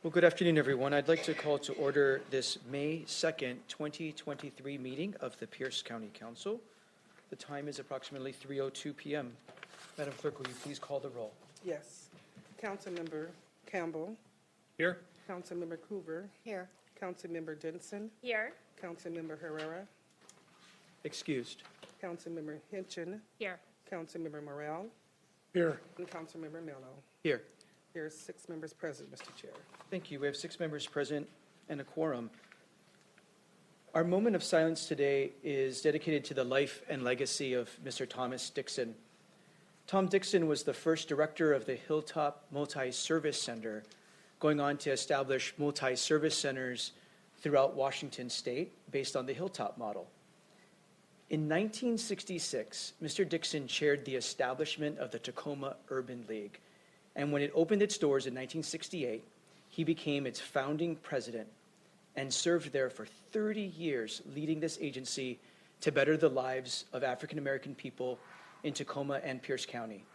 Well, good afternoon, everyone. I'd like to call to order this May 2nd, 2023 meeting of the Pierce County Council. The time is approximately 3:02 p.m. Madam Clerk, will you please call the roll? Yes. Councilmember Campbell. Here. Councilmember Coover. Here. Councilmember Denson. Here. Councilmember Herrera. Excused. Councilmember Hitchin. Here. Councilmember Morrell. Here. And Councilmember Mello. Here. There are 6 members present, Mr. Chair. Thank you. We have 6 members present and a quorum. Our moment of silence today is dedicated to the life and legacy of Mr. Thomas Dixon. Tom Dixon was the first director of the Hilltop Multi-Service Center, going on to establish multi-service centers throughout Washington state based on the Hilltop model. In 1966, Mr. Dixon chaired the establishment of the Tacoma Urban League, and when it opened its doors in 1968, he became its founding president and served there for 30 years, leading this agency to better the lives of African American people in Tacoma and Pierce County,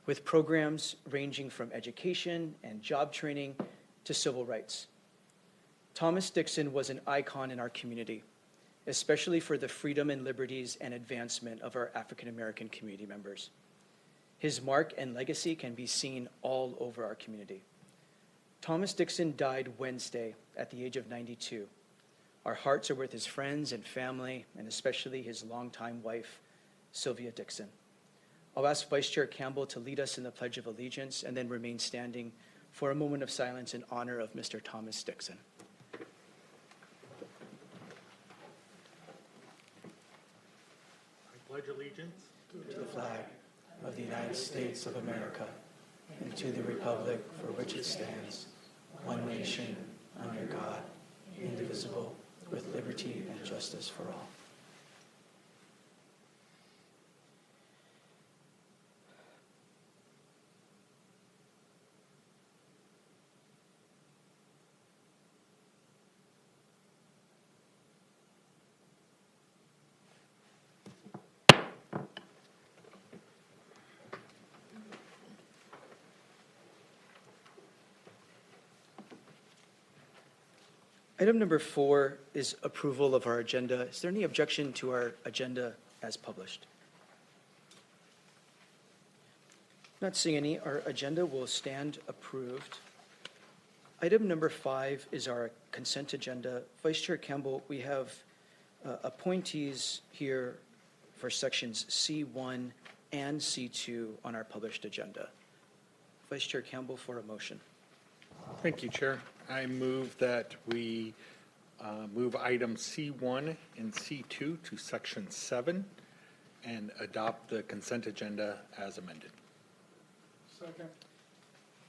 with programs ranging from education and job training to civil rights. Thomas Dixon was an icon in our community, especially for the freedom and liberties and advancement of our African American community members. His mark and legacy can be seen all over our community. Thomas Dixon died Wednesday at the age of 92. Our hearts are with his friends and family, and especially his longtime wife, Sylvia Dixon. I'll ask Vice Chair Campbell to lead us in the Pledge of Allegiance and then remain standing for a moment of silence in honor of Mr. Thomas Dixon. I pledge allegiance To the flag of the United States of America and to the republic for which it stands, one nation, under God, indivisible, with liberty and justice for all. Item number 4 is approval of our agenda. Is there any objection to our agenda as published? Not seeing any. Our agenda will stand approved. Item number 5 is our consent agenda. Vice Chair Campbell, we have appointees here for sections C1 and C2 on our published agenda. Vice Chair Campbell for a motion. Thank you, Chair. I move that we move items C1 and C2 to Section 7 and adopt the consent agenda as amended. Second.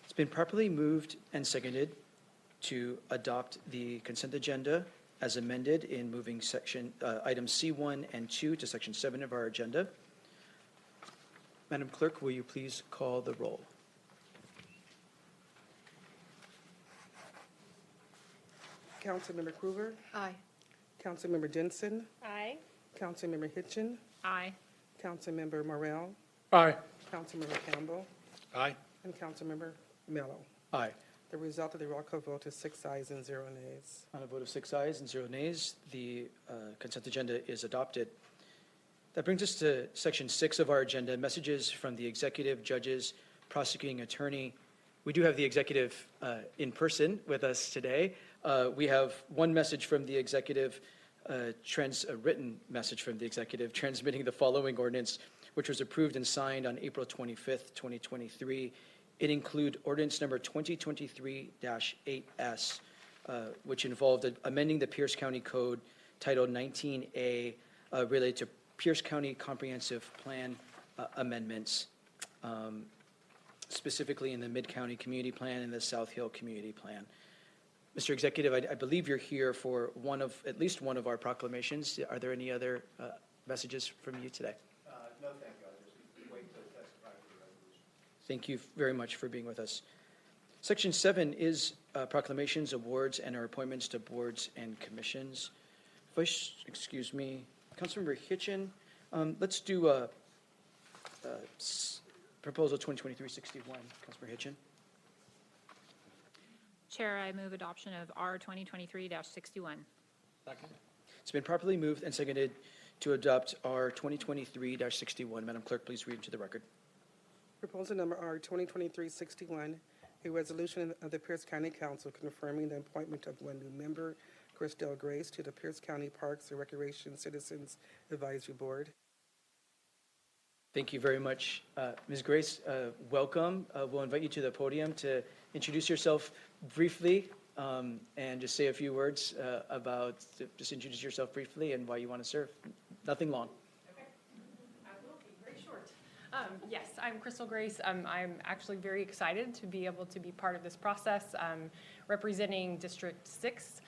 It's been properly moved and seconded to adopt the consent agenda as amended in moving items C1 and 2 to Section 7 of our agenda. Madam Clerk, will you please call the roll? Councilmember Coover. Aye. Councilmember Denson. Aye. Councilmember Hitchin. Aye. Councilmember Morrell. Aye. Councilmember Campbell. Aye. And Councilmember Mello. Aye. The result of the roll call vote is 6 ayes and 0 nays. On a vote of 6 ayes and 0 nays, the consent agenda is adopted. That brings us to Section 6 of our agenda, messages from the executive, judges, prosecuting attorney. We do have the executive in person with us today. We have one message from the executive, a written message from the executive, transmitting the following ordinance, which was approved and signed on April 25th, 2023. It includes ordinance number 2023-8S, which involved amending the Pierce County Code Title 19A related to Pierce County Comprehensive Plan amendments, specifically in the Mid-County Community Plan and the South Hill Community Plan. Mr. Executive, I believe you're here for at least one of our proclamations. Are there any other messages from you today? No, thank you. I'll just wait to testify for the resolution. Thank you very much for being with us. Section 7 is proclamations, awards, and our appointments to boards and commissions. Councilmember Hitchin, let's do Proposal 2023-61, Councilmember Hitchin. Chair, I move adoption of R 2023-61. Second. It's been properly moved and seconded to adopt R 2023-61. Madam Clerk, please read into the record. Proposal number R 2023-61, a resolution of the Pierce County Council confirming the appointment of one new member, Christelle Grace, to the Pierce County Parks and Recreation Citizens Advisory Board. Thank you very much. Ms. Grace, welcome. We'll invite you to the podium to introduce yourself briefly and just say a few words just introduce yourself briefly and why you want to serve. Nothing long. Okay, I will be very short. Yes, I'm Crystal Grace. I'm actually very excited to be able to be part of this process, representing District 6.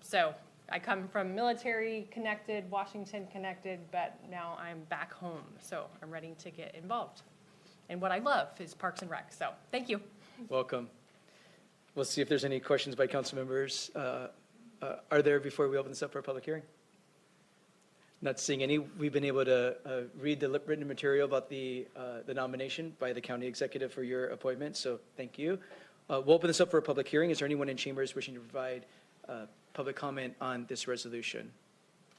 So I come from military connected, Washington connected, but now I'm back home. So I'm ready to get involved. And what I love is Parks and Rec. So thank you. Welcome. We'll see if there's any questions by council members. Are there before we open this up for a public hearing? Not seeing any. We've been able to read the written material about the nomination by the county executive for your appointment, so thank you. We'll open this up for a public hearing. Is there anyone in chambers wishing to provide public comment on this resolution?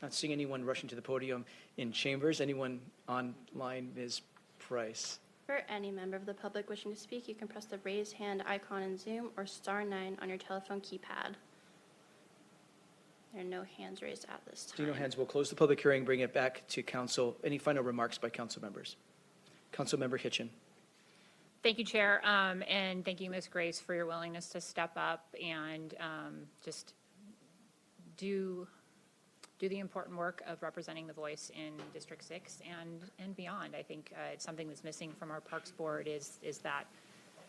Not seeing anyone rushing to the podium in chambers. Anyone online? Ms. Price. For any member of the public wishing to speak, you can press the raise hand icon in Zoom or *9 on your telephone keypad. There are no hands raised at this time. Seeing no hands, we'll close the public hearing, bring it back to council. Any final remarks by council members? Councilmember Hitchin. Thank you, Chair, and thank you, Ms. Grace, for your willingness to step up and just do the important work of representing the voice in District 6 and beyond. I think it's something that's missing from our Parks Board is that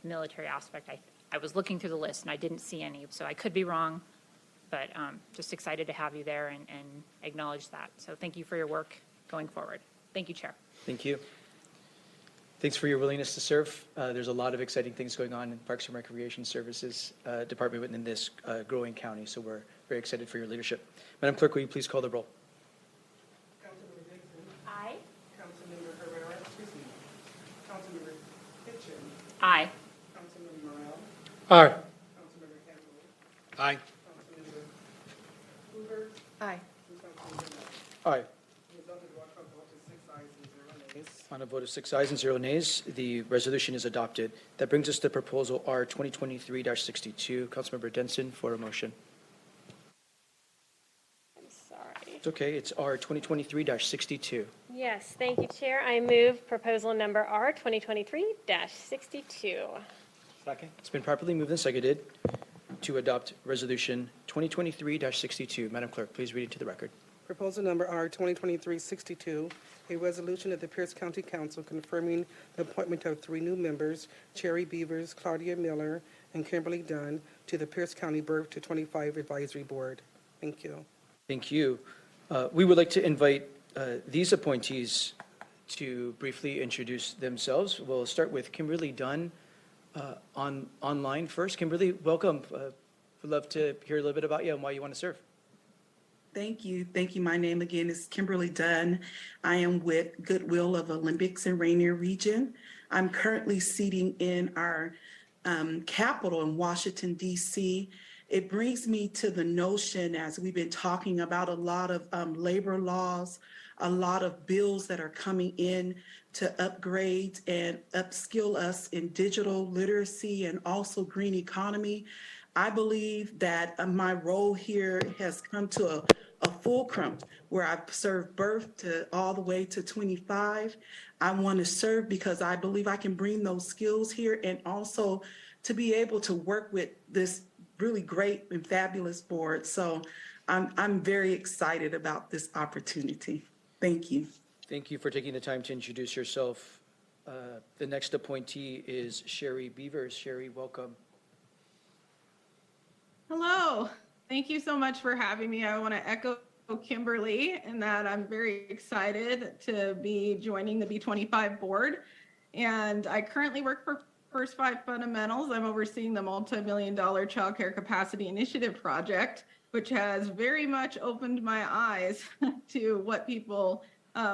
military aspect. I was looking through the list and I didn't see any, so I could be wrong, but just excited to have you there and acknowledge that. So thank you for your work going forward. Thank you, Chair. Thank you. Thanks for your willingness to serve. There's a lot of exciting things going on in Parks and Recreation Services Department within this growing county, so we're very excited for your leadership. Madam Clerk, will you please call the roll? Councilmember Dixon. Aye. Councilmember Herrera, Councilmember Hitchin. Aye. Councilmember Morel. Aye. Councilmember Henry. Aye. Councilmember Hoover. Aye. And Councilmember Knapp. Aye. The result of the roll call vote is 6 ayes and 0 nays. On a vote of 6 ayes and 0 nays, the resolution is adopted. That brings us to proposal R 2023-62. Councilmember Denson for a motion. I'm sorry. It's okay. It's R 2023-62. Yes, thank you, Chair. I move proposal number R 2023-62. Second. It's been properly moved and seconded to adopt resolution 2023-62. Madam Clerk, please read it to the record. Proposal number R 2023-62, a resolution of the Pierce County Council confirming the appointment of 3 new members, Cherry Beavers, Claudia Miller, and Kimberly Dunn, to the Pierce County Birth to 25 Advisory Board. Thank you. Thank you. We would like to invite these appointees to briefly introduce themselves. We'll start with Kimberly Dunn online first. Kimberly, welcome. We'd love to hear a little bit about you and why you want to serve. Thank you. Thank you. My name again is Kimberly Dunn. I am with Goodwill of Olympics and Rainier Region. I'm currently seating in our capital in Washington, D.C. It brings me to the notion, as we've been talking about a lot of labor laws, a lot of bills that are coming in to upgrade and upskill us in digital literacy and also green economy. I believe that my role here has come to a fulcrum where I've served birth to all the way to 25. I want to serve because I believe I can bring those skills here and also to be able to work with this really great and fabulous board. So I'm very excited about this opportunity. Thank you. Thank you for taking the time to introduce yourself. The next appointee is Sherry Beavers. Sherry, welcome. Hello. Thank you so much for having me. I want to echo Kimberly in that I'm very excited to be joining the B25 board. And I currently work for First Five Fundamentals. I'm overseeing the multi-million-dollar child care capacity initiative project, which has very much opened my eyes to what people,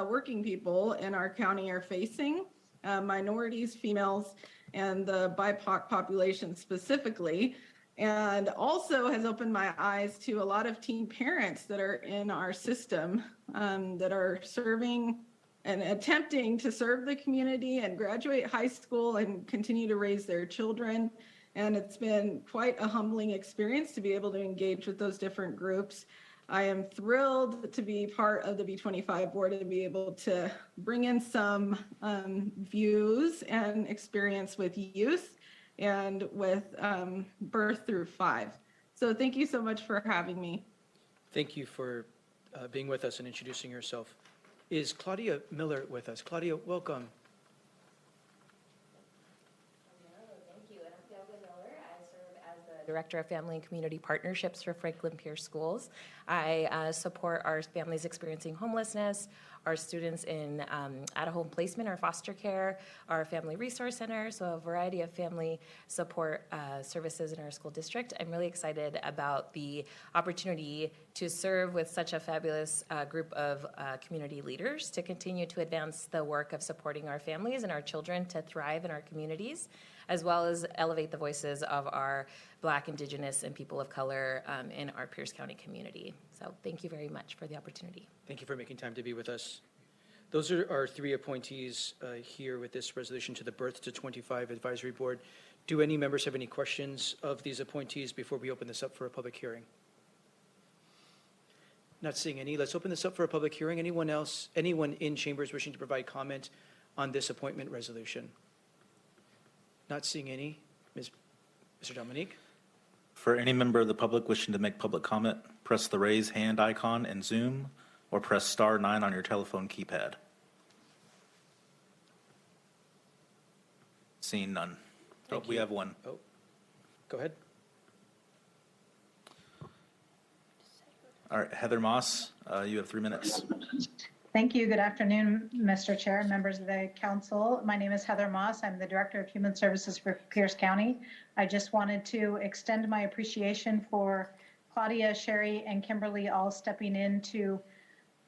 working people in our county are facing, minorities, females, and the BIPOC population specifically. and also has opened my eyes to a lot of teen parents that are in our system that are serving and attempting to serve the community and graduate high school and continue to raise their children. And it's been quite a humbling experience to be able to engage with those different groups. I am thrilled to be part of the B25 board and be able to bring in some views and experience with youth and with birth through 5. So thank you so much for having me. Thank you for being with us and introducing yourself. Is Claudia Miller with us? Claudia, welcome. Thank you. And I'm Claudia Miller. I serve as the Director of Family and Community Partnerships for Franklin Pierce Schools. I support our families experiencing homelessness, our students in at-home placement or foster care, our family resource center, so a variety of family support services in our school district. I'm really excited about the opportunity to serve with such a fabulous group of community leaders to continue to advance the work of supporting our families and our children to thrive in our communities, as well as elevate the voices of our Black, Indigenous, and people of color in our Pierce County community. So thank you very much for the opportunity. Thank you for making time to be with us. Those are our 3 appointees here with this resolution to the Birth to 25 Advisory Board. Do any members have any questions of these appointees before we open this up for a public hearing? Not seeing any. Let's open this up for a public hearing. Anyone else, anyone in chambers wishing to provide comment on this appointment resolution? Not seeing any. Mr. Dominique? For any member of the public wishing to make public comment, press the raise hand icon in Zoom or press star 9 on your telephone keypad. Seeing none. Thank We you. have one. Oh, go ahead. All right, Heather Moss, you have 3 minutes. Thank you. Good afternoon, Mr. Chair, members of the council. My name is Heather Moss. I'm the Director of Human Services for Pierce County. I just wanted to extend my appreciation for Claudia, Sherry, and Kimberly all stepping in to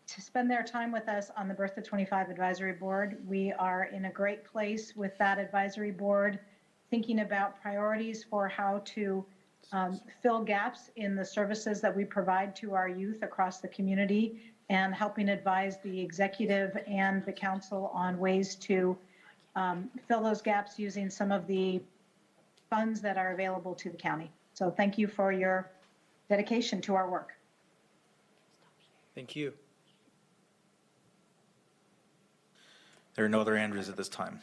spend their time with us on the Birth to 25 Advisory Board. We are in a great place with that advisory board, thinking about priorities for how to fill gaps in the services that we provide to our youth across the community, and helping advise the executive and the council on ways to fill those gaps using some of the funds that are available to the county. So thank you for your dedication to our work. Thank you. There are no other Andrews at this time.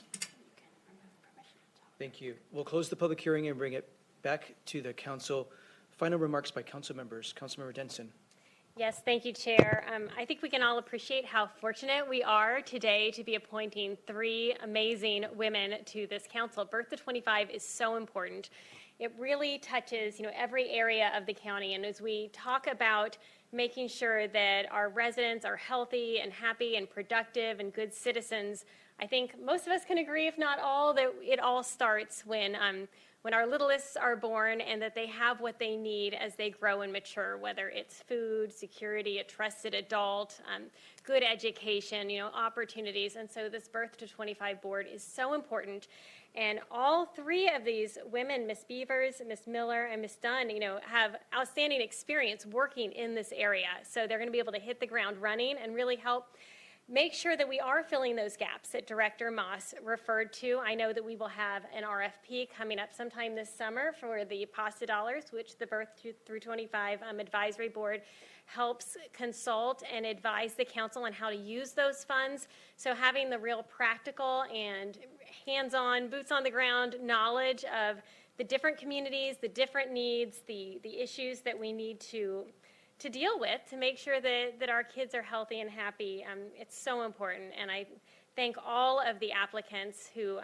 Thank you. We'll close the public hearing and bring it back to the council. Final remarks by council members. Councilmember Denson. Yes, thank you, Chair. I think we can all appreciate how fortunate we are today to be appointing 3 amazing women to this council. Birth to 25 is so important. It really touches, every area of the county. And as we talk about making sure that our residents are healthy and happy and productive and good citizens, I think most of us can agree, if not all, that it all starts when our littlest are born and that they have what they need as they grow and mature, whether it's food, security, a trusted adult, good education, opportunities. And so this Birth to 25 board is so important. And all 3 of these women, Ms. Beavers, Ms. Miller, and Ms. Dunn, have outstanding experience working in this area. So they're going to be able to hit the ground running and really help make sure that we are filling those gaps that Director Moss referred to. I know that we will have an RFP coming up sometime this summer for the PASA dollars, which the Birth through 25 Advisory Board helps consult and advise the council on how to use those funds. So having the real practical and hands-on, boots on the ground knowledge of the different communities, the different needs, the issues that we need to deal with to make sure that our kids are healthy and happy. It's so important. And I thank all of the applicants who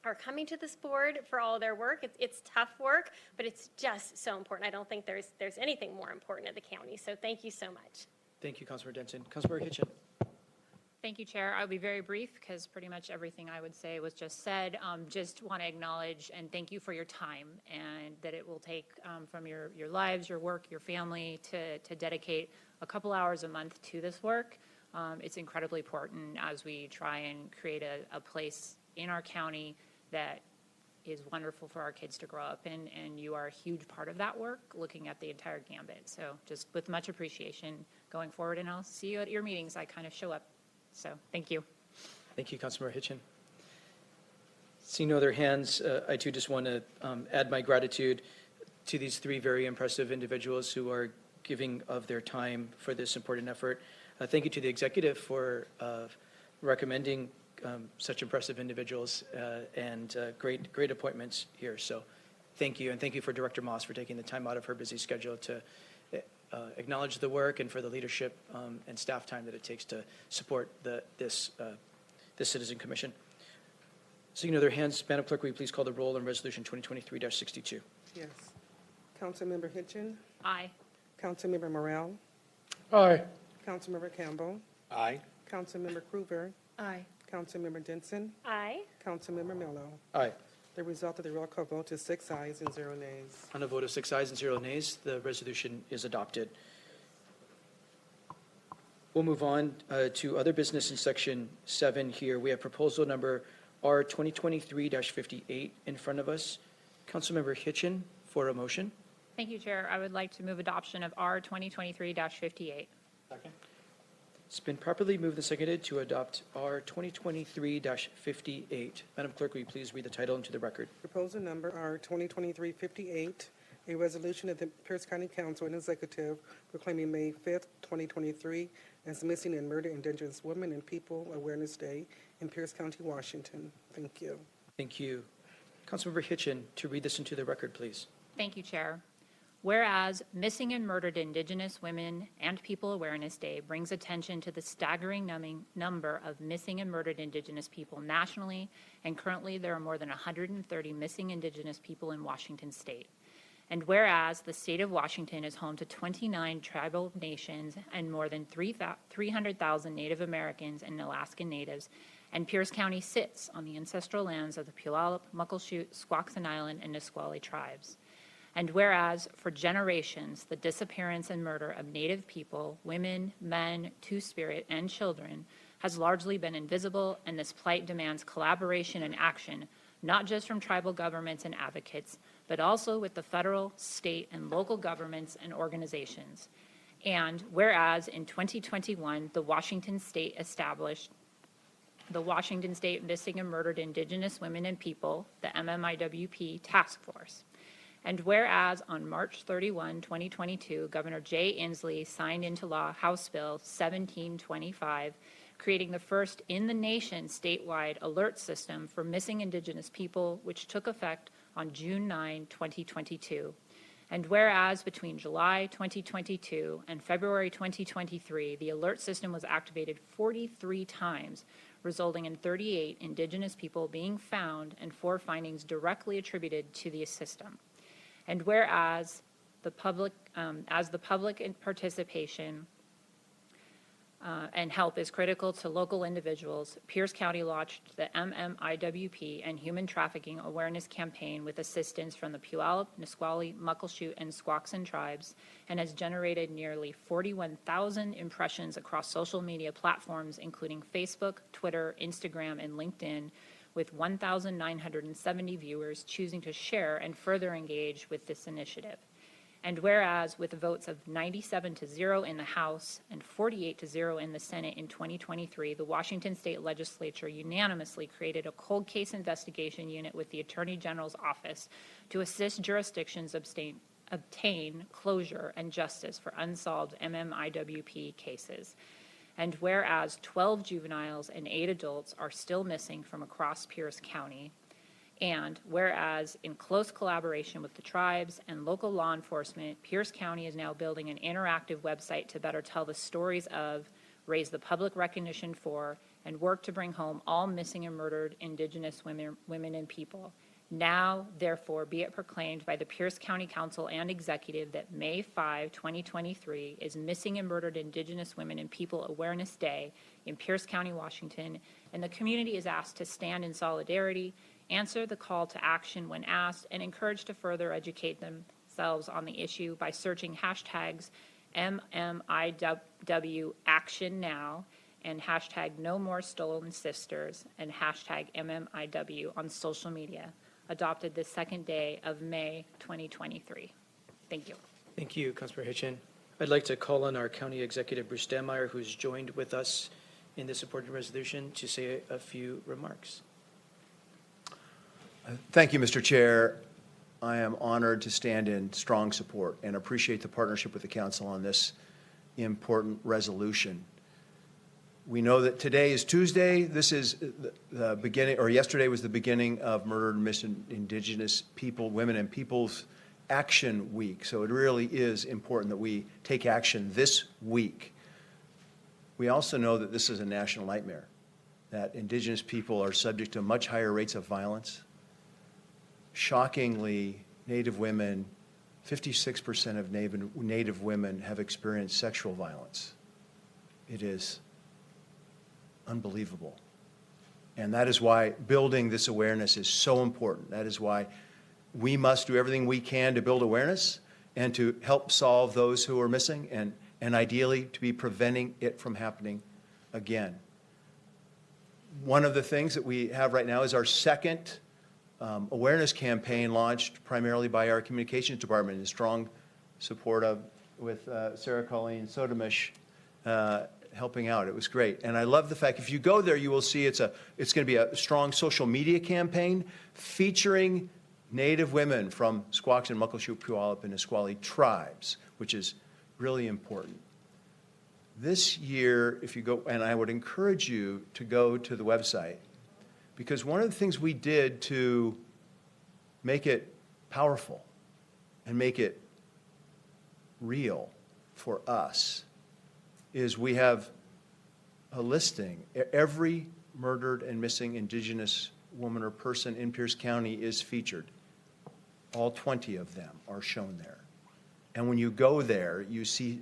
are coming to this board for all their work. It's tough work, but it's just so important. I don't think there's anything more important at the county. So thank you so much. Thank you, Councilmember Denson. Councilmember Hitchen. Thank you, Chair. I'll be very brief because pretty much everything I would say was just said. Just want to acknowledge and thank you for your time and that it will take from your lives, your work, your family to dedicate a couple hours a month to this work. It's incredibly important as we try and create a place in our county that is wonderful for our kids to grow up in, and you are a huge part of that work, looking at the entire gambit. So just with much appreciation going forward, and I'll see you at your meetings. I kind of show up. So thank you. Thank you, Councilmember Hitchin. Seeing no other hands, I too just want to add my gratitude to these three very impressive individuals who are giving of their time for this important effort. Thank you to the executive for recommending such impressive individuals and great appointments here. So thank you, and thank you for Director Moss for taking the time out of her busy schedule to acknowledge the work and for the leadership and staff time that it takes to support this Citizen Commission. Seeing no other hands, Madam Clerk, will you please call the roll on Resolution 2023-62? Yes. Councilmember Hitchin, Aye. Councilmember Morrell, Aye. Councilmember Campbell, Aye. Councilmember Krueger, Aye. Councilmember Denson, Aye. Councilmember Mello. Aye. The result of the roll call vote is 6 ayes and 0 nays. On a vote of 6 ayes and 0 nays, the resolution is adopted. We'll move on to other business in Section 7 here. We have proposal number R 2023-58 in front of us. Councilmember Hitchin for a motion. Thank you, Chair. I would like to move adoption of R 2023-58. It's been properly moved and seconded to adopt R 2023-58. Madam Clerk, will you please read the title into the record? Proposal number R 2023-58, a resolution of the Pierce County Council and Executive proclaiming May 5th, 2023 as Missing and Murdered Indigenous Women and People Awareness Day in Pierce County, Washington. Thank you. Thank you. Councilmember Hitchin, to read this into the record, please. Thank you, Chair. Whereas Missing and Murdered Indigenous Women and People Awareness Day brings attention to the staggering number of missing and murdered Indigenous people nationally, and currently there are more than 130 missing Indigenous people in Washington state. And whereas the state of Washington is home to 29 tribal nations and more than 300,000 Native Americans and Alaskan Natives, and Pierce County sits on the ancestral lands of the Puyallup, Muckleshoot, Squaxin Island, and Nisqually tribes. And whereas for generations the disappearance and murder of Native people, women, men, Two-Spirit, and children has largely been invisible, and this plight demands collaboration and action, not just from tribal governments and advocates, but also with the federal, state, and local governments and organizations. And whereas in 2021, the Washington State established the Washington State Missing and Murdered Indigenous Women and People, the MMIWP Task Force. And whereas on March 31, 2022, Governor Jay Inslee signed into law House Bill 1725, creating the first in the nation statewide alert system for missing Indigenous people, which took effect on June 9, 2022. And whereas between July 2022 and February 2023, the alert system was activated 43 times, resulting in 38 Indigenous people being found and 4 findings directly attributed to the system. And whereas the public participation and help is critical to local individuals, Pierce County launched the MMIWP and Human Trafficking Awareness Campaign with assistance from the Puyallup, Nisqually, Muckleshoot, and Squaxin tribes, and has generated nearly 41,000 impressions across social media platforms, including Facebook, Twitter, Instagram, and LinkedIn, with 1,970 viewers choosing to share and further engage with this initiative. And whereas with votes of 97-0 in the House and 48-0 in the Senate in 2023, the Washington State Legislature unanimously created a cold case investigation unit with the Attorney General's office to assist jurisdictions obtain closure and justice for unsolved MMIWP cases. And whereas 12 juveniles and 8 adults are still missing from across Pierce County, and whereas in close collaboration with the tribes and local law enforcement, Pierce County is now building an interactive website to better tell the stories of, raise the public recognition for, and work to bring home all missing and murdered Indigenous women and people. Now, therefore, be it proclaimed by the Pierce County Council and Executive that May 5, 2023 is Missing and Murdered Indigenous Women and People Awareness Day in Pierce County, Washington, and the community is asked to stand in solidarity, answer the call to action when asked, and encouraged to further educate themselves on the issue by searching hashtags MMIW Action Now and hashtag No More Stolen Sisters and hashtag MMIW on social media. adopted the second day of May 2023. Thank you. Thank you, Councilmember Hitchin. I'd like to call on our County Executive, Bruce Stanmeyer, who's joined with us in this important resolution, to say a few remarks. Thank you, Mr. Chair. I am honored to stand in strong support and appreciate the partnership with the council on this important resolution. We know that today is Tuesday. This is the beginning, or yesterday was the beginning of Murdered and Missing Indigenous People, Women and Peoples Action Week. So it really is important that we take action this week. We also know that this is a national nightmare, that Indigenous people are subject to much higher rates of violence. Shockingly, Native women, 56% of Native women have experienced sexual violence. It is unbelievable. And that is why building this awareness is so important. That is why we must do everything we can to build awareness and to help solve those who are missing and ideally to be preventing it from happening again. One of the things that we have right now is our second awareness campaign launched primarily by our communications department in strong support of with Sarah Colleen Sotamish helping out. It was great. And I love the fact, if you go there, you will see it's going to be a strong social media campaign featuring Native women from Squaxin, Muckleshoot, Puyallup, and Nisqually tribes, which is really important. This year, if you go, and I would encourage you to go to the website, because one of the things we did to make it powerful and make it real for us is we have a listing. Every murdered and missing Indigenous woman or person in Pierce County is featured. All 20 of them are shown there. And when you go there, you see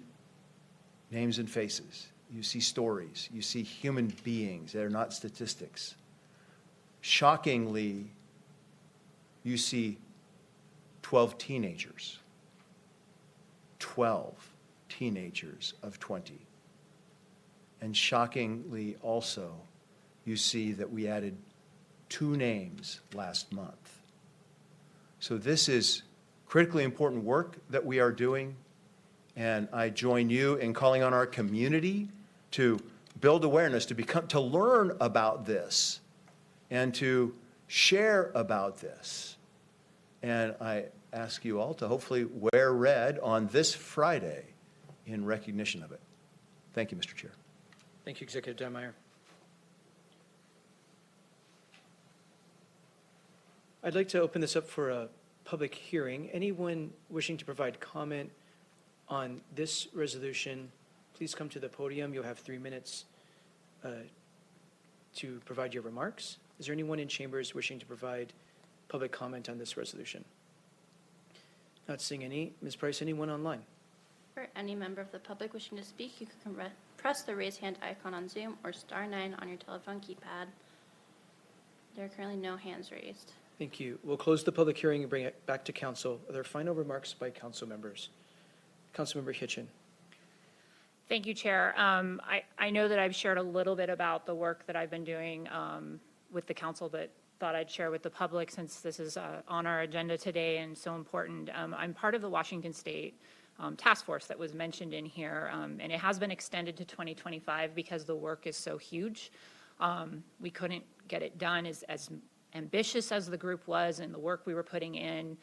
names and faces. You see stories. You see human beings. They're not statistics. Shockingly, you see 12 teenagers. 12 teenagers of 20. And shockingly also, you see that we added 2 names last month. So this is critically important work that we are doing, and I join you in calling on our community to build awareness, to learn about this, and to share about this. And I ask you all to hopefully wear red on this Friday in recognition of it. Thank you, Mr. Chair. Thank you, Executive Stanmeyer. I'd like to open this up for a public hearing. Anyone wishing to provide comment on this resolution, please come to the podium. You'll have 3 minutes to provide your remarks. Is there anyone in chambers wishing to provide public comment on this resolution? Not seeing any. Ms. Price, anyone online? For any member of the public wishing to speak, you can press the raise hand icon on Zoom or *9 on your telephone keypad. There are currently no hands raised. Thank you. We'll close the public hearing and bring it back to council. Are there final remarks by council members? Councilmember Hitchin. Thank you, Chair. I know that I've shared a little bit about the work that I've been doing with the council, but thought I'd share with the public since this is on our agenda today and so important. I'm part of the Washington State task force that was mentioned in here, and it has been extended to 2025 because the work is so huge. We couldn't get it done as ambitious as the group was and the work we were putting in.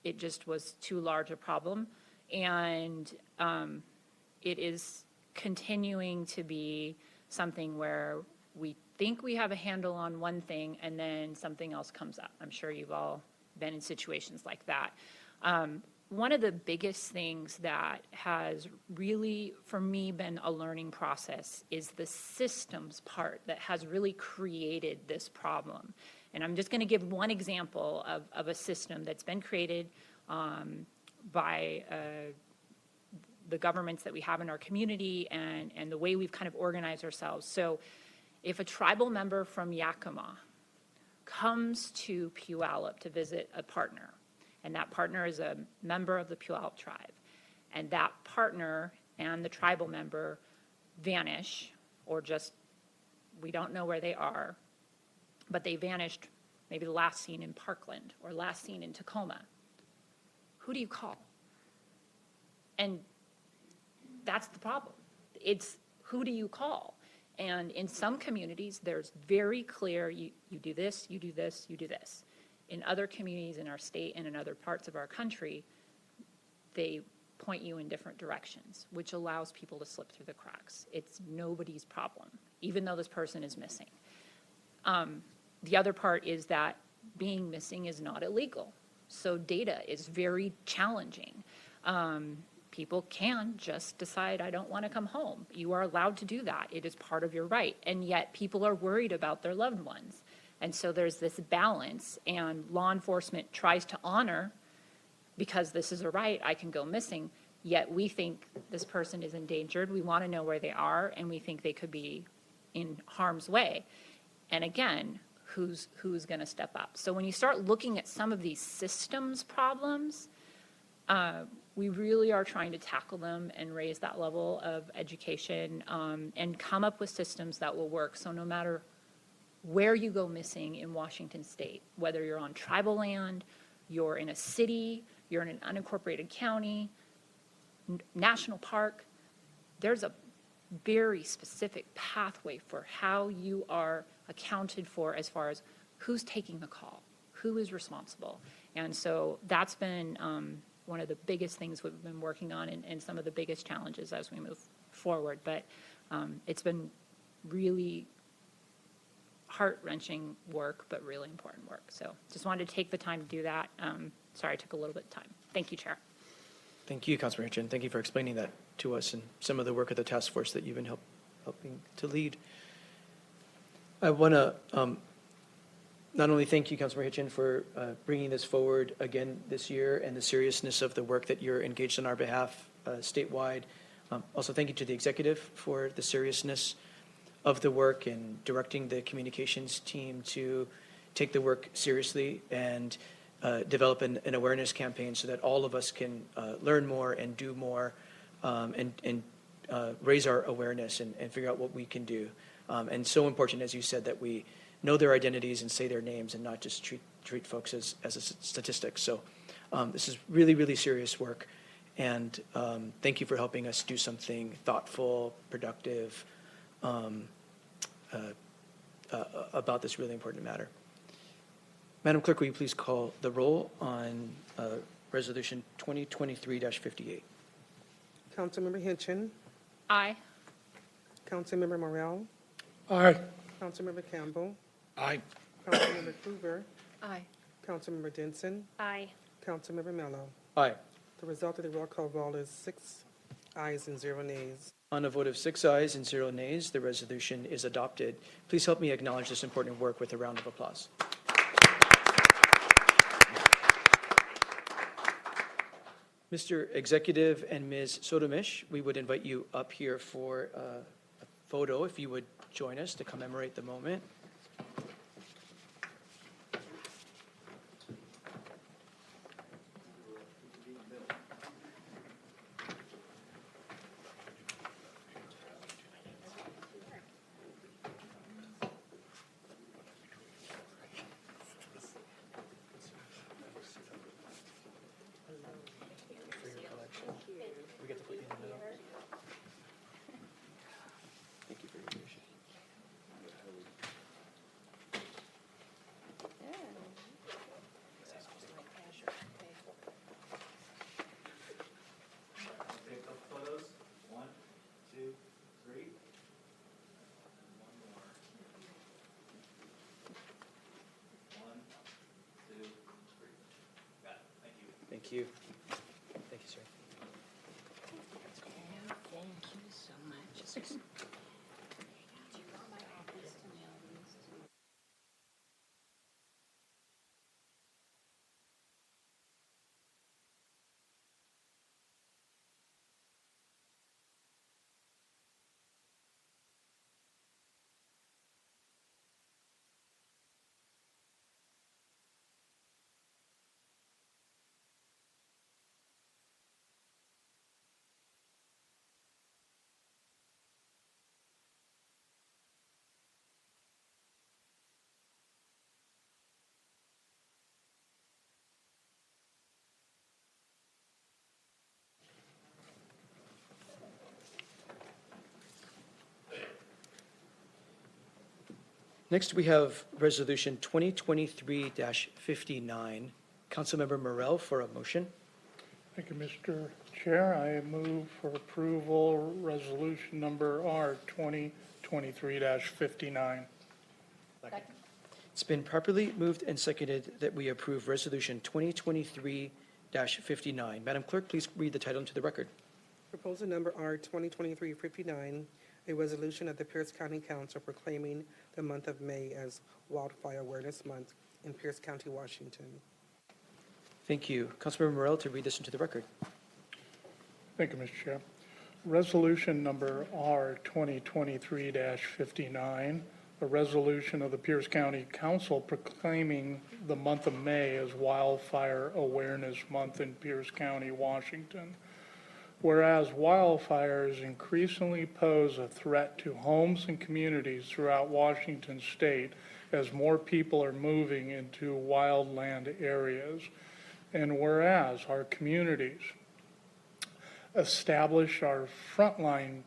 It just was too large a problem. And it is continuing to be something where we think we have a handle on one thing and then something else comes up. I'm sure you've all been in situations like that. One of the biggest things that has really, for me, been a learning process is the systems part that has really created this problem. And I'm just going to give one example of a system that's been created by the governments that we have in our community and the way we've kind of organized ourselves. So if a tribal member from Yakima comes to Puyallup to visit a partner, and that partner is a member of the Puyallup tribe, and that partner and the tribal member vanish, or just we don't know where they are, but they vanished maybe the last seen in Parkland or last seen in Tacoma. Who do you call? And that's the problem. It's who do you call? And in some communities, there's very clear, you do this, you do this, you do this. In other communities in our state and in other parts of our country, they point you in different directions, which allows people to slip through the cracks. It's nobody's problem, even though this person is missing. The other part is that being missing is not illegal. So data is very challenging. People can just decide, I don't want to come home. You are allowed to do that. It is part of your right. And yet people are worried about their loved ones. And so there's this balance, and law enforcement tries to honor, because this is a right, I can go missing, yet we think this person is endangered. We want to know where they are, and we think they could be in harm's way. And again, who's going to step up? So when you start looking at some of these systems problems, we really are trying to tackle them and raise that level of education, and come up with systems that will work. So no matter where you go missing in Washington State, whether you're on tribal land, you're in a city, you're in an unincorporated county, national park, there's a very specific pathway for how you are accounted for as far as who's taking the call, who is responsible. And so that's been one of the biggest things we've been working on, and some of the biggest challenges as we move forward. But it's been really heart-wrenching work, but really important work. So just wanted to take the time to do that. Sorry, I took a little bit of time. Thank you, Chair. Thank you, Councilmember Hitchin. Thank you for explaining that to us and some of the work of the task force that you've been helping to lead. I want to not only thank you, Councilmember Hitchin, for bringing this forward again this year and the seriousness of the work that you're engaged on our behalf statewide. Also, thank you to the executive for the seriousness of the work and directing the communications team to take the work seriously and develop an awareness campaign so that all of us can learn more and do more, and raise our awareness and figure out what we can do. And so important, as you said, that we know their identities and say their names and not just treat folks as a statistic. So this is really, really serious work. And thank you for helping us do something thoughtful, productive about this really important matter. Madam Clerk, will you please call the roll on Resolution 2023-58? Councilmember Hitchin, Aye. Councilmember Morrell, Aye. Councilmember Campbell, Aye. Councilmember Hoover, Aye. Councilmember Denson, Aye. Councilmember Mello. Aye. The result of the roll call vote is 6 ayes and 0 nays. On a vote of 6 ayes and 0 nays, the resolution is adopted. Please help me acknowledge this important work with a round of applause. Mr. Executive and Ms. Sotomish, we would invite you up here for a photo, if you would join us to commemorate the moment. We get to put you in the middle. Thank you for your leadership. Take those photos. 1, 2, 3. And one more. 1, 2, 3. Got it. Thank you. Thank you. Thank you, sir. Thank you so much. Next, we have Resolution 2023-59. Councilmember Morel for a motion. Thank you, Mr. Chair. I move for approval resolution number R 2023-59. It's been properly moved and seconded that we approve Resolution 2023-59. Madam Clerk, please read the title into the record. Proposal number R 2023-59, a resolution of the Pierce County Council proclaiming the month of May as Wildfire Awareness Month in Pierce County, Washington. Thank you. Councilmember Morel to read this into the record. Thank you, Mr. Chair. Resolution number R 2023-59, a resolution of the Pierce County Council proclaiming the month of May as Wildfire Awareness Month in Pierce County, Washington. Whereas wildfires increasingly pose a threat to homes and communities throughout Washington state as more people are moving into wildland areas. And whereas our communities establish our frontline,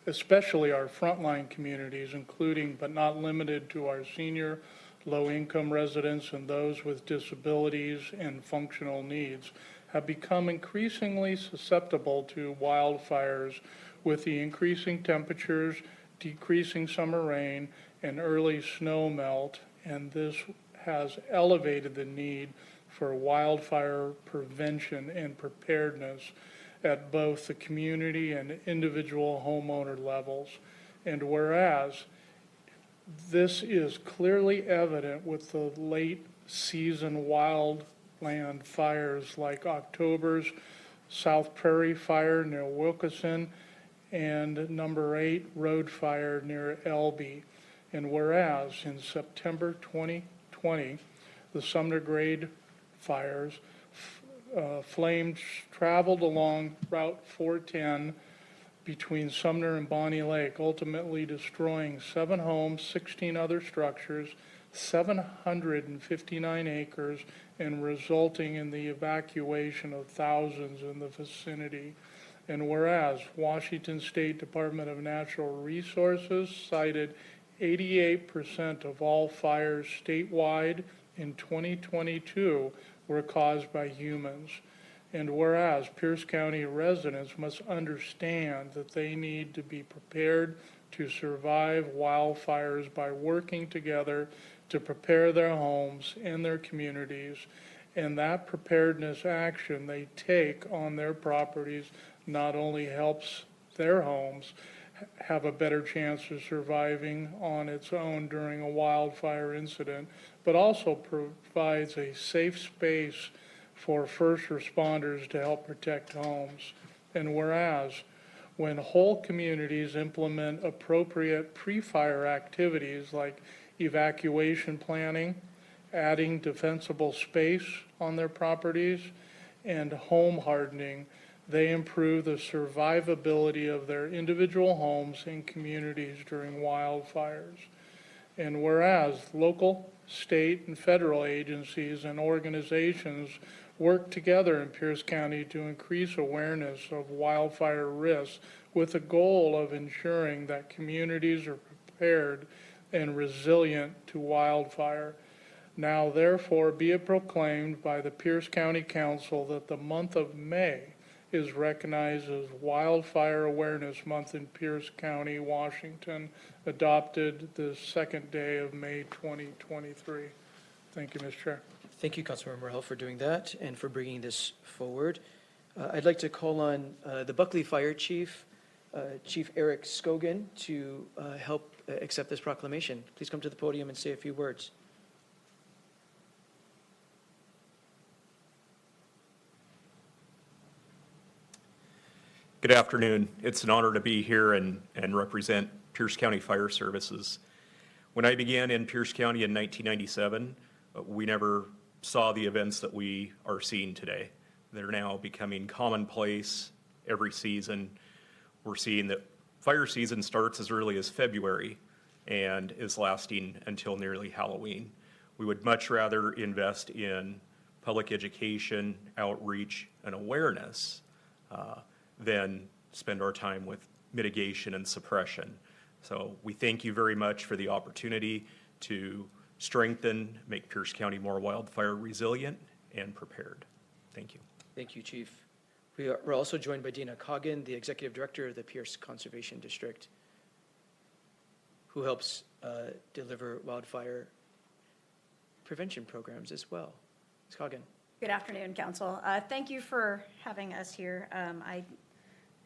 especially our frontline communities, including but not limited to our senior, low-income residents and those with disabilities and functional needs, have become increasingly susceptible to wildfires with the increasing temperatures, decreasing summer rain, and early snow melt, and this has elevated the need for wildfire prevention and preparedness at both the community and individual homeowner levels. And whereas this is clearly evident with the late season wildland fires like October's South Prairie Fire near Wilkeson and number 8 Road Fire near Elby. And whereas in September 2020, the Sumner Grade fires, flames traveled along Route 410 between Sumner and Bonnie Lake, ultimately destroying 7 homes, 16 other structures, 759 acres, and resulting in the evacuation of thousands in the vicinity. And whereas Washington State Department of Natural Resources cited 88% of all fires statewide in 2022 were caused by humans. And whereas Pierce County residents must understand that they need to be prepared to survive wildfires by working together to prepare their homes and their communities, and that preparedness action they take on their properties not only helps their homes have a better chance of surviving on its own during a wildfire incident, but also provides a safe space for first responders to help protect homes. And whereas when whole communities implement appropriate pre-fire activities like evacuation planning, adding defensible space on their properties, and home hardening, they improve the survivability of their individual homes and communities during wildfires. And whereas local, state, and federal agencies and organizations work together in Pierce County to increase awareness of wildfire risks with the goal of ensuring that communities are prepared and resilient to wildfire. Now therefore be it proclaimed by the Pierce County Council that the month of May is recognized as Wildfire Awareness Month in Pierce County, Washington, adopted the second day of May 2023. Thank you, Mr. Chair. Thank you, Councilmember Morel, for doing that and for bringing this forward. I'd like to call on the Buckley Fire Chief, Chief Eric Scogan, to help accept this proclamation. Please come to the podium and say a few words. Good afternoon. It's an honor to be here and represent Pierce County Fire Services. When I began in Pierce County in 1997, we never saw the events that we are seeing today. They're now becoming commonplace every season. We're seeing that fire season starts as early as February and is lasting until nearly Halloween. We would much rather invest in public education, outreach, and awareness than spend our time with mitigation and suppression. So we thank you very much for the opportunity to strengthen, make Pierce County more wildfire resilient and prepared. Thank you. Thank you, Chief. We're also joined by Dina Coggin, the Executive Director of the Pierce Conservation District, who helps deliver wildfire prevention programs as well. Ms. Coggin. Good afternoon, Council. Thank you for having us here. I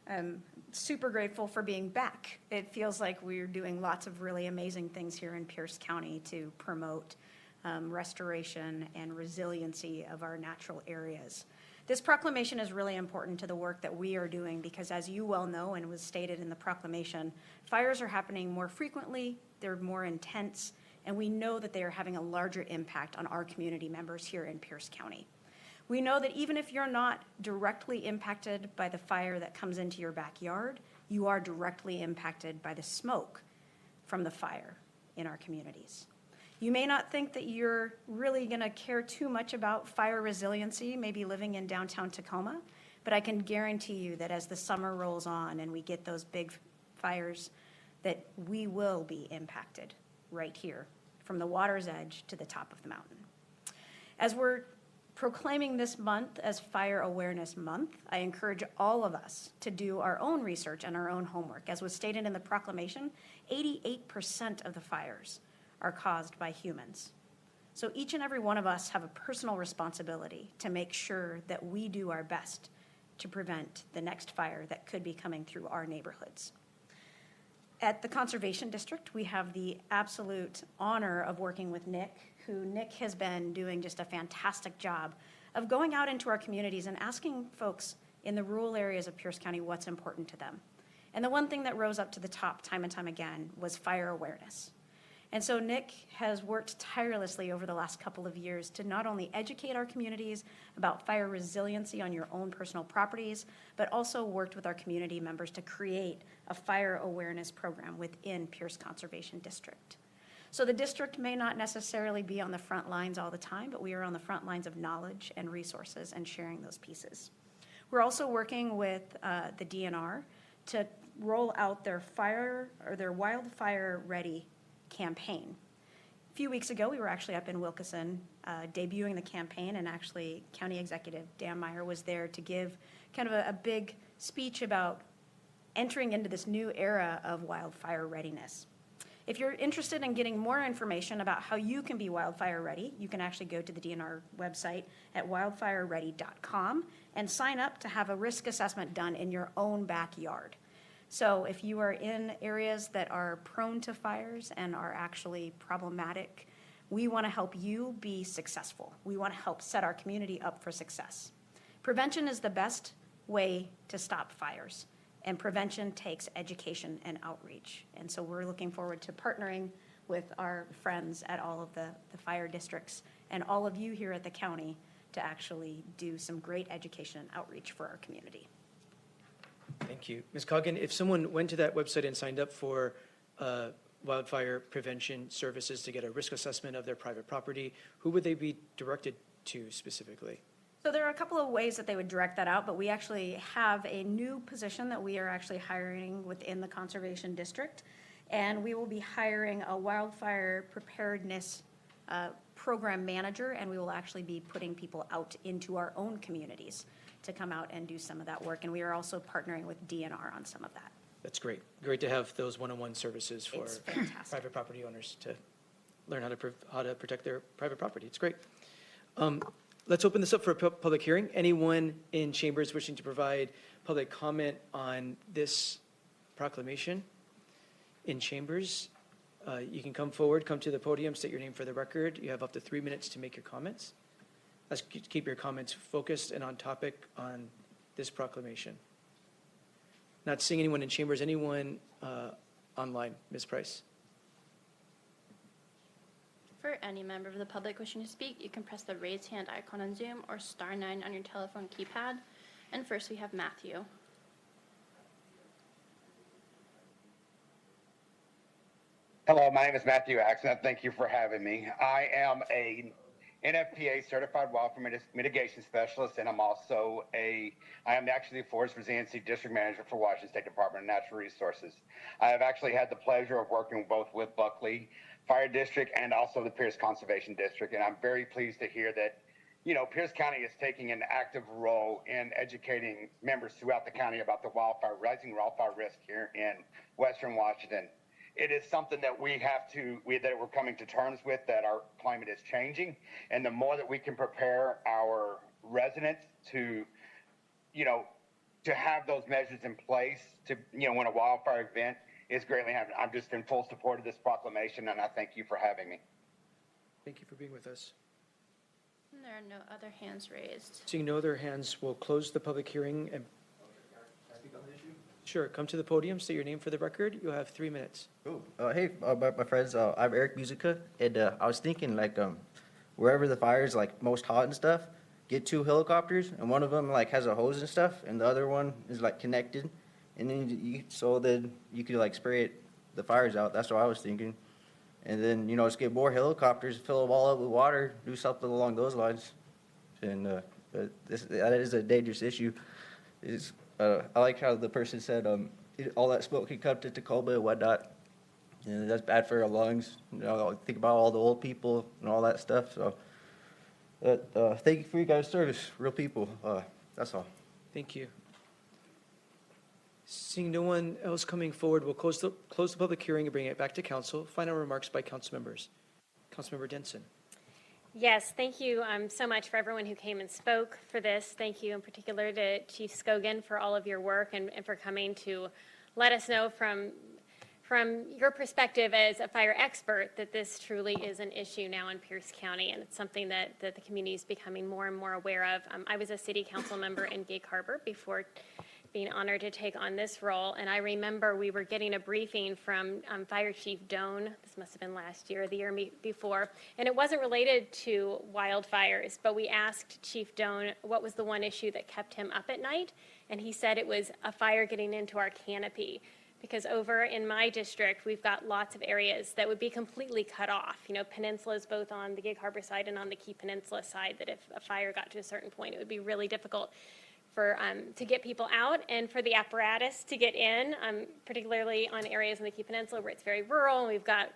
am super grateful for being back. It feels like we're doing lots of really amazing things here in Pierce County to promote restoration and resiliency of our natural areas. This proclamation is really important to the work that we are doing because, as you well know and was stated in the proclamation, fires are happening more frequently, they're more intense, and we know that they are having a larger impact on our community members here in Pierce County. We know that even if you're not directly impacted by the fire that comes into your backyard, you are directly impacted by the smoke from the fire in our communities. You may not think that you're really going to care too much about fire resiliency, maybe living in downtown Tacoma, but I can guarantee you that as the summer rolls on and we get those big fires, that we will be impacted right here, from the water's edge to the top of the mountain. As we're proclaiming this month as Fire Awareness Month, I encourage all of us to do our own research and our own homework. As was stated in the proclamation, 88% of the fires are caused by humans. So each and every one of us have a personal responsibility to make sure that we do our best to prevent the next fire that could be coming through our neighborhoods. At the Conservation District, we have the absolute honor of working with Nick has been doing just a fantastic job of going out into our communities and asking folks in the rural areas of Pierce County what's important to them. And the one thing that rose up to the top time and time again was fire awareness. And so Nick has worked tirelessly over the last couple of years to not only educate our communities about fire resiliency on your own personal properties, but also worked with our community members to create a fire awareness program within Pierce Conservation District. So the district may not necessarily be on the front lines all the time, but we are on the front lines of knowledge and resources and sharing those pieces. We're also working with the DNR to roll out their wildfire ready campaign. A few weeks ago, we were actually up in Wilkeson debuting the campaign, and actually County Executive Dan Meyer was there to give kind of a big speech about entering into this new era of wildfire readiness. If you're interested in getting more information about how you can be wildfire ready, you can actually go to the DNR website at wildfireready.com and sign up to have a risk assessment done in your own backyard. So if you are in areas that are prone to fires and are actually problematic, we want to help you be successful. We want to help set our community up for success. Prevention is the best way to stop fires, and prevention takes education and outreach. And so we're looking forward to partnering with our friends at all of the fire districts and all of you here at the county to actually do some great education and outreach for our community. Thank you. Ms. Coggin, if someone went to that website and signed up for wildfire prevention services to get a risk assessment of their private property, who would they be directed to specifically? So there are a couple of ways that they would direct that out, but we actually have a new position that we are actually hiring within the Conservation District, and we will be hiring a wildfire preparedness program manager, and we will actually be putting people out into our own communities to come out and do some of that work, and we are also partnering with DNR on some of that. That's great. Great to have those one-on-one services for It's fantastic. private property owners to learn how to protect their private property. It's great. Let's open this up for a public hearing. Anyone in chambers wishing to provide public comment on this proclamation in chambers, you can come forward, come to the podium, state your name for the record. You have up to 3 minutes to make your comments. Let's keep your comments focused and on topic on this proclamation. Not seeing anyone in chambers. Anyone online? Ms. Price. For any member of the public wishing to speak, you can press the raise hand icon on Zoom or *9 on your telephone keypad. And first we have Matthew. Hello, my name is Matthew Axon. Thank you for having me. I am a NFPA certified wildfire mitigation specialist, and I am actually the Forest Resiliency District Manager for Washington State Department of Natural Resources. I have actually had the pleasure of working both with Buckley Fire District and also the Pierce Conservation District. And I'm very pleased to hear that, you know, Pierce County is taking an active role in educating members throughout the county about the rising wildfire risk here in Western Washington. It is something that we're coming to terms with, that our climate is changing. And the more that we can prepare our residents to, you know, to have those measures in place to, you know, when a wildfire event is greatly happening. I'm just in full support of this proclamation, and I thank you for having me. Thank you for being with us. And there are no other hands raised. Seeing no other hands, we'll close the public hearing and. Sure, come to the podium, state your name for the record. You'll have 3 minutes. Hey, my friends, I'm Eric Musica, and I was thinking, like, wherever the fire is, like, most hot and stuff, get 2 helicopters, and one of them, like, has a hose and stuff, and the other one is, like, connected, and then then you could, like, spray the fires out. That's what I was thinking. And then, you know, just get more helicopters, fill them all up with water, do something along those lines. And that is a dangerous issue. I like how the person said all that smoke can come to Tacoma and whatnot. And that's bad for our lungs. You know, think about all the old people and all that stuff. So, thank you for your guys' service, real people. That's all. Thank you. Seeing no one else coming forward, we'll close the public hearing and bring it back to council. Final remarks by council members. Councilmember Denson. Yes, thank you so much for everyone who came and spoke for this. Thank you in particular to Chief Scogan for all of your work and for coming to let us know from your perspective as a fire expert that this truly is an issue now in Pierce County, and it's something that the community is becoming more and more aware of. I was a city council member in Gig Harbor before being honored to take on this role, and I remember we were getting a briefing from Fire Chief Doan. This must have been last year or the year before, and it wasn't related to wildfires, but we asked Chief Doan what was the one issue that kept him up at night, and he said it was a fire getting into our canopy. Because over in my district, we've got lots of areas that would be completely cut off. You know, peninsulas both on the Gig Harbor side and on the Key Peninsula side, that if a fire got to a certain point, it would be really difficult to get people out and for the apparatus to get in, particularly on areas in the Key Peninsula where it's very rural and we've got,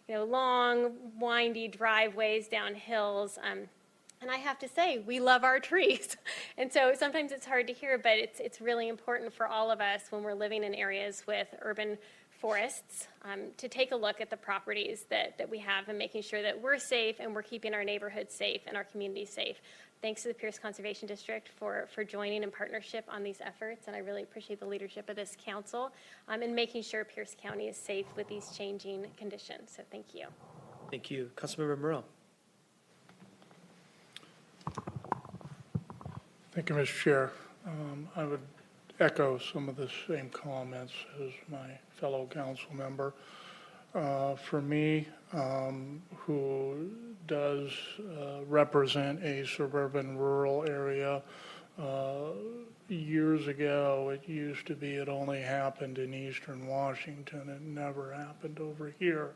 you know, long, windy driveways down hills. And I have to say, we love our trees. And so sometimes it's hard to hear, but it's really important for all of us when we're living in areas with urban forests to take a look at the properties that we have and making sure that we're safe and we're keeping our neighborhoods safe and our communities safe. Thanks to the Pierce Conservation District for joining in partnership on these efforts, and I really appreciate the leadership of this council in making sure Pierce County is safe with these changing conditions. So thank you. Thank you. Councilmember Morrell. Thank you, Mr. Chair. I would echo some of the same comments as my fellow council member. For me, who does represent a suburban rural area, years ago it used to be it only happened in eastern Washington. It never happened over here.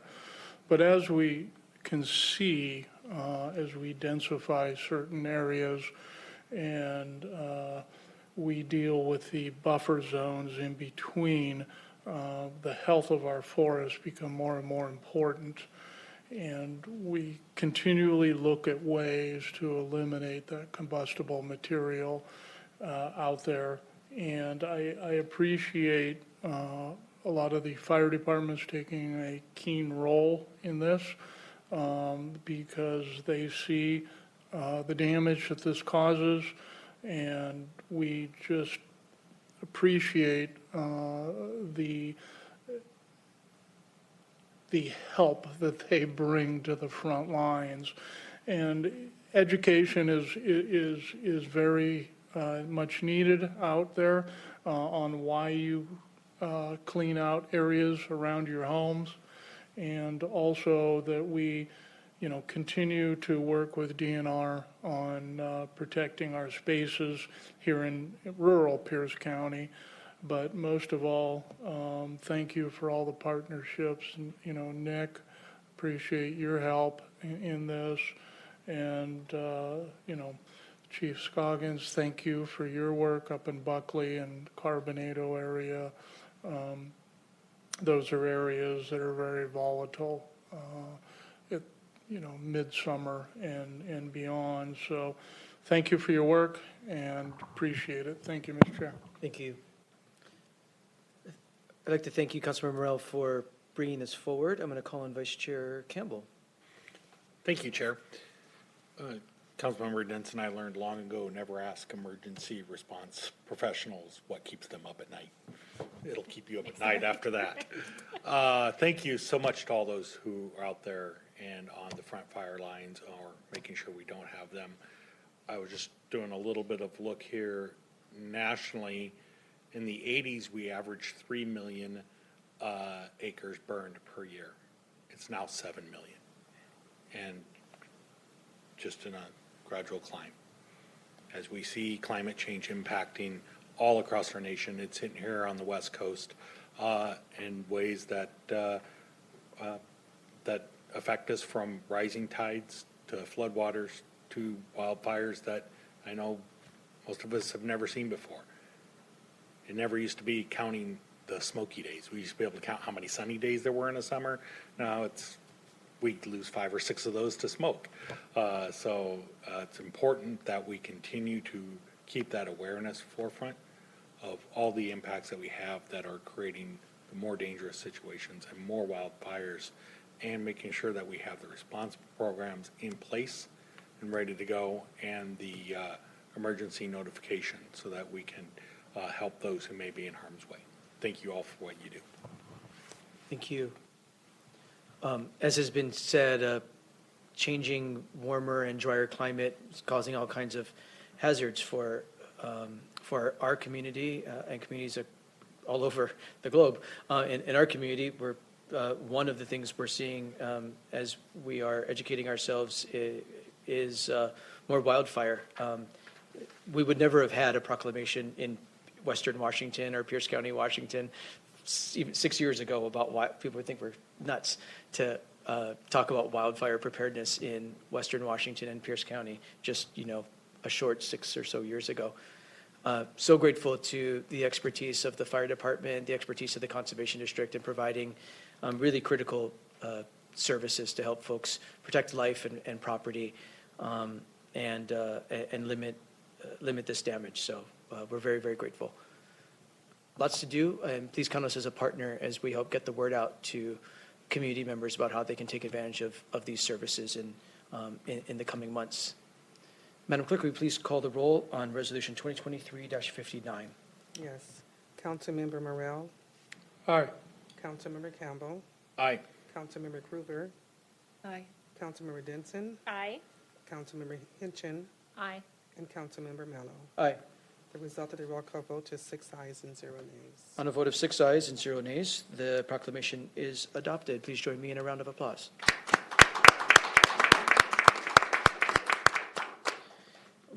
But as we can see, as we densify certain areas and we deal with the buffer zones in between, the health of our forests become more and more important. And we continually look at ways to eliminate that combustible material out there. And I appreciate a lot of the fire departments taking a keen role in this because they see the damage that this causes, and we just appreciate the help that they bring to the front lines. And education is very much needed out there on why you clean out areas around your homes, and also that we continue to work with DNR on protecting our spaces here in rural Pierce County. But most of all, thank you for all the partnerships. And, Nick, appreciate your help in this. And, Chief Scoggins, thank you for your work up in Buckley and Carbonado area. Those are areas that are very volatile at, midsummer and beyond. So thank you for your work and appreciate it. Thank you, Mr. Chair. Thank you. I'd like to thank you, Councilmember Morel, for bringing this forward. I'm going to call on Vice Chair Campbell. Thank you, Chair. Councilmember Denson, I learned long ago, never ask emergency response professionals what keeps them up at night. It'll keep you up at night after that. Thank you so much to all those who are out there and on the front fire lines or making sure we don't have them. I was just doing a little bit of look here nationally. In the 80s, we averaged 3 million acres burned per year. It's now 7 million. And just in a gradual climb. As we see climate change impacting all across our nation, it's hitting here on the West Coast in ways that that affect us, from rising tides to floodwaters to wildfires that I know most of us have never seen before. It never used to be counting the smoky days. We used to be able to count how many sunny days there were in a summer. Now we lose 5 or 6 of those to smoke. So it's important that we continue to keep that awareness forefront of all the impacts that we have that are creating more dangerous situations and more wildfires, and making sure that we have the response programs in place and ready to go, and the emergency notification so that we can help those who may be in harm's way. Thank you all for what you do. Thank you. As has been said, changing warmer and drier climate is causing all kinds of hazards for our community and communities all over the globe. In our community, one of the things we're seeing as we are educating ourselves is more wildfire. We would never have had a proclamation in Western Washington or Pierce County, Washington, even 6 years ago about why people would think we're nuts to talk about wildfire preparedness in Western Washington and Pierce County just, a short 6 or so years ago. So grateful to the expertise of the fire department, the expertise of the Conservation District in providing really critical services to help folks protect life and property and limit this damage. So we're very, very grateful. Lots to do, and please count us as a partner as we help get the word out to community members about how they can take advantage of these services in the coming months. Madam Clerk, will you please call the roll on Resolution 2023-59? Yes. Councilmember Morel. Aye. Councilmember Campbell. Aye. Councilmember Krueger. Aye. Councilmember Denson. Aye. Councilmember Hinchin. Aye. And Councilmember Mello. Aye. The result of the roll call vote is 6 ayes and 0 nays. On a vote of 6 ayes and 0 nays, the proclamation is adopted. Please join me in a round of applause.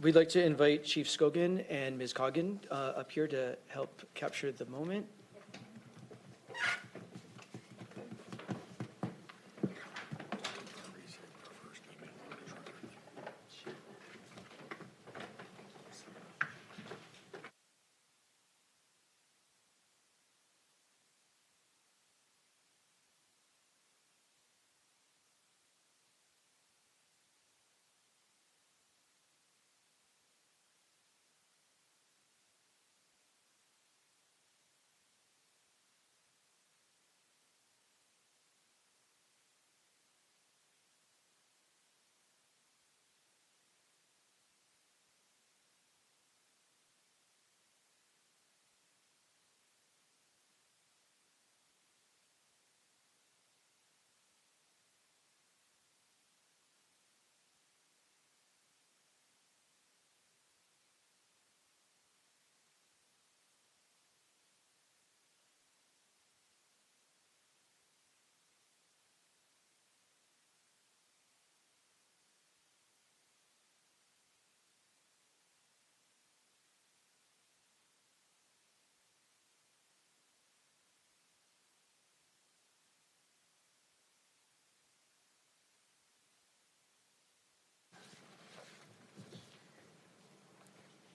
We'd like to invite Chief Scogan and Ms. Coggin up here to help capture the moment.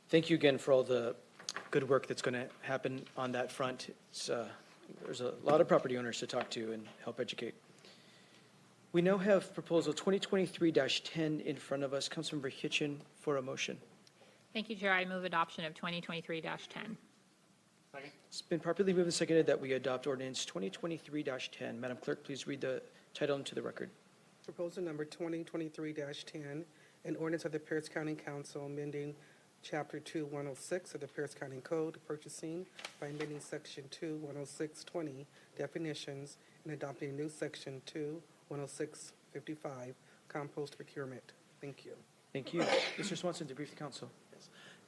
Thank you again for all the good work that's going to happen on that front. There's a lot of property owners to talk to and help educate. We now have proposal 2023-10 in front of us. Councilmember Hitchin for a motion. Thank you, Chair. I move adoption of 2023-10. It's been properly moved and seconded that we adopt ordinance 2023-10. Madam Clerk, please read the title into the record. Proposal number 2023-10, an ordinance of the Pierce County Council amending Chapter 2-106 of the Pierce County Code, purchasing by amending Section 2-106-20, definitions, and adopting a new Section 2-106-55, compost procurement. Thank you. Thank you. Mr. Swanson, to brief the council.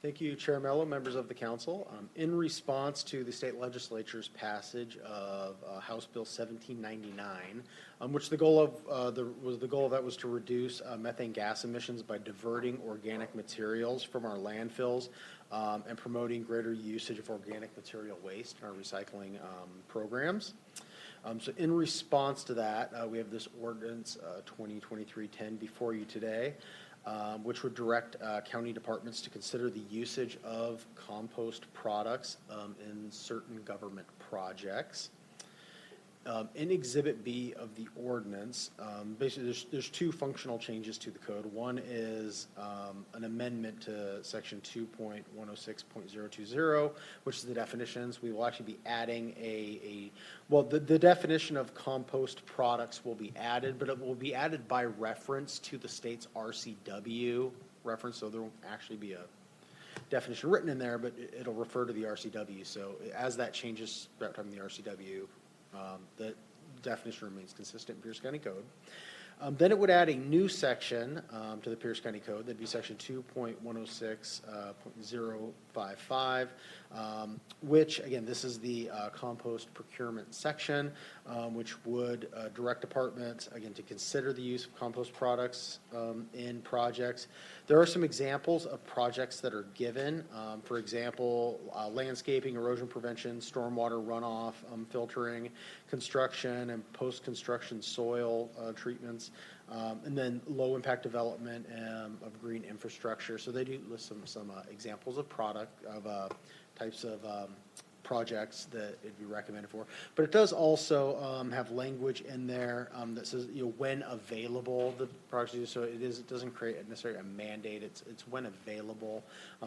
Thank you, Chair Mello, members of the council. In response to the state legislature's passage of House Bill 1799, which the goal of was to reduce methane gas emissions by diverting organic materials from our landfills and promoting greater usage of organic material waste in our recycling programs. So in response to that, we have this ordinance 2023-10 before you today, which would direct county departments to consider the usage of compost products in certain government projects. In Exhibit B of the ordinance, basically there's two functional changes to the code. One is an amendment to Section 2.106.020, which is the definitions. We will actually be adding the definition of compost products will be added, but it will be added by reference to the state's RCW reference, so there won't actually be a definition written in there, but it'll refer to the RCW. So as that changes throughout time in the RCW, the definition remains consistent in Pierce County Code. Then it would add a new section to the Pierce County Code. That'd be Section 2.106.055, which, again, this is the compost procurement section, which would direct departments, again, to consider the use of compost products in projects. There are some examples of projects that are given. For example, landscaping, erosion prevention, stormwater runoff, filtering, construction and post-construction soil treatments, and then low-impact development of green infrastructure. So they do list some examples of types of projects that it'd be recommended for. But it does also have language in there that says, when available, the projects. So it doesn't create necessarily a mandate. It's when available.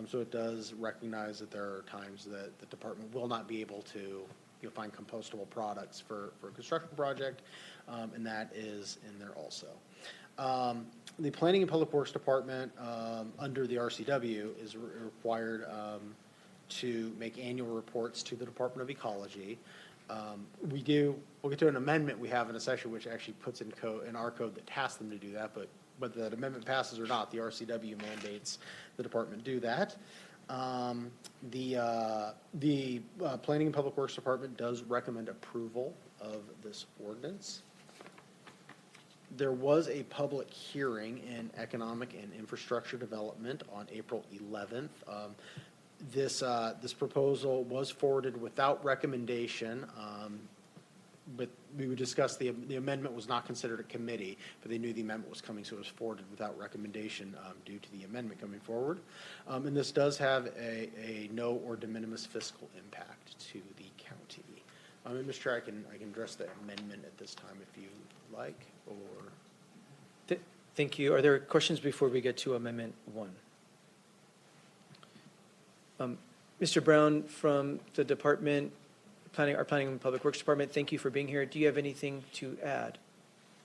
So it does recognize that there are times that the department will not be able to find compostable products for a construction project, and that is in there also. The Planning and Public Works Department, under the RCW, is required to make annual reports to the Department of Ecology. We'll get to an amendment we have in a section which actually puts in our code that tasks them to do that, but whether that amendment passes or not, the RCW mandates the department do that. The Planning and Public Works Department does recommend approval of this ordinance. There was a public hearing in Economic and Infrastructure Development on April 11th. This proposal was forwarded without recommendation, but we would discuss the amendment was not considered a committee, but they knew the amendment was coming, so it was forwarded without recommendation due to the amendment coming forward. And this does have a no or de minimis fiscal impact to the county. And Mr. Chair, I can address the amendment at this time if you like, or. Thank you. Are there questions before we get to Amendment 1? Mr. Brown from the department, our Planning and Public Works Department, thank you for being here. Do you have anything to add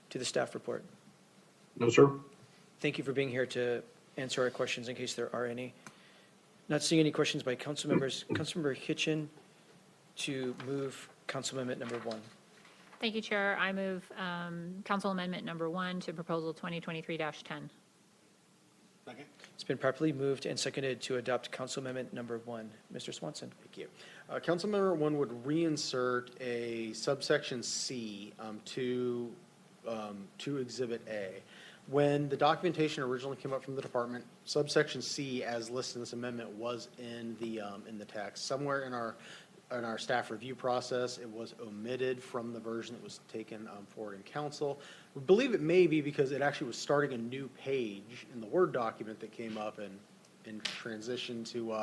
to the staff report? No, sir. Thank you for being here to answer our questions in case there are any. Not seeing any questions by council members. Councilmember Hitchin to move Council Amendment number 1. Thank you, Chair. I move Council Amendment number 1 to Proposal 2023-10. It's been properly moved and seconded to adopt Council Amendment number 1. Mr. Swanson. Thank you. Council Amendment 1 would reinsert a subsection C to Exhibit A. When the documentation originally came up from the department, subsection C, as listed in this amendment, was in the text. Somewhere in our staff review process, it was omitted from the version that was taken forward in council. We believe it may be because it actually was starting a new page in the Word document that came up in and transition to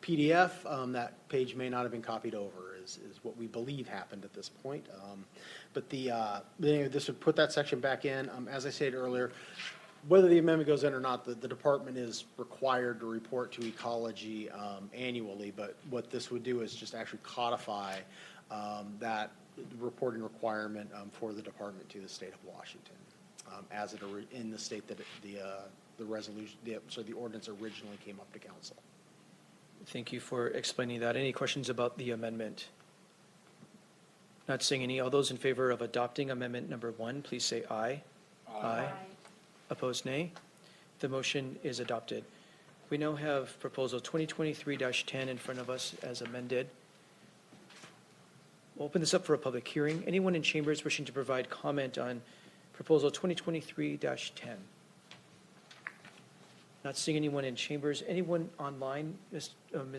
PDF, that page may not have been copied over, is what we believe happened at this point. But this would put that section back in. As I said earlier, whether the amendment goes in or not, the department is required to report to ecology annually, but what this would do is just actually codify that reporting requirement for the department to the state of Washington, as it in the state that the resolution, the ordinance originally came up to council. Thank you for explaining that. Any questions about the amendment? Not seeing any. All those in favor of adopting amendment number 1, please say aye. Aye. Opposed, nay. The motion is adopted. We now have proposal 2023-10 in front of us as amended. We'll open this up for a public hearing. Anyone in chambers wishing to provide comment on proposal 2023-10? Not seeing anyone in chambers. Anyone online, Ms.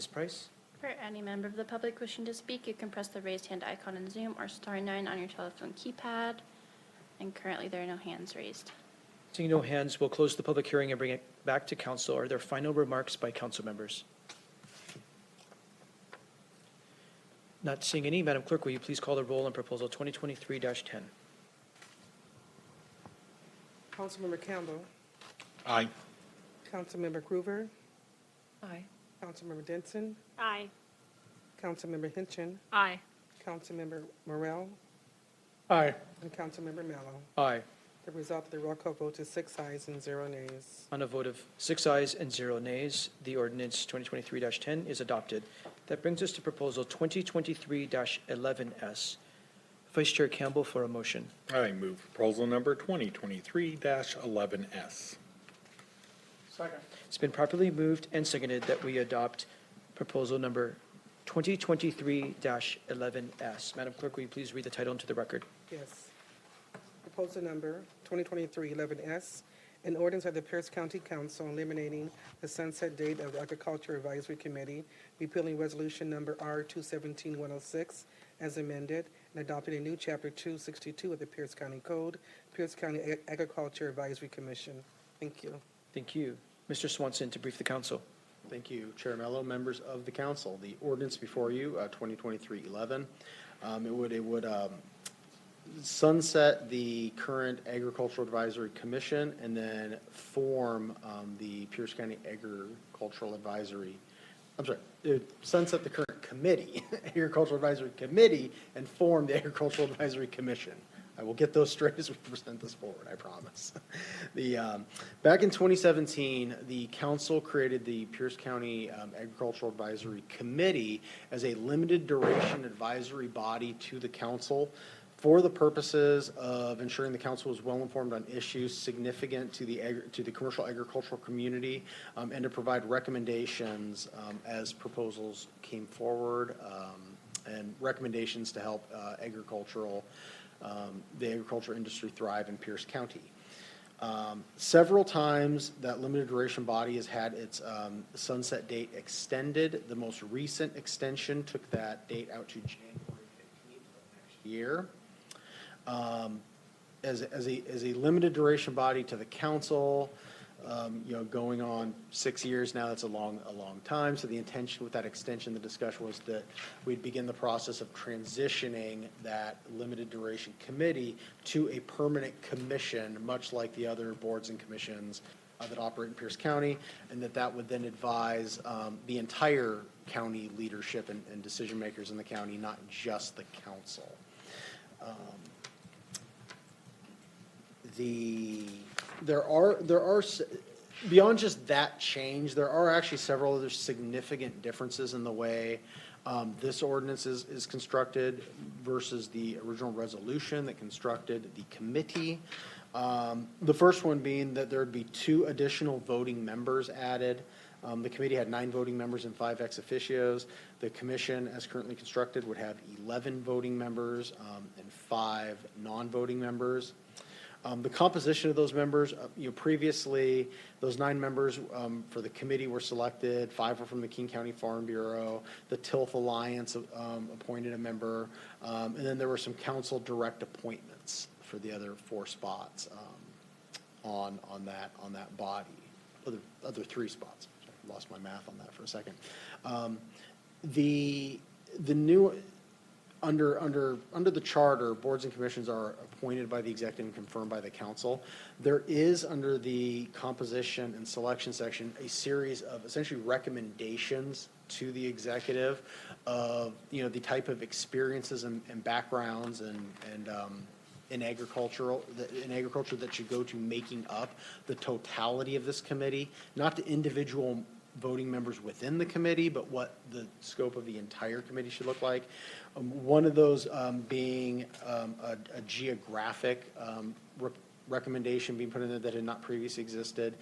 Price? For any member of the public wishing to speak, you can press the raised hand icon in Zoom or star 9 on your telephone keypad. And currently, there are no hands raised. Seeing no hands, we'll close the public hearing and bring it back to council. Are there final remarks by council members? Not seeing any. Madam Clerk, will you please call the roll on proposal 2023-10? Councilmember Campbell. Aye. Councilmember Groover. Aye. Councilmember Denson. Aye. Councilmember Hinchin. Aye. Councilmember Morrell. Aye. And Councilmember Mello. Aye. The result of the roll call vote is 6 ayes and 0 nays. On a vote of 6 ayes and 0 nays, the ordinance 2023-10 is adopted. That brings us to proposal 2023-11S. Vice Chair Campbell for a motion. I move proposal number 2023-11S. Second. It's been properly moved and seconded that we adopt proposal number 2023-11S. Madam Clerk, will you please read the title into the record? Yes. Proposal number 2023-11S, an ordinance of the Pierce County Council eliminating the sunset date of the Agriculture Advisory Committee, repealing resolution number R-217-106 as amended, and adopting a new chapter 262 of the Pierce County Code, Pierce County Agriculture Advisory Commission. Thank you. Thank you. Mr. Swanson to brief the council. Thank you, Chair Mello, members of the council. The ordinance before you, 2023-11, it would sunset the current Agricultural Advisory Commission and then form the Pierce County Agricultural Advisory, it would sunset the current committee, Agricultural Advisory Committee, and form the Agricultural Advisory Commission. I will get those straight as we present this forward, I promise. Back in 2017, the council created the Pierce County Agricultural Advisory Committee as a limited duration advisory body to the council for the purposes of ensuring the council was well informed on issues significant to the commercial agricultural community, and to provide recommendations as proposals came forward, and recommendations to help the agricultural industry thrive in Pierce County. Several times that limited duration body has had its sunset date extended. The most recent extension took that date out to January 15th of next year. As a limited duration body to the council, going on 6 years now, that's a long time. So the intention with that extension, the discussion was that we'd begin the process of transitioning that limited duration committee to a permanent commission, much like the other boards and commissions that operate in Pierce County, and that would then advise the entire county leadership and decision makers in the county, not just the council. There are beyond just that change, there are actually several other significant differences in the way this ordinance is constructed versus the original resolution that constructed the committee. The first one being that there would be 2 additional voting members added. The committee had 9 voting members and 5 ex officios. The commission, as currently constructed, would have 11 voting members and 5 non-voting members. The composition of those members, previously, those 9 members for the committee were selected. 5 were from the King County Farm Bureau. The TILF Alliance appointed a member. And then there were some council direct appointments for the other 4 spots on that body, other 3 spots. lost my math on that for a second. The new, under the charter, boards and commissions are appointed by the executive and confirmed by the council. There is, under the composition and selection section, a series of essentially recommendations to the executive of, the type of experiences and backgrounds and in agriculture that should go to making up the totality of this committee, not the individual voting members within the committee, but what the scope of the entire committee should look like. One of those being a geographic recommendation being put in there that had not previously existed,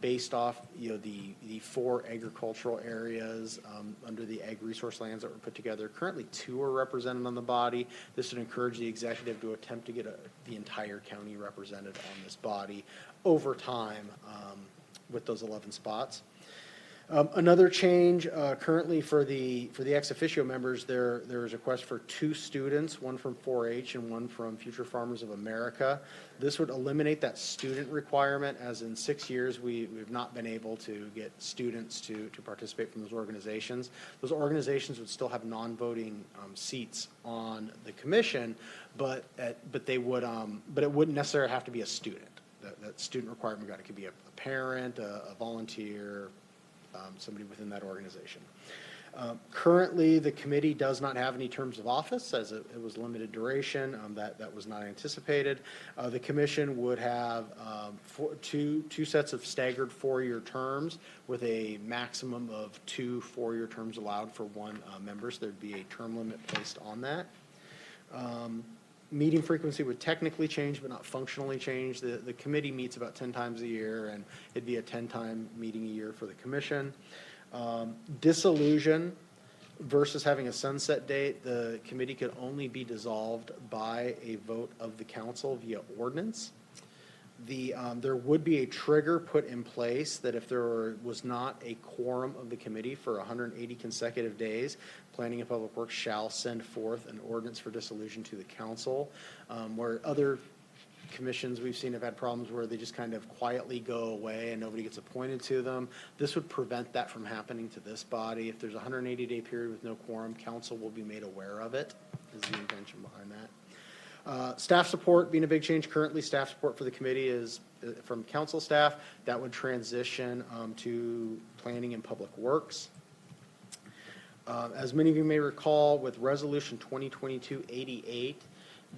based off, the 4 agricultural areas under the ag resource lands that were put together. Currently, 2 are represented on the body. This would encourage the executive to attempt to get the entire county represented on this body over time with those 11 spots. Another change currently for the ex officio members, there is a request for 2 students, one from 4-H and one from Future Farmers of America. This would eliminate that student requirement, as in 6 years we've not been able to get students to participate from those organizations. Those organizations would still have non-voting seats on the commission, but they would but it wouldn't necessarily have to be a student. That student requirement it could be a parent, a volunteer. Somebody within that organization. Currently, the committee does not have any terms of office, as it was limited duration. That was not anticipated. The commission would have two sets of staggered 4-year terms with a maximum of 2 4-year terms allowed for one member. So there'd be a term limit placed on that. Meeting frequency would technically change, but not functionally change. The committee meets about 10 times a year, and it'd be a 10-time meeting a year for the commission. Dissolution versus having a sunset date, the committee could only be dissolved by a vote of the council via ordinance. There would be a trigger put in place that if there was not a quorum of the committee for 180 consecutive days, Planning and Public Works shall send forth an ordinance for dissolution to the council, where other commissions we've seen have had problems where they just kind of quietly go away and nobody gets appointed to them. This would prevent that from happening to this body. If there's a 180-day period with no quorum, council will be made aware of it, is the intention behind that. Staff support being a big change. Currently, staff support for the committee is from council staff. That would transition to Planning and Public Works. As many of you may recall, with Resolution 2022-88,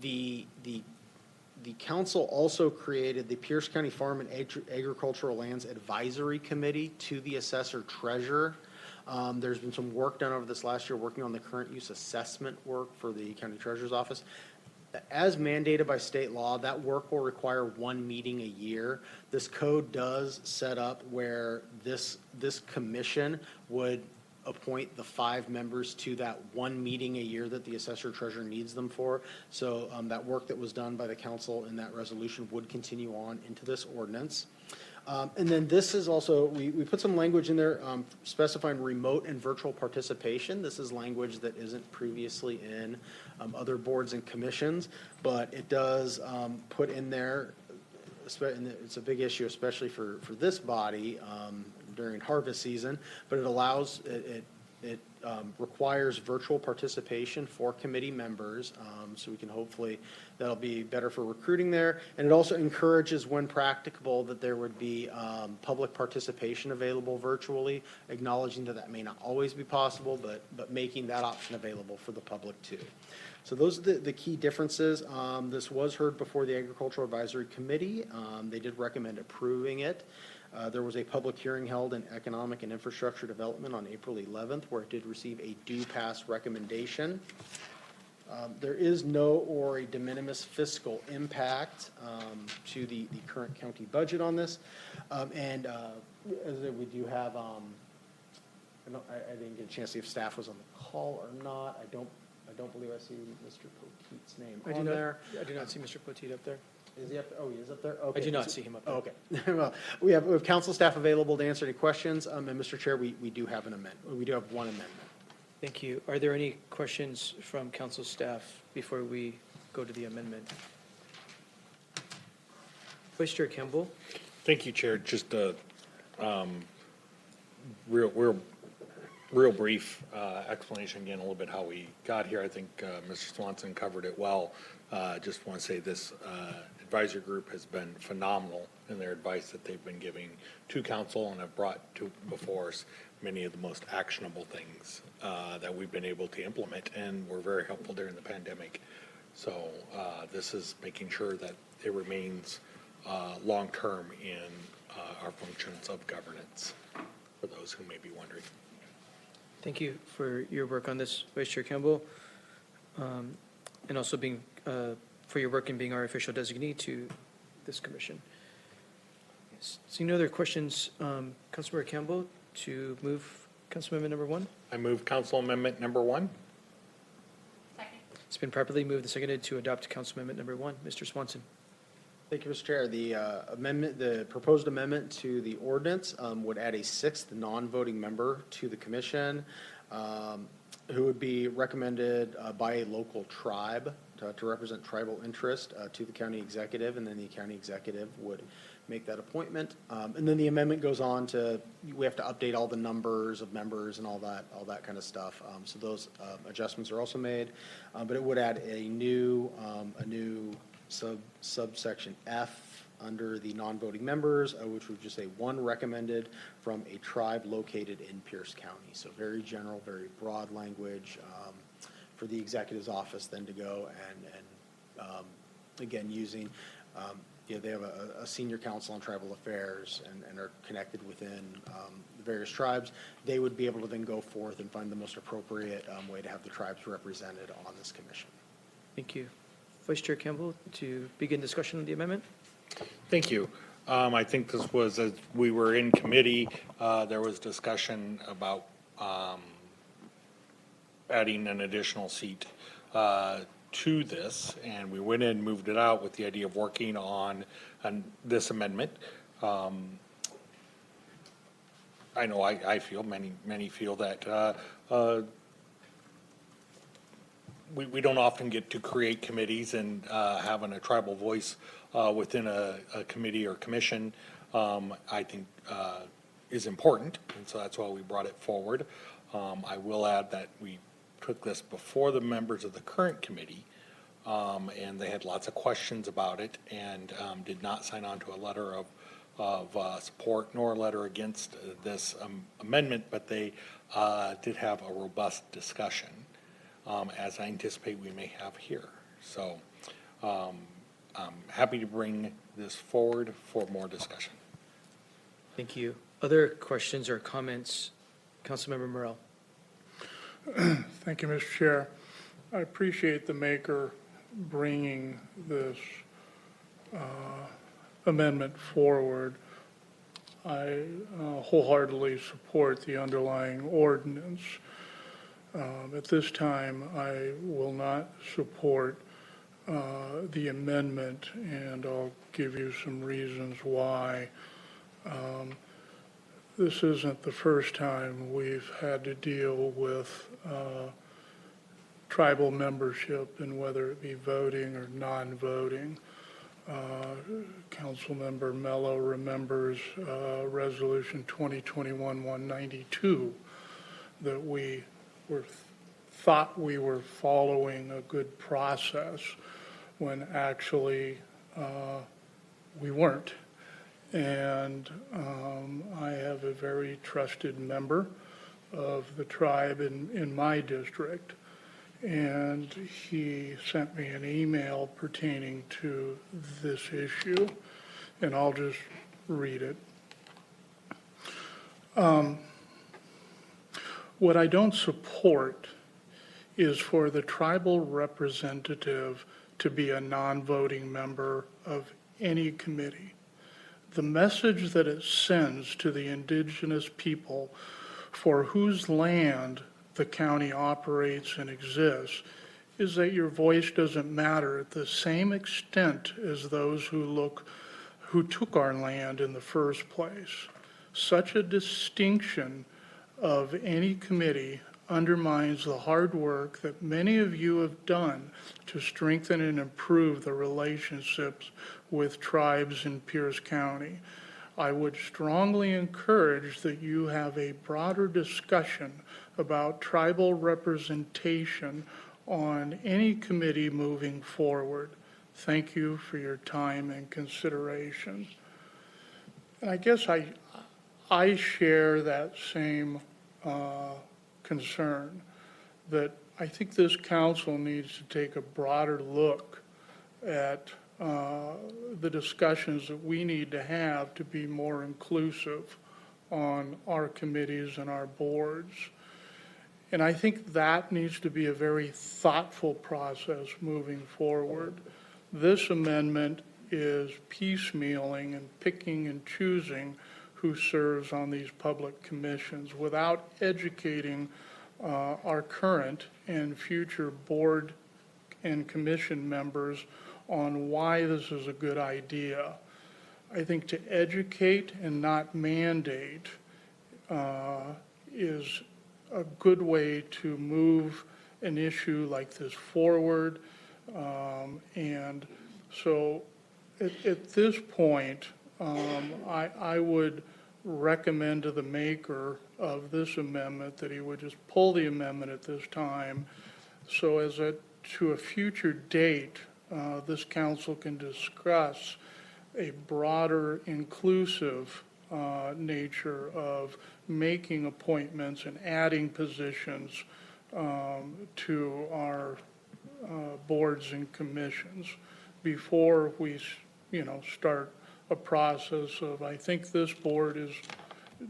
the council also created the Pierce County Farm and Agricultural Lands Advisory Committee to the Assessor Treasurer. There's been some work done over this last year working on the current use assessment work for the County Treasurer's Office. As mandated by state law, that work will require 1 meeting a year. This code does set up where this commission would appoint the 5 members to that 1 meeting a year that the assessor treasurer needs them for. So that work that was done by the council in that resolution would continue on into this ordinance. And then this is also, we put some language in there specifying remote and virtual participation. This is language that isn't previously in other boards and commissions, but it does put in there, and it's a big issue, especially for this body during harvest season, but it allows, it requires virtual participation for committee members, so we can hopefully, that'll be better for recruiting there. And it also encourages, when practicable, that there would be public participation available virtually, acknowledging that that may not always be possible, but making that option available for the public too. So those are the key differences. This was heard before the Agricultural Advisory Committee. They did recommend approving it. There was a public hearing held in Economic and Infrastructure Development on April 11th, where it did receive a due pass recommendation. There is no or a de minimis fiscal impact to the current county budget on this. And as we do have, I didn't get a chance to see if staff was on the call or not. I don't believe I see Mr. Poteet's name on there. I do not see Mr. Poteet up there. Is he up there? Oh, he is up there? Okay. I do not see him up there. Okay. Well, we have council staff available to answer any questions. And Mr. Chair, we do have an amendment. We do have one amendment. Thank you. Are there any questions from council staff before we go to the amendment? Vice Chair Kimball? Thank you, Chair. Just real brief explanation, again, a little bit how we got here. I think Mr. Swanson covered it well. Just want to say this advisory group has been phenomenal in their advice that they've been giving to council and have brought to before us many of the most actionable things that we've been able to implement, and were very helpful during the pandemic. So this is making sure that it remains long-term in our functions of governance, for those who may be wondering. Thank you for your work on this, Vice Chair Campbell, and also being for your work in being our official designee to this commission. Yes. Seeing no other questions, Councilmember Campbell, to move Council Amendment number 1. I move Council Amendment number 1. It's been properly moved and seconded to adopt Council Amendment number 1. Mr. Swanson. Thank you, Mr. Chair. The proposed amendment to the ordinance would add a 6th non-voting member to the commission, who would be recommended by a local tribe to represent tribal interest to the county executive, and then the county executive would make that appointment. And then the amendment goes on to, we have to update all the numbers of members and all that kind of stuff. So those adjustments are also made, but it would add a new subsection F under the non-voting members, which would just say one recommended from a tribe located in Pierce County. So very general, very broad language for the executive's office then to go and again, using, they have a senior council on tribal affairs and are connected within the various tribes. They would be able to then go forth and find the most appropriate way to have the tribes represented on this commission. Thank you. Vice Chair Campbell, to begin discussion on the amendment. Thank you. I think this was, as we were in committee, there was discussion about adding an additional seat to this, and we went in and moved it out with the idea of working on this amendment. I know I feel, many feel that we don't often get to create committees, and having a tribal voice within a committee or commission, I think is important, and so that's why we brought it forward. I will add that we took this before the members of the current committee, and they had lots of questions about it, and did not sign on to a letter of support nor a letter against this amendment, but they did have a robust discussion, as I anticipate we may have here. So I'm happy to bring this forward for more discussion. Thank you. Other questions or comments? Councilmember Morrell. Thank you, Mr. Chair. I appreciate the maker bringing this amendment forward. I wholeheartedly support the underlying ordinance. At this time, I will not support the amendment, and I'll give you some reasons why. This isn't the first time we've had to deal with tribal membership, and whether it be voting or non-voting. Councilmember Mello remembers Resolution 2021-192 that we thought we were following a good process when actually we weren't. And I have a very trusted member of the tribe in my district, and he sent me an email pertaining to this issue, and I'll just read it. What I don't support is for the tribal representative to be a non-voting member of any committee. The message that it sends to the indigenous people for whose land the county operates and exists is that your voice doesn't matter at the same extent as those who took our land in the first place. Such a distinction of any committee undermines the hard work that many of you have done to strengthen and improve the relationships with tribes in Pierce County. I would strongly encourage that you have a broader discussion about tribal representation on any committee moving forward. Thank you for your time and consideration. And I guess I share that same concern, that I think this council needs to take a broader look at the discussions that we need to have to be more inclusive on our committees and our boards. And I think that needs to be a very thoughtful process moving forward. This amendment is piecemealing and picking and choosing who serves on these public commissions without educating our current and future board and commission members on why this is a good idea. I think to educate and not mandate is a good way to move an issue like this forward. And so at this point, I would recommend to the maker of this amendment that he would just pull the amendment at this time, so as to a future date, this council can discuss a broader, inclusive nature of making appointments and adding positions to our boards and commissions before we, start a process of, I think this board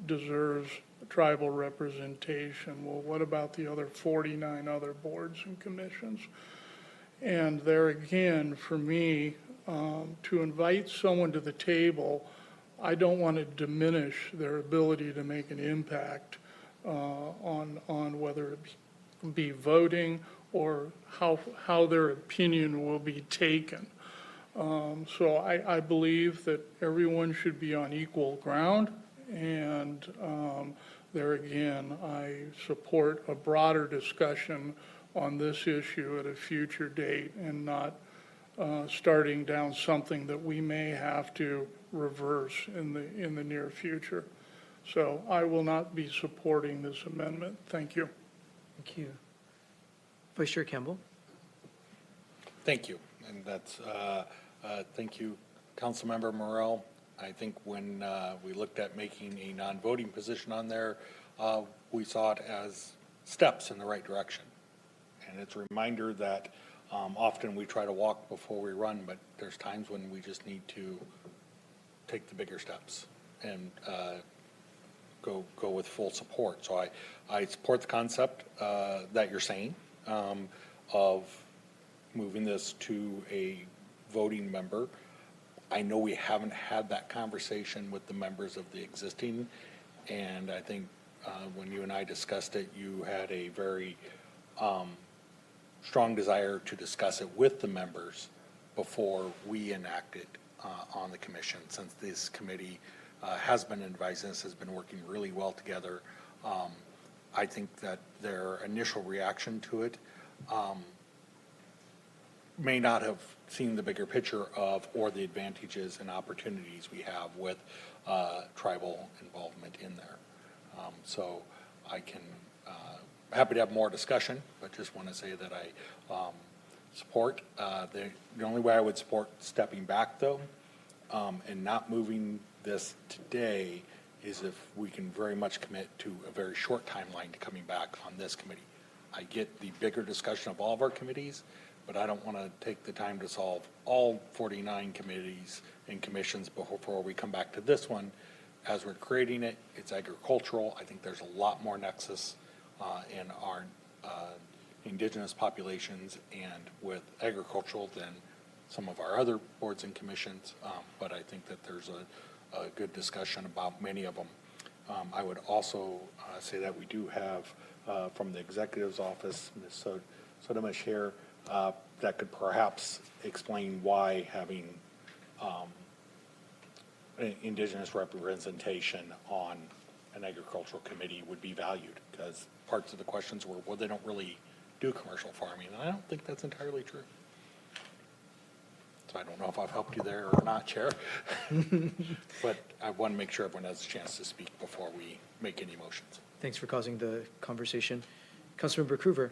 deserves tribal representation. Well, what about the other 49 other boards and commissions? And there again, for me, to invite someone to the table, I don't want to diminish their ability to make an impact on whether it be voting or how their opinion will be taken. So I believe that everyone should be on equal ground, and there again, I support a broader discussion on this issue at a future date and not starting down something that we may have to reverse in the near future. So I will not be supporting this amendment. Thank you. Thank you. Vice Chair Campbell? Thank you. And that's, thank you, Councilmember Morrell. I think when we looked at making a non-voting position on there, we saw it as steps in the right direction. And it's a reminder that often we try to walk before we run, but there's times when we just need to take the bigger steps and go with full support. So I support the concept that you're saying of moving this to a voting member. I know we haven't had that conversation with the members of the existing, and I think when you and I discussed it, you had a very strong desire to discuss it with the members before we enact it on the commission, since this committee has been advising us, has been working really well together. I think that their initial reaction to it may not have seen the bigger picture of, or the advantages and opportunities we have with tribal involvement in there. So I can, happy to have more discussion, but just want to say that I support. The only way I would support stepping back, though, and not moving this today is if we can very much commit to a very short timeline to coming back on this committee. I get the bigger discussion of all of our committees, but I don't want to take the time to solve all 49 committees and commissions before we come back to this one. As we're creating it, it's agricultural. I think there's a lot more nexus in our indigenous populations and with agricultural than some of our other boards and commissions, but I think that there's a good discussion about many of them. I would also say that we do have from the executive's office, Ms. Sodemish here, that could perhaps explain why having indigenous representation on an agricultural committee would be valued, because parts of the questions were, well, they don't really do commercial farming, and I don't think that's entirely true. So I don't know if I've helped you there or not, Chair. But I want to make sure everyone has a chance to speak before we make any motions. Thanks for causing the conversation. Councilmember Cruver.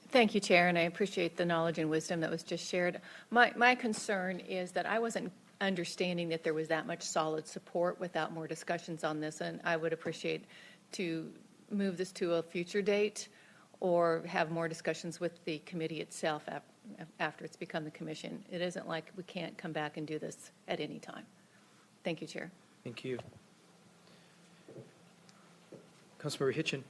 Thank you, Chair, and I appreciate the knowledge and wisdom that was just shared. My concern is that I wasn't understanding that there was that much solid support without more discussions on this, and I would appreciate to move this to a future date or have more discussions with the committee itself after it's become the commission. It isn't like we can't come back and do this at any time. Thank you, Chair. Thank you. Councilmember Hitchin.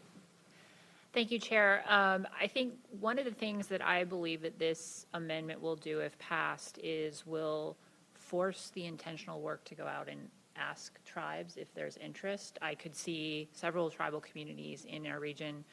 Thank you, Chair. I think one of the things that I believe that this amendment will do, if passed, is will force the intentional work to go out and ask tribes if there's interest. I could see several tribal communities in our region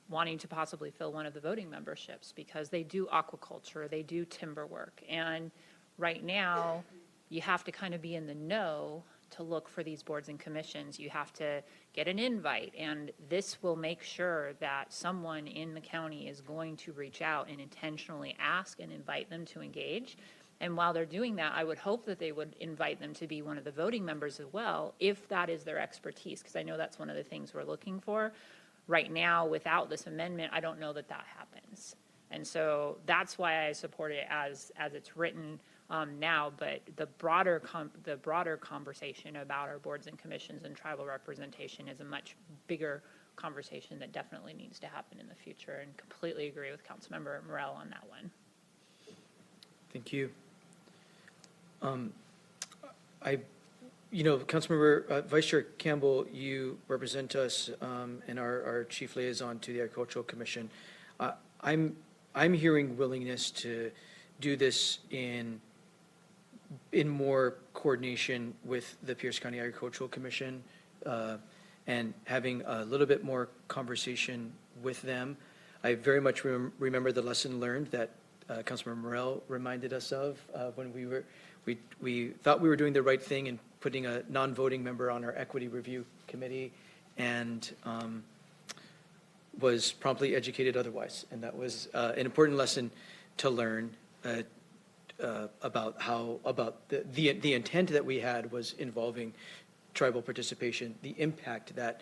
wanting to possibly fill one of the voting memberships because they do aquaculture, they do timber work. And right now, you have to kind of be in the know to look for these boards and commissions. You have to get an invite, and this will make sure that someone in the county is going to reach out and intentionally ask and invite them to engage. And while they're doing that, I would hope that they would invite them to be one of the voting members as well, if that is their expertise, because I know that's one of the things we're looking for. Right now, without this amendment, I don't know that that happens. And so that's why I support it as it's written now, but the broader conversation about our boards and commissions and tribal representation is a much bigger conversation that definitely needs to happen in the future, and completely agree with Councilmember Morell on that one. Thank you. Councilmember Vice Chair Campbell, you represent us and our chief liaison to the Agricultural Commission. I'm hearing willingness to do this in more coordination with the Pierce County Agricultural Commission and having a little bit more conversation with them. I very much remember the lesson learned that Councilmember Morell reminded us of when we thought we were doing the right thing in putting a non-voting member on our equity review committee, and was promptly educated otherwise. And that was an important lesson to learn about the intent that we had was involving tribal participation, the impact that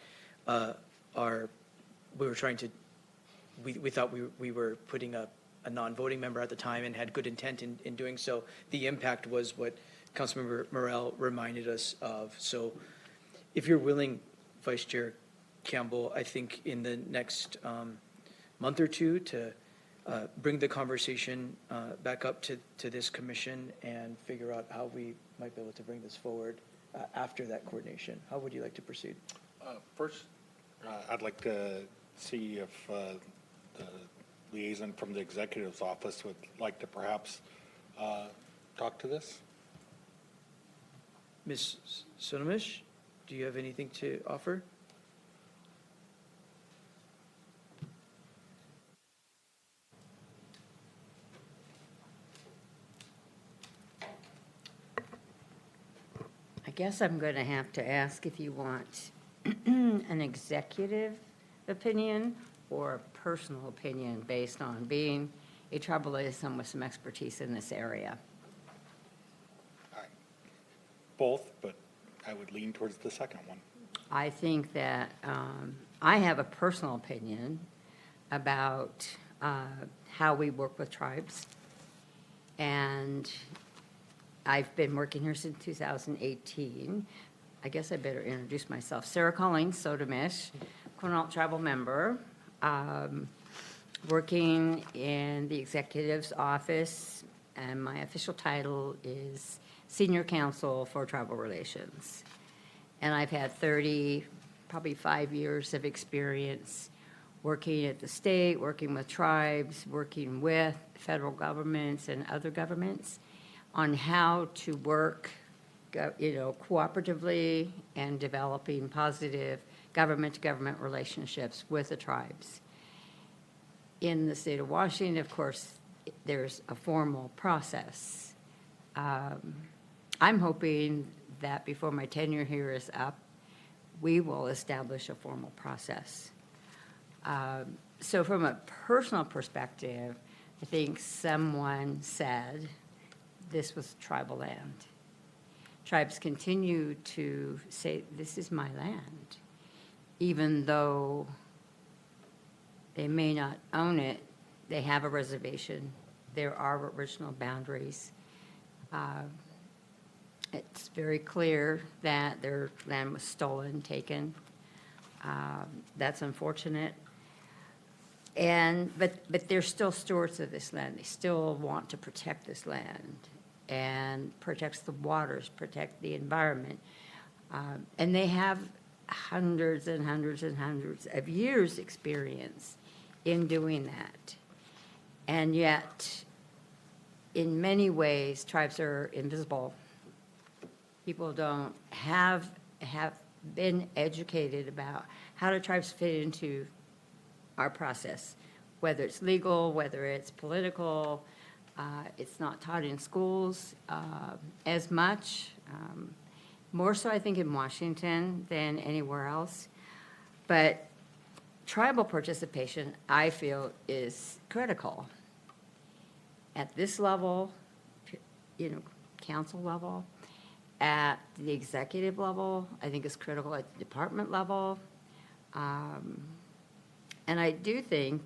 we thought we were putting a non-voting member at the time and had good intent in doing so. The impact was what Councilmember Morell reminded us of. So if you're willing, Vice Chair Campbell, I think in the next month or two to bring the conversation back up to this commission and figure out how we might be able to bring this forward after that coordination. How would you like to proceed? First, I'd like to see if the liaison from the executive's office would like to perhaps talk to this. Ms. Sonamish, do you have anything to offer? I guess I'm going to have to ask if you want an executive opinion or a personal opinion based on being a tribal liaison with some expertise in this area. Both, but I would lean towards the second one. I think that I have a personal opinion about how we work with tribes. And I've been working here since 2018. I guess I better introduce myself. Sarah Collins Sotamish, Quinault tribal member, working in the executive's office, and my official title is Senior Counsel for Tribal Relations. And I've had probably 5 years of experience working at the state, working with tribes, working with federal governments and other governments on how to work, cooperatively and developing positive government-to-government relationships with the tribes. In the state of Washington, of course, there's a formal process. I'm hoping that before my tenure here is up, we will establish a formal process. So from a personal perspective, I think someone said this was tribal land. Tribes continue to say, this is my land, even though they may not own it, they have a reservation. There are original boundaries. It's very clear that their land was stolen, taken. That's unfortunate. But they're still stewards of this land. They still want to protect this land and protect the waters, protect the environment. And they have hundreds and hundreds and hundreds of years' experience in doing that. And yet, in many ways, tribes are invisible. People don't have been educated about how do tribes fit into our process, whether it's legal, whether it's political. It's not taught in schools as much, more so I think in Washington than anywhere else. But tribal participation, I feel, is critical. At this level, council level, at the executive level, I think it's critical at the department level. And I do think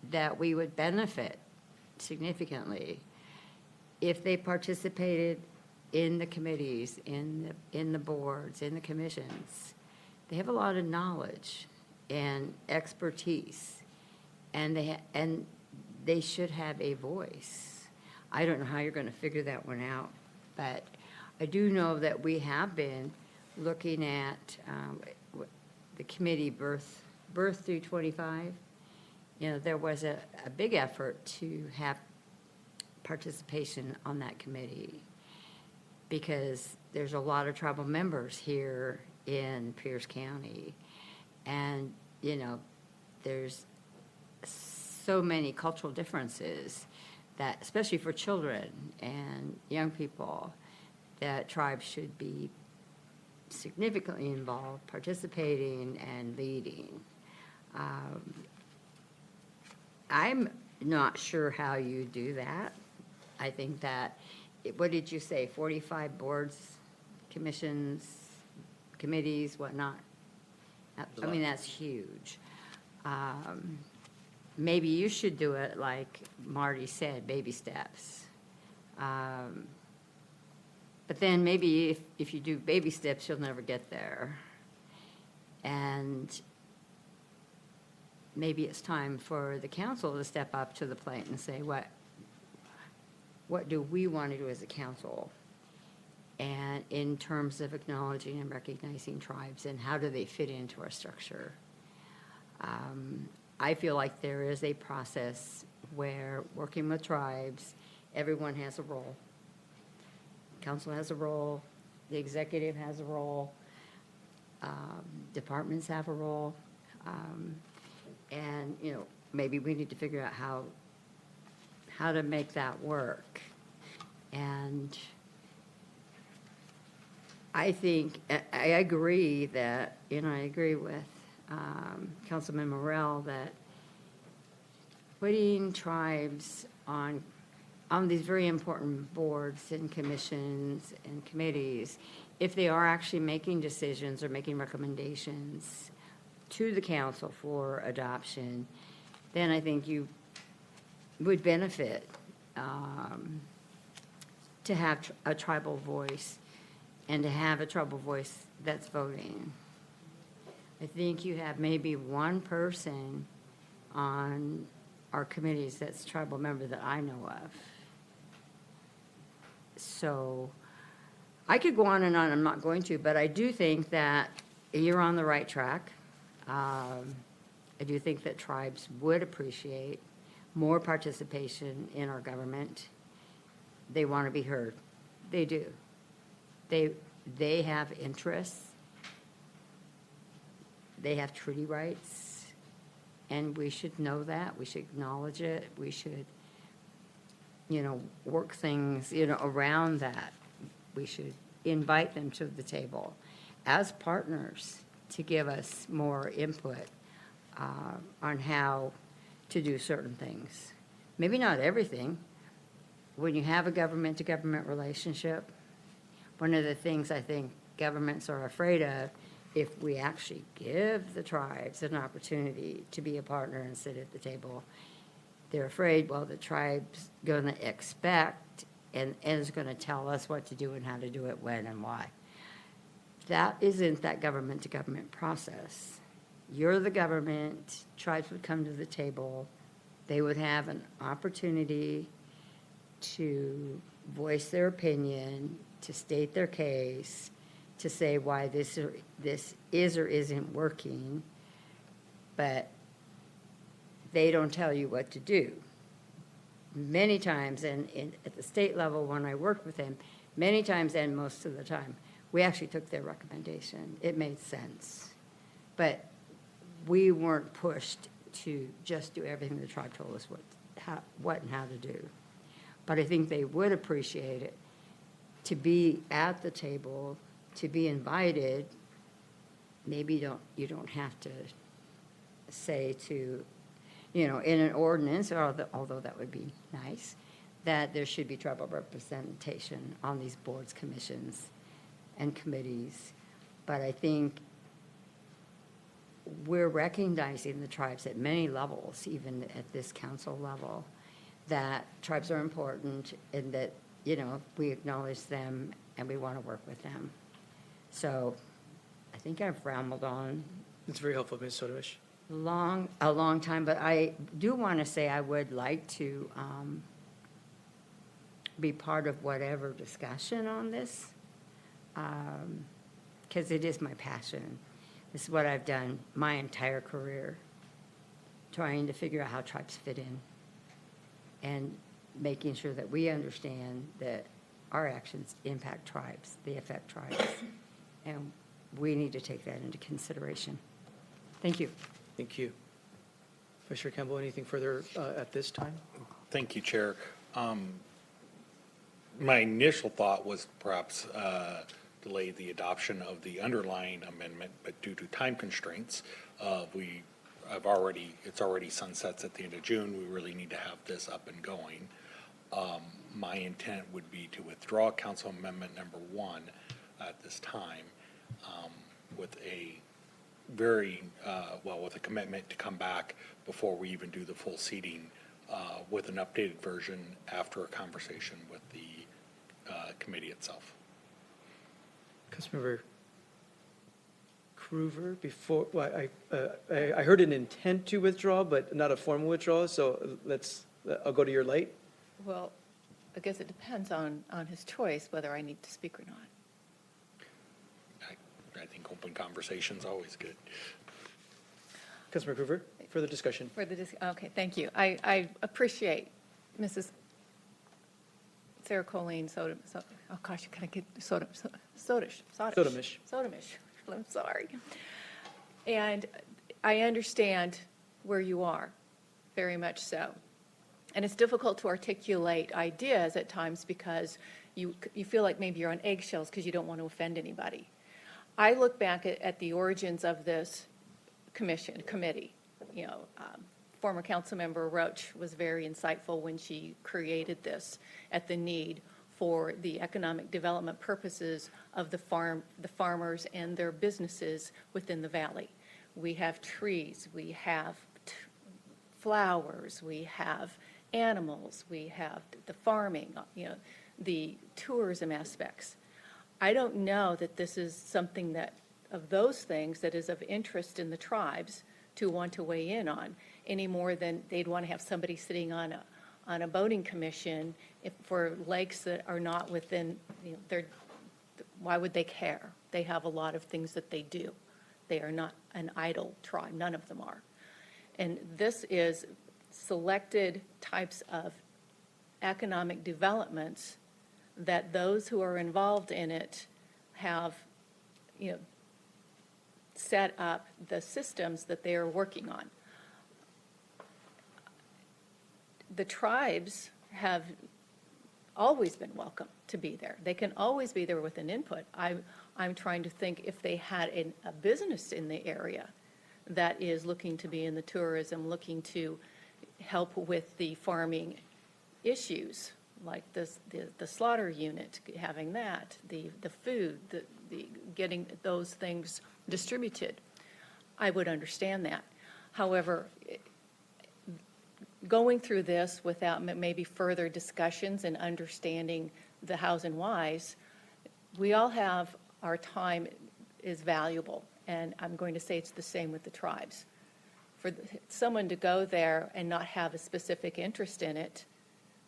that we would benefit significantly if they participated in the committees, in the boards, in the commissions. They have a lot of knowledge and expertise, and they should have a voice. I don't know how you're going to figure that one out, but I do know that we have been looking at the committee birth through 25. There was a big effort to have participation on that committee because there's a lot of tribal members here in Pierce County. And, there's so many cultural differences that, especially for children and young people, that tribes should be significantly involved, participating and leading. I'm not sure how you do that. I think that, what did you say, 45 boards, commissions, committees, whatnot? I mean, that's huge. Maybe you should do it like Marty said, baby steps. But then maybe if you do baby steps, you'll never get there. And maybe it's time for the council to step up to the plate and say, what do we want to do as a council? And in terms of acknowledging and recognizing tribes, and how do they fit into our structure? I feel like there is a process where, working with tribes, everyone has a role. Council has a role, the executive has a role, departments have a role, and maybe we need to figure out how to make that work. And I think I agree that, I agree with Councilman Morell that putting tribes on these very important boards and commissions and committees, if they are actually making decisions or making recommendations to the council for adoption, then I think you would benefit to have a tribal voice and to have a tribal voice that's voting. I think you have maybe one person on our committees that's a tribal member that I know of. So I could go on and on, I'm not going to, but I do think that you're on the right track. I do think that tribes would appreciate more participation in our government. They want to be heard. They do. They have interests. They have treaty rights, and we should know that. We should acknowledge it. We should, work things, around that. We should invite them to the table as partners to give us more input on how to do certain things. Maybe not everything. when you have a government-to-government relationship, one of the things I think governments are afraid of, if we actually give the tribes an opportunity to be a partner and sit at the table, they're afraid, well, the tribe's going to expect and is going to tell us what to do and how to do it, when and why. That isn't that government-to-government process. You're the government, tribes would come to the table, they would have an opportunity to voice their opinion, to state their case, to say why this is or isn't working, but they don't tell you what to do. Many times, and at the state level, when I worked with them, many times and most of the time, we actually took their recommendation. It made sense. But we weren't pushed to just do everything the tribe told us what and how to do. But I think they would appreciate it, to be at the table, to be invited. Maybe you don't have to say to, in an ordinance, although that would be nice, that there should be tribal representation on these boards, commissions, and committees. But I think we're recognizing the tribes at many levels, even at this council level, that tribes are important and that, we acknowledge them and we want to work with them. So I think I've rambled on It's very helpful, Ms. Sotomayor. a long time, but I do want to say I would like to be part of whatever discussion on this, because it is my passion. This is what I've done my entire career, trying to figure out how tribes fit in and making sure that we understand that our actions impact tribes, they affect tribes, and we need to take that into consideration. Thank you. Thank you. Commissioner Campbell, anything further at this time? Thank you, Chair. My initial thought was perhaps delay the adoption of the underlying amendment, but due to time constraints, it's already sunsets at the end of June. We really need to have this up and going. My intent would be to withdraw Council Amendment number 1 at this time, with a with a commitment to come back before we even do the full seating, with an updated version after a conversation with the committee itself. Councilmember Krueger, I heard an intent to withdraw, but not a formal withdrawal, so I'll go to your light. Well, I guess it depends on his choice whether I need to speak or not. I think open conversation's always good. Councilmember Krueger, further discussion. Okay, thank you. I appreciate Mrs. Sarah Colleen Sotomish. I'm sorry. And I understand where you are, very much so. And it's difficult to articulate ideas at times because you feel like maybe you're on eggshells because you don't want to offend anybody. I look back at the origins of this committee. Former Councilmember Roach was very insightful when she created this at the need for the economic development purposes of the farmers and their businesses within the valley. We have trees, we have flowers, we have animals, we have the farming, the tourism aspects. I don't know that this is something of those things that is of interest in the tribes to want to weigh in on, any more than they'd want to have somebody sitting on a boating commission for lakes that are not within, why would they care? They have a lot of things that they do. They are not an idle tribe, none of them are. And this is selected types of economic developments that those who are involved in it have, set up the systems that they are working on. The tribes have always been welcome to be there. They can always be there with an input. I'm trying to think if they had a business in the area that is looking to be in the tourism, looking to help with the farming issues, like this, the slaughter unit, having that, the food, the getting those things distributed, I would understand that. However, going through this without maybe further discussions and understanding the hows and whys, we all have, our time is valuable, and I'm going to say it's the same with the tribes. For someone to go there and not have a specific interest in it,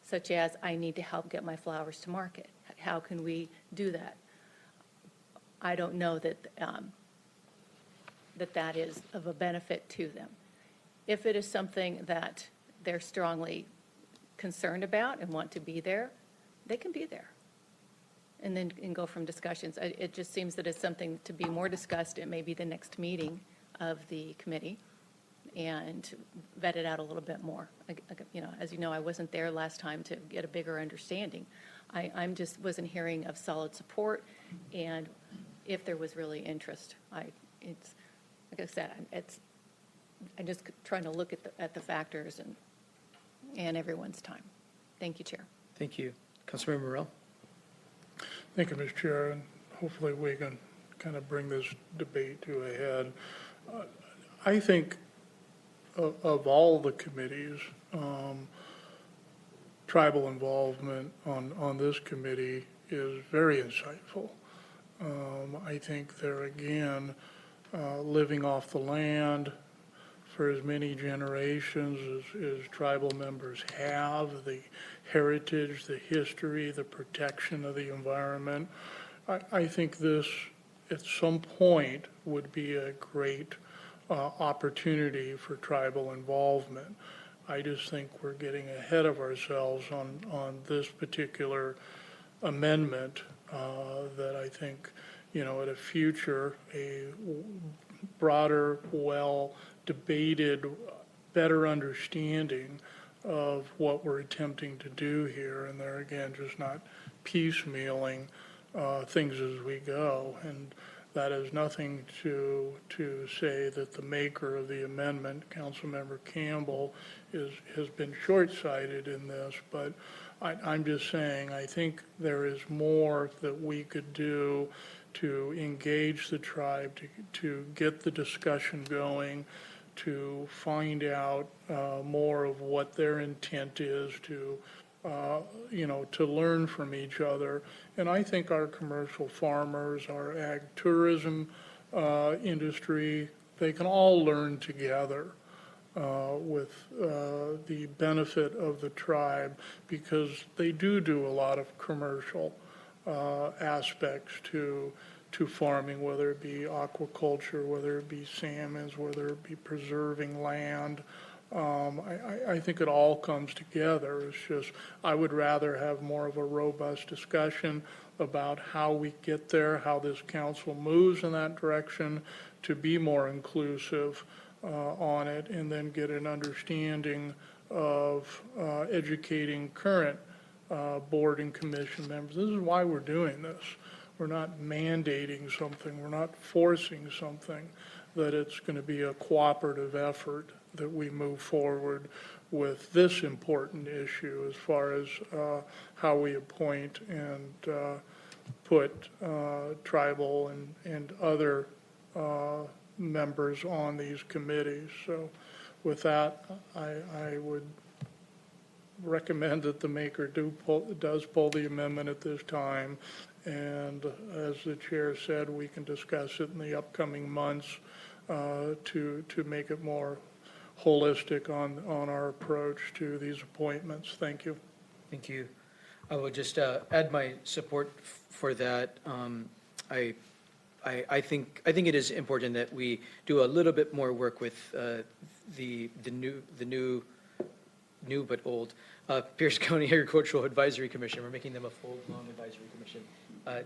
such as, I need to help get my flowers to market. How can we do that? I don't know that that is of a benefit to them. If it is something that they're strongly concerned about and want to be there, they can be there. And then go from discussions. It just seems that it's something to be more discussed at maybe the next meeting of the committee and vet it out a little bit more. As you know, I wasn't there last time to get a bigger understanding. I'm just wasn't hearing of solid support, and if there was really interest, it's like I said, I'm just trying to look at the factors and everyone's time. Thank you, Chair. Thank you. Councilmember Morrell? Thank you, Mr. Chair, and hopefully we can kind of bring this debate to a head. I think of all the committees, tribal involvement on this committee is very insightful. I think there again, living off the land for as many generations as tribal members have, the heritage, the history, the protection of the environment. I think this, at some point, would be a great opportunity for tribal involvement. I just think we're getting ahead of ourselves on this particular amendment that I think, at a future, a broader, well-debated, better understanding of what we're attempting to do here, and there again, just not piecemealing things as we go. And that is nothing to say that the maker of the amendment, Councilmember Campbell, has been short-sighted in this, but I'm just saying I think there is more that we could do to engage the tribe, to get the discussion going, to find out more of what their intent is, to learn from each other. And I think our commercial farmers, our ag tourism industry, they can all learn together with the benefit of the tribe, because they do a lot of commercial aspects to farming, whether it be aquaculture, whether it be salmons, whether it be preserving land. I think it all comes together. It's just, I would rather have more of a robust discussion about how we get there, how this council moves in that direction to be more inclusive on it, and then get an understanding of educating current board and commission members. This is why we're doing this. We're not mandating something. We're not forcing something. That it's going to be a cooperative effort that we move forward with this important issue as far as how we appoint and put tribal and other members on these committees. So with that, I would recommend that the maker does pull the amendment at this time. And as the chair said, we can discuss it in the upcoming months to make it more holistic on our approach to these appointments. Thank you. Thank you. I will just add my support for that. I think it is important that we do a little bit more work with the new but old Pierce County Agricultural Advisory Commission. We're making them a full-blown advisory commission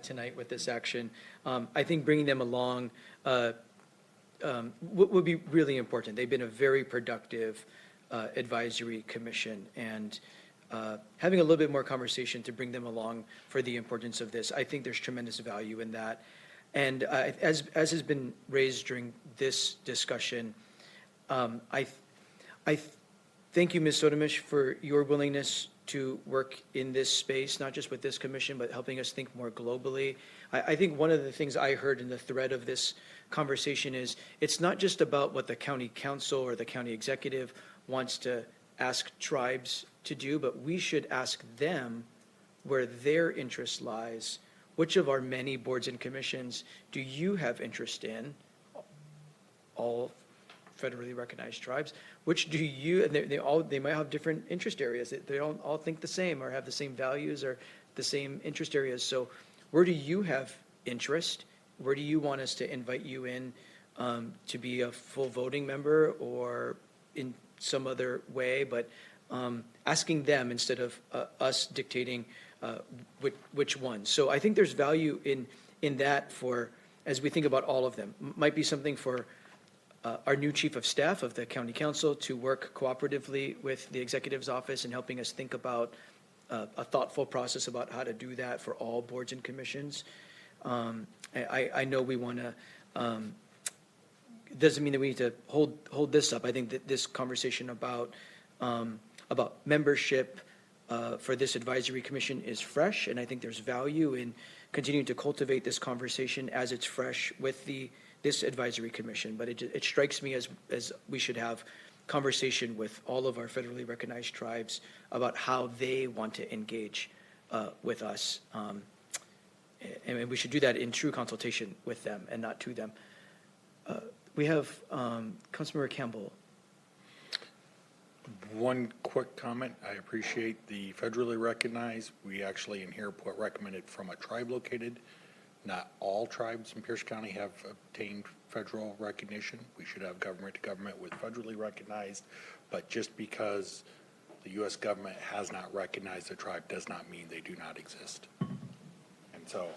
tonight with this action. I think bringing them along would be really important. They've been a very productive advisory commission, and having a little bit more conversation to bring them along for the importance of this, I think there's tremendous value in that. And as has been raised during this discussion, I thank you, Ms. Sotamish, for your willingness to work in this space, not just with this commission, but helping us think more globally. I think one of the things I heard in the thread of this conversation is it's not just about what the county council or the county executive wants to ask tribes to do, but we should ask them where their interest lies. Which of our many boards and commissions do you have interest in? All federally recognized tribes. Which do you, and they might have different interest areas. They don't all think the same or have the same values or the same interest areas. So where do you have interest? Where do you want us to invite you in to be a full voting member or in some other way? But asking them instead of us dictating which one. So I think there's value in that for, as we think about all of them. Might be something for our new chief of staff of the county council to work cooperatively with the executive's office in helping us think about a thoughtful process about how to do that for all boards and commissions. I know we want to, doesn't mean that we need to hold this up. I think that this conversation about membership for this advisory commission is fresh, and I think there's value in continuing to cultivate this conversation as it's fresh with this advisory commission. But it strikes me as we should have conversation with all of our federally recognized tribes about how they want to engage with us. And we should do that in true consultation with them and not to them. We have Councilmember Campbell. One quick comment. I appreciate the federally recognized. We actually in here put recommended from a tribe located. Not all tribes in Pierce County have obtained federal recognition. We should have government to government with federally recognized, but just because the U.S. government has not recognized a tribe does not mean they do not exist. And so,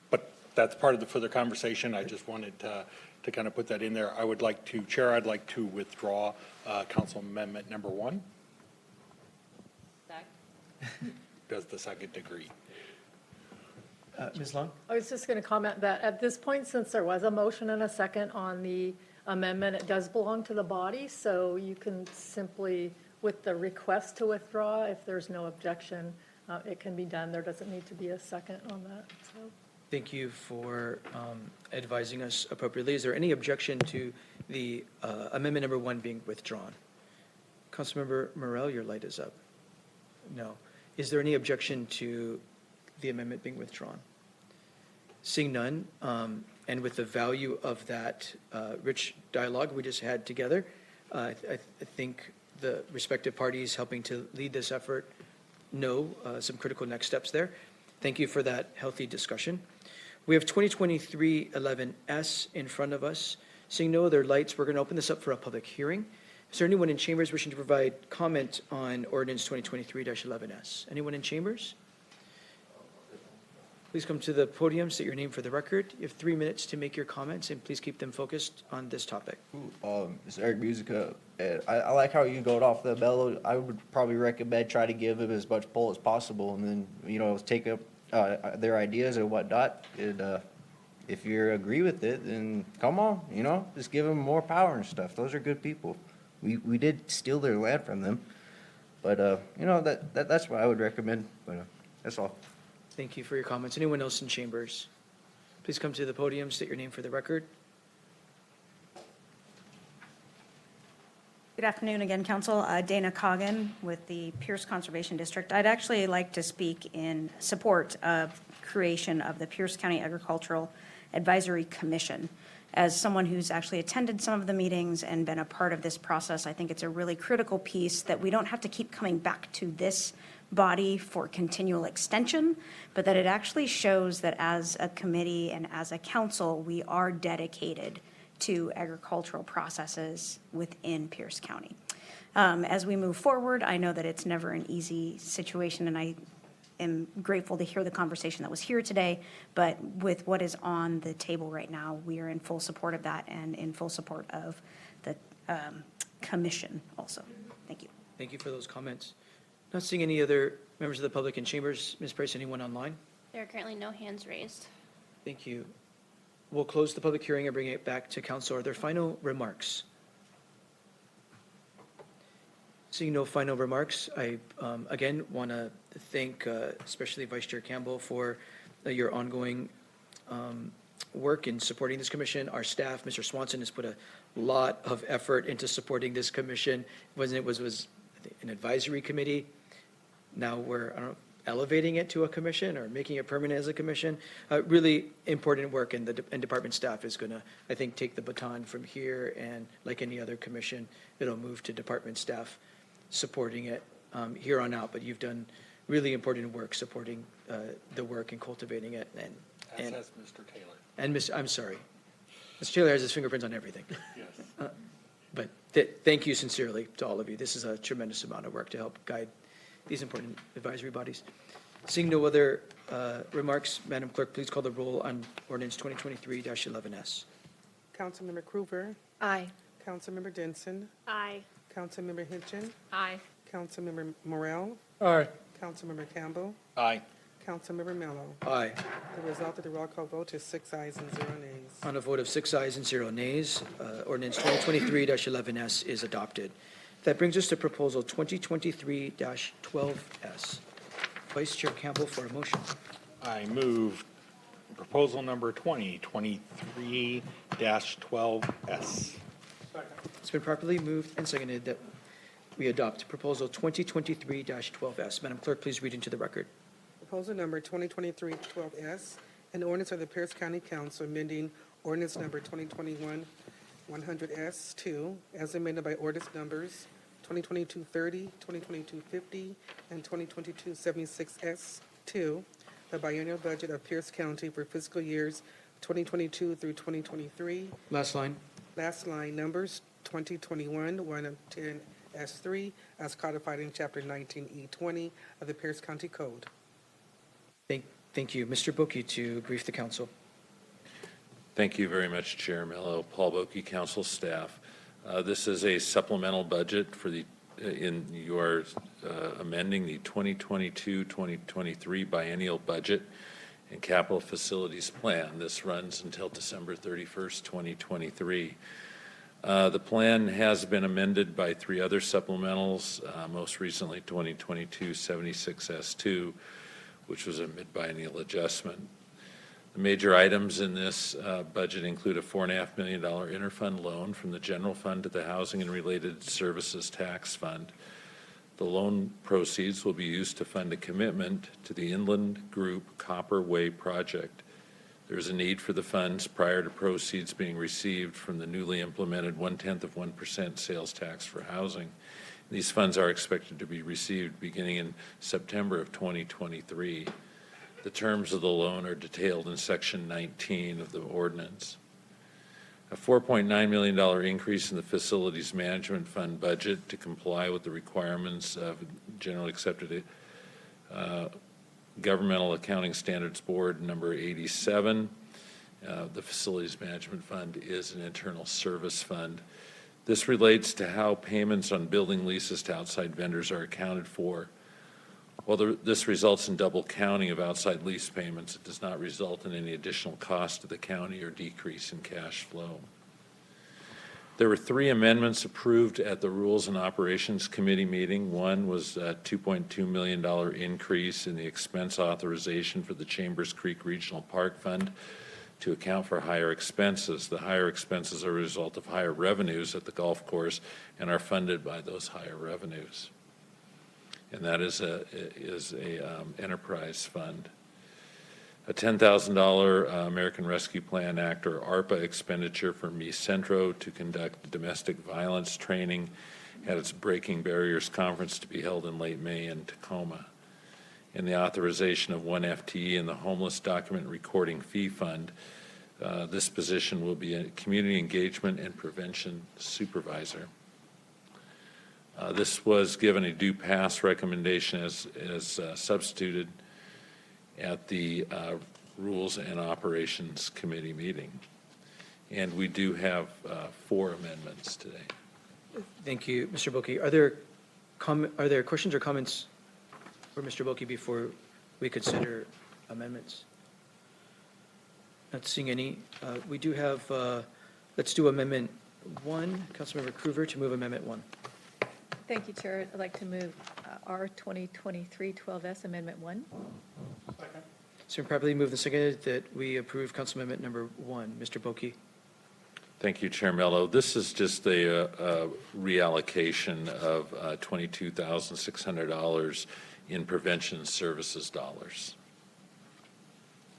but that's part of the further conversation. I just wanted to kind of put that in there. I would like to, Chair, I'd like to withdraw Council Amendment number 1. Does the second agree? Ms. Long? I was just going to comment that at this point, since there was a motion and a second on the amendment, it does belong to the body, so you can simply, with the request to withdraw, if there's no objection, it can be done. There doesn't need to be a second on that, so. Thank you for advising us appropriately. Is there any objection to the amendment number 1 being withdrawn? Councilmember Morell, your light is up. No. Is there any objection to the amendment being withdrawn? Seeing none, and with the value of that rich dialogue we just had together, I think the respective parties helping to lead this effort know some critical next steps there. Thank you for that healthy discussion. We have 2023-11S in front of us. Seeing no other lights, we're going to open this up for a public hearing. Is there anyone in chambers wishing to provide comment on ordinance 2023-11S? Anyone in chambers? Please come to the podium, state your name for the record. You have 3 minutes to make your comments, and please keep them focused on this topic. It's Eric Musica. I like how you go off the bellow. I would probably recommend try to give them as much pull as possible, and then take up their ideas or whatnot. And if you agree with it, then come on, just give them more power and stuff. Those are good people. We did steal their land from them, but that's what I would recommend. But that's all. Thank you for your comments. Anyone else in chambers? Please come to the podium, state your name for the record. Good afternoon again, Council. Dana Coggin with the Pierce Conservation District. I'd actually like to speak in support of creation of the Pierce County Agricultural Advisory Commission. As someone who's actually attended some of the meetings and been a part of this process, I think it's a really critical piece that we don't have to keep coming back to this body for continual extension, but that it actually shows that as a committee and as a council, we are dedicated to agricultural processes within Pierce County. As we move forward, I know that it's never an easy situation, and I am grateful to hear the conversation that was here today, but with what is on the table right now, we are in full support of that and in full support of the commission also. Thank you. Thank you for those comments. Not seeing any other members of the public in chambers. Ms. Price, anyone online? There are currently no hands raised. Thank you. We'll close the public hearing and bring it back to council. Are there final remarks? Seeing no final remarks, I, again, want to thank especially Vice Chair Campbell for your ongoing work in supporting this commission. Our staff, Mr. Swanson, has put a lot of effort into supporting this commission. Was I think, an advisory committee. Now we're, I don't know, elevating it to a commission or making it permanent as a commission. Really important work, and and department staff is going to, I think, take the baton from here, and like any other commission, it'll move to department staff supporting it here on out. But you've done really important work supporting the work and cultivating it. As has Mr. Taylor. And I'm sorry, Mr. Taylor has his fingerprints on everything. Yes. But thank you sincerely to all of you. This is a tremendous amount of work to help guide these important advisory bodies. Seeing no other remarks, Madam Clerk, please call the roll on ordinance 2023-11S. Councilmember Cruver, Aye. Councilmember Denson, Aye. Councilmember Hitchin, Aye. Councilmember Morrell, Aye. Councilmember Campbell, Aye. Councilmember Mello. Aye. The result of the roll call vote is 6 ayes and 0 nays. On a vote of 6 ayes and 0 nays, ordinance 2023-11S is adopted. That brings us to proposal 2023-12S. Vice Chair Campbell for a motion. I move proposal number 2023-12S. It's been properly moved and seconded that we adopt proposal 2023-12S. Madam Clerk, please read into the record. Proposal number 2023-12S, an ordinance of the Pierce County Council amending ordinance number 2021-100S2 as amended by ordinance numbers 2022-30, 2022-50, and 2022-76S2, the biennial budget of Pierce County for fiscal years 2022 through 2023. Last line. Last line, numbers 2021-110S3, as codified in Chapter 19E20 of the Pierce County Code. Thank you. Mr. Boki to brief the council. Thank you very much, Chair Mello, Paul Boki, council staff. This is a supplemental budget for you are amending the 2022-2023 biennial budget and capital facilities plan. This runs until December 31st, 2023. The plan has been amended by 3 other supplementals, most recently 2022-76S2, which was a mid-biennial adjustment. The major items in this budget include a $4.5 million interfund loan from the general fund to the Housing and Related Services Tax Fund. The loan proceeds will be used to fund a commitment to the Inland Group Copper Way project. There is a need for the funds prior to proceeds being received from the newly implemented 0.1% sales tax for housing. These funds are expected to be received beginning in September of 2023. The terms of the loan are detailed in Section 19 of the ordinance. A $4.9 million increase in the Facilities Management Fund budget to comply with the requirements of Generally Accepted Governmental Accounting Standards Board number 87. The Facilities Management Fund is an internal service fund. This relates to how payments on building leases to outside vendors are accounted for. While this results in double counting of outside lease payments, it does not result in any additional cost to the county or decrease in cash flow. There were 3 amendments approved at the Rules and Operations Committee meeting. One was a $2.2 million increase in the expense authorization for the Chambers Creek Regional Park Fund to account for higher expenses. The higher expenses are a result of higher revenues at the golf course and are funded by those higher revenues. And that is a enterprise fund. A $10,000 American Rescue Plan Act or ARPA expenditure for Mi Centro to conduct domestic violence training at its Breaking Barriers Conference to be held in late May in Tacoma. And the authorization of 1 FTE in the Homeless Document Recording Fee Fund. This position will be a Community Engagement and Prevention Supervisor. This was given a due pass recommendation as substituted at the Rules and Operations Committee meeting. And we do have 4 amendments today. Thank you, Mr. Boki. Are there questions or comments for Mr. Boki before we consider amendments? Not seeing any. We do have, let's do Amendment 1. Councilmember Cruver to move Amendment 1. Thank you, Chair. I'd like to move R 2023-12S Amendment 1. It's been properly moved and seconded that we approve Council Amendment number 1. Mr. Boki. Thank you, Chair Mello. This is just a reallocation of $22,600 in prevention services dollars.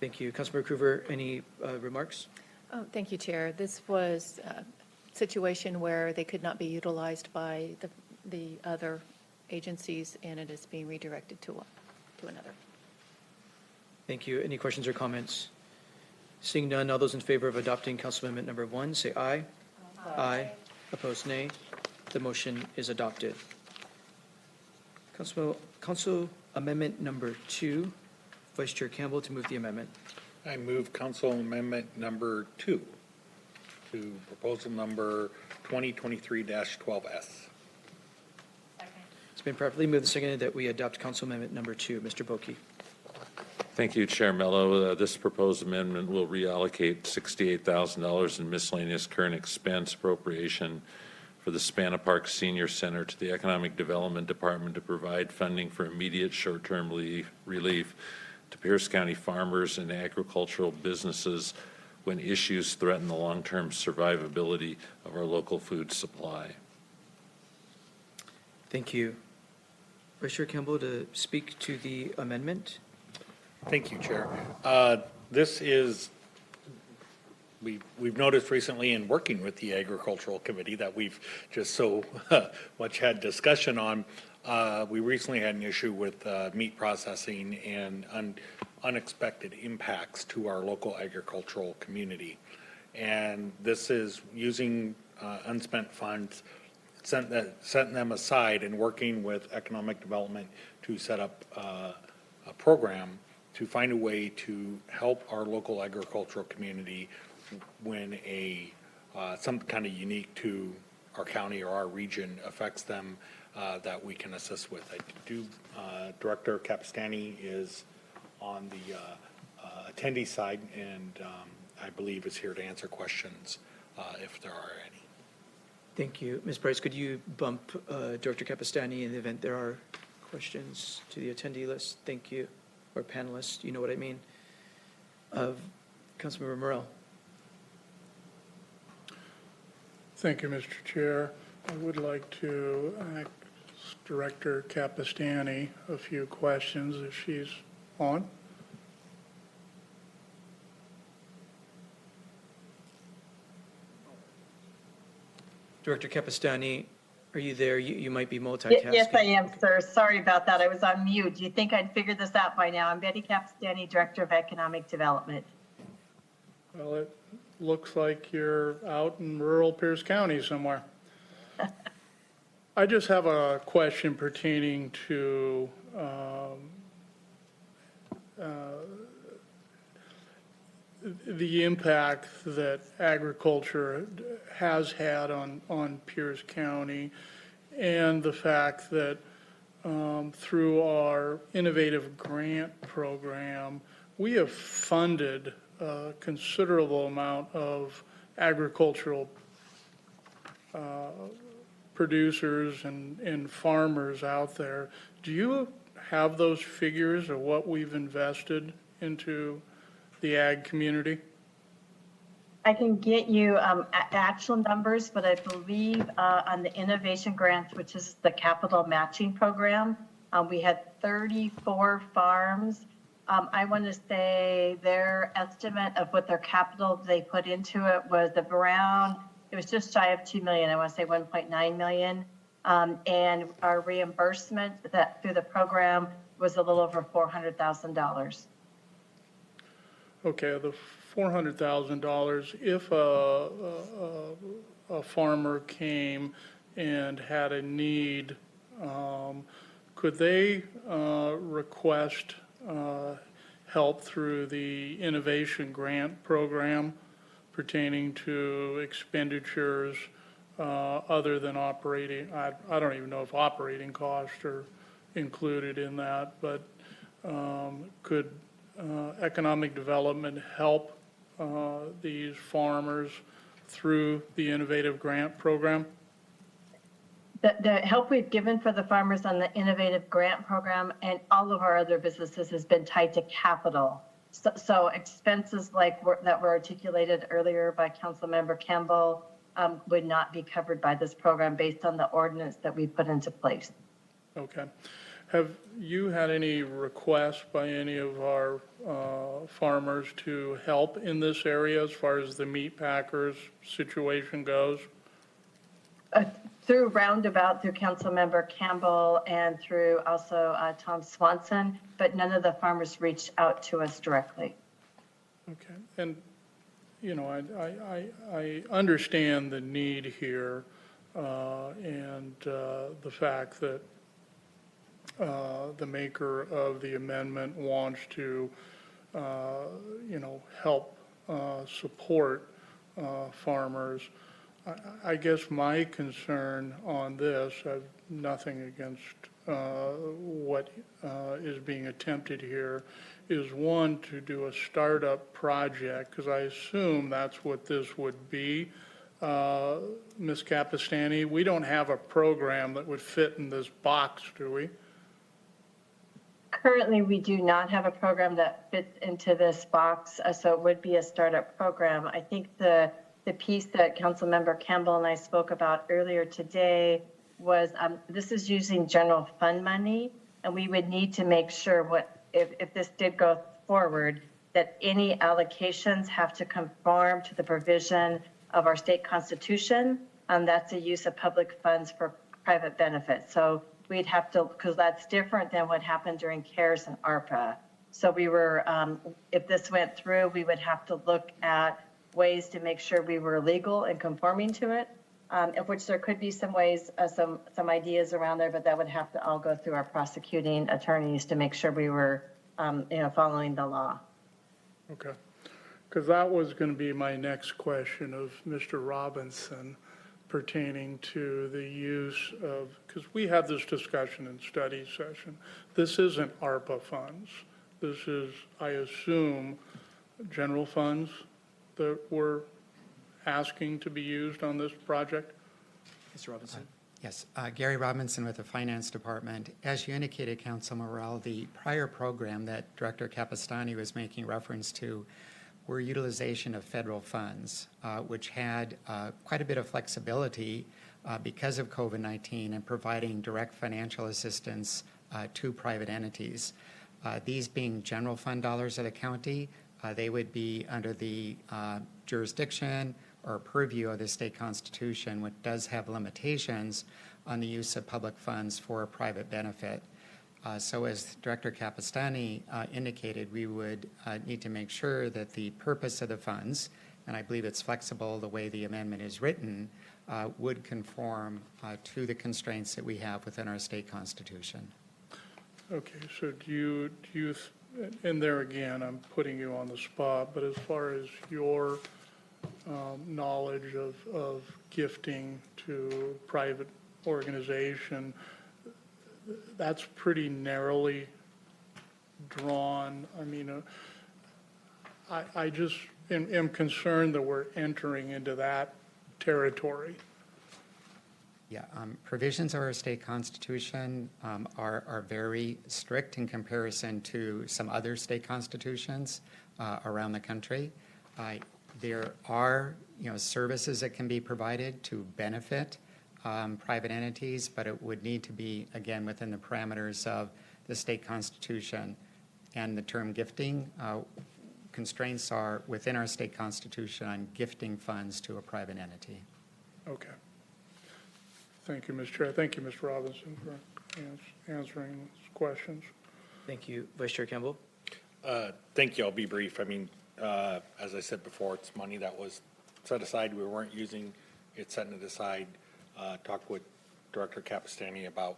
Thank you. Councilmember Cruver, any remarks? Oh, thank you, Chair. This was a situation where they could not be utilized by the other agencies, and it is being redirected to another. Thank you. Any questions or comments? Seeing none, all those in favor of adopting Council Amendment number 1, say aye. Aye. Opposed, nay. The motion is adopted. Council Amendment number 2, Vice Chair Campbell to move the amendment. I move Council Amendment number 2 to proposal number 2023-12S. It's been properly moved and seconded that we adopt Council Amendment number 2. Mr. Boki. Thank you, Chair Mello. This proposed amendment will reallocate $68,000 in miscellaneous current expense appropriation for the Spana Park Senior Center to the Economic Development Department to provide funding for immediate short-term relief to Pierce County farmers and agricultural businesses when issues threaten the long-term survivability of our local food supply. Thank you. Vice Chair Campbell to speak to the amendment. Thank you, Chair. This is, we've noticed recently in working with the Agricultural Committee that we've just so much had discussion on. We recently had an issue with meat processing and unexpected impacts to our local agricultural community. And this is using unspent funds, setting them aside and working with economic development to set up a program to find a way to help our local agricultural community when something kind of unique to our county or our region affects them, that we can assist with. Director Capistani is on the attendee side and I believe is here to answer questions if there are any. Thank you. Ms. Price, could you bump Director Capistani in the event there are questions to the attendee list? Thank you. Or panelists, you know what I mean. Councilmember Morrell. Thank you, Mr. Chair. I would like to ask Director Capistani a few questions if she's on. Director Capistani, are you there? You might be multitasking. Yes, I am, sir. Sorry about that. I was on mute. Do you think I'd figured this out by now? I'm Betty Capistani, Director of Economic Development. Well, it looks like you're out in rural Pierce County somewhere. I just have a question pertaining to the impact that agriculture has had on Pierce County, and the fact that through our innovative grant program, we have funded a considerable amount of agricultural producers and farmers out there. Do you have those figures of what we've invested into the ag community? I can get you actual numbers, but I believe on the innovation grants, which is the capital matching program, we had 34 farms. I want to say their estimate of what their capital they put into it was around, it was just shy of 2 million. I want to say 1.9 million. And our reimbursement that through the program was a little over $400,000. Okay, the $400,000, if a farmer came and had a need, could they request help through the innovation grant program pertaining to expenditures other than operating? I don't even know if operating costs are included in that, but could economic development help these farmers through the innovative grant program? The help we've given for the farmers on the innovative grant program and all of our other businesses has been tied to capital. So expenses that were articulated earlier by Councilmember Campbell would not be covered by this program based on the ordinance that we put into place. Okay. Have you had any requests by any of our farmers to help in this area as far as the meat packers situation goes? Through Roundabout, through Councilmember Campbell, and through also Tom Swanson, but none of the farmers reached out to us directly. Okay. And, you know, I understand the need here and the fact that the maker of the amendment wants to, you know, help support farmers. I guess my concern on this, I've nothing against what is being attempted here, is one, to do a startup project, because I assume that's what this would be. Ms. Capistani, we don't have a program that would fit in this box, do we? Currently, we do not have a program that fits into this box, so it would be a startup program. I think the piece that Councilmember Campbell and I spoke about earlier today was this is using general fund money, and we would need to make sure if this did go forward, that any allocations have to conform to the provision of our state constitution. That's a use of public funds for private benefit. So we'd have to, because that's different than what happened during CARES and ARPA. So we were, if this went through, we would have to look at ways to make sure we were legal and conforming to it, of which there could be some ways, some ideas around there, but that would have to all go through our prosecuting attorneys to make sure we were, following the law. Okay. Because that was going to be my next question of Mr. Robinson pertaining to the use of, because we had this discussion in study session. This isn't ARPA funds. This is, I assume, general funds that we're asking to be used on this project? Mr. Robinson? Yes, Gary Robinson with the Finance Department. As you indicated, Council Morrell, the prior program that Director Capistani was making reference to were utilization of federal funds, which had quite a bit of flexibility because of COVID-19 and providing direct financial assistance to private entities. These being general fund dollars of the county, they would be under the jurisdiction or purview of the state constitution, which does have limitations on the use of public funds for private benefit. So as Director Capistani indicated, we would need to make sure that the purpose of the funds, and I believe it's flexible the way the amendment is written, would conform to the constraints that we have within our state constitution. Okay, so do you, and there again, I'm putting you on the spot, but as far as your knowledge of gifting to private organization, that's pretty narrowly drawn. I mean, I just am concerned that we're entering into that territory. Yeah, provisions of our state constitution are very strict in comparison to some other state constitutions around the country. There are, services that can be provided to benefit private entities, but it would need to be, again, within the parameters of the state constitution. And the term gifting, constraints are within our state constitution on gifting funds to a private entity. Okay. Thank you, Mr. Chair. Thank you, Mr. Robinson, for answering those questions. Thank you. Vice Chair Campbell? Thank you. I'll be brief. I mean, as I said before, it's money that was set aside. We weren't using it, setting it aside. Talked with Director Capistani about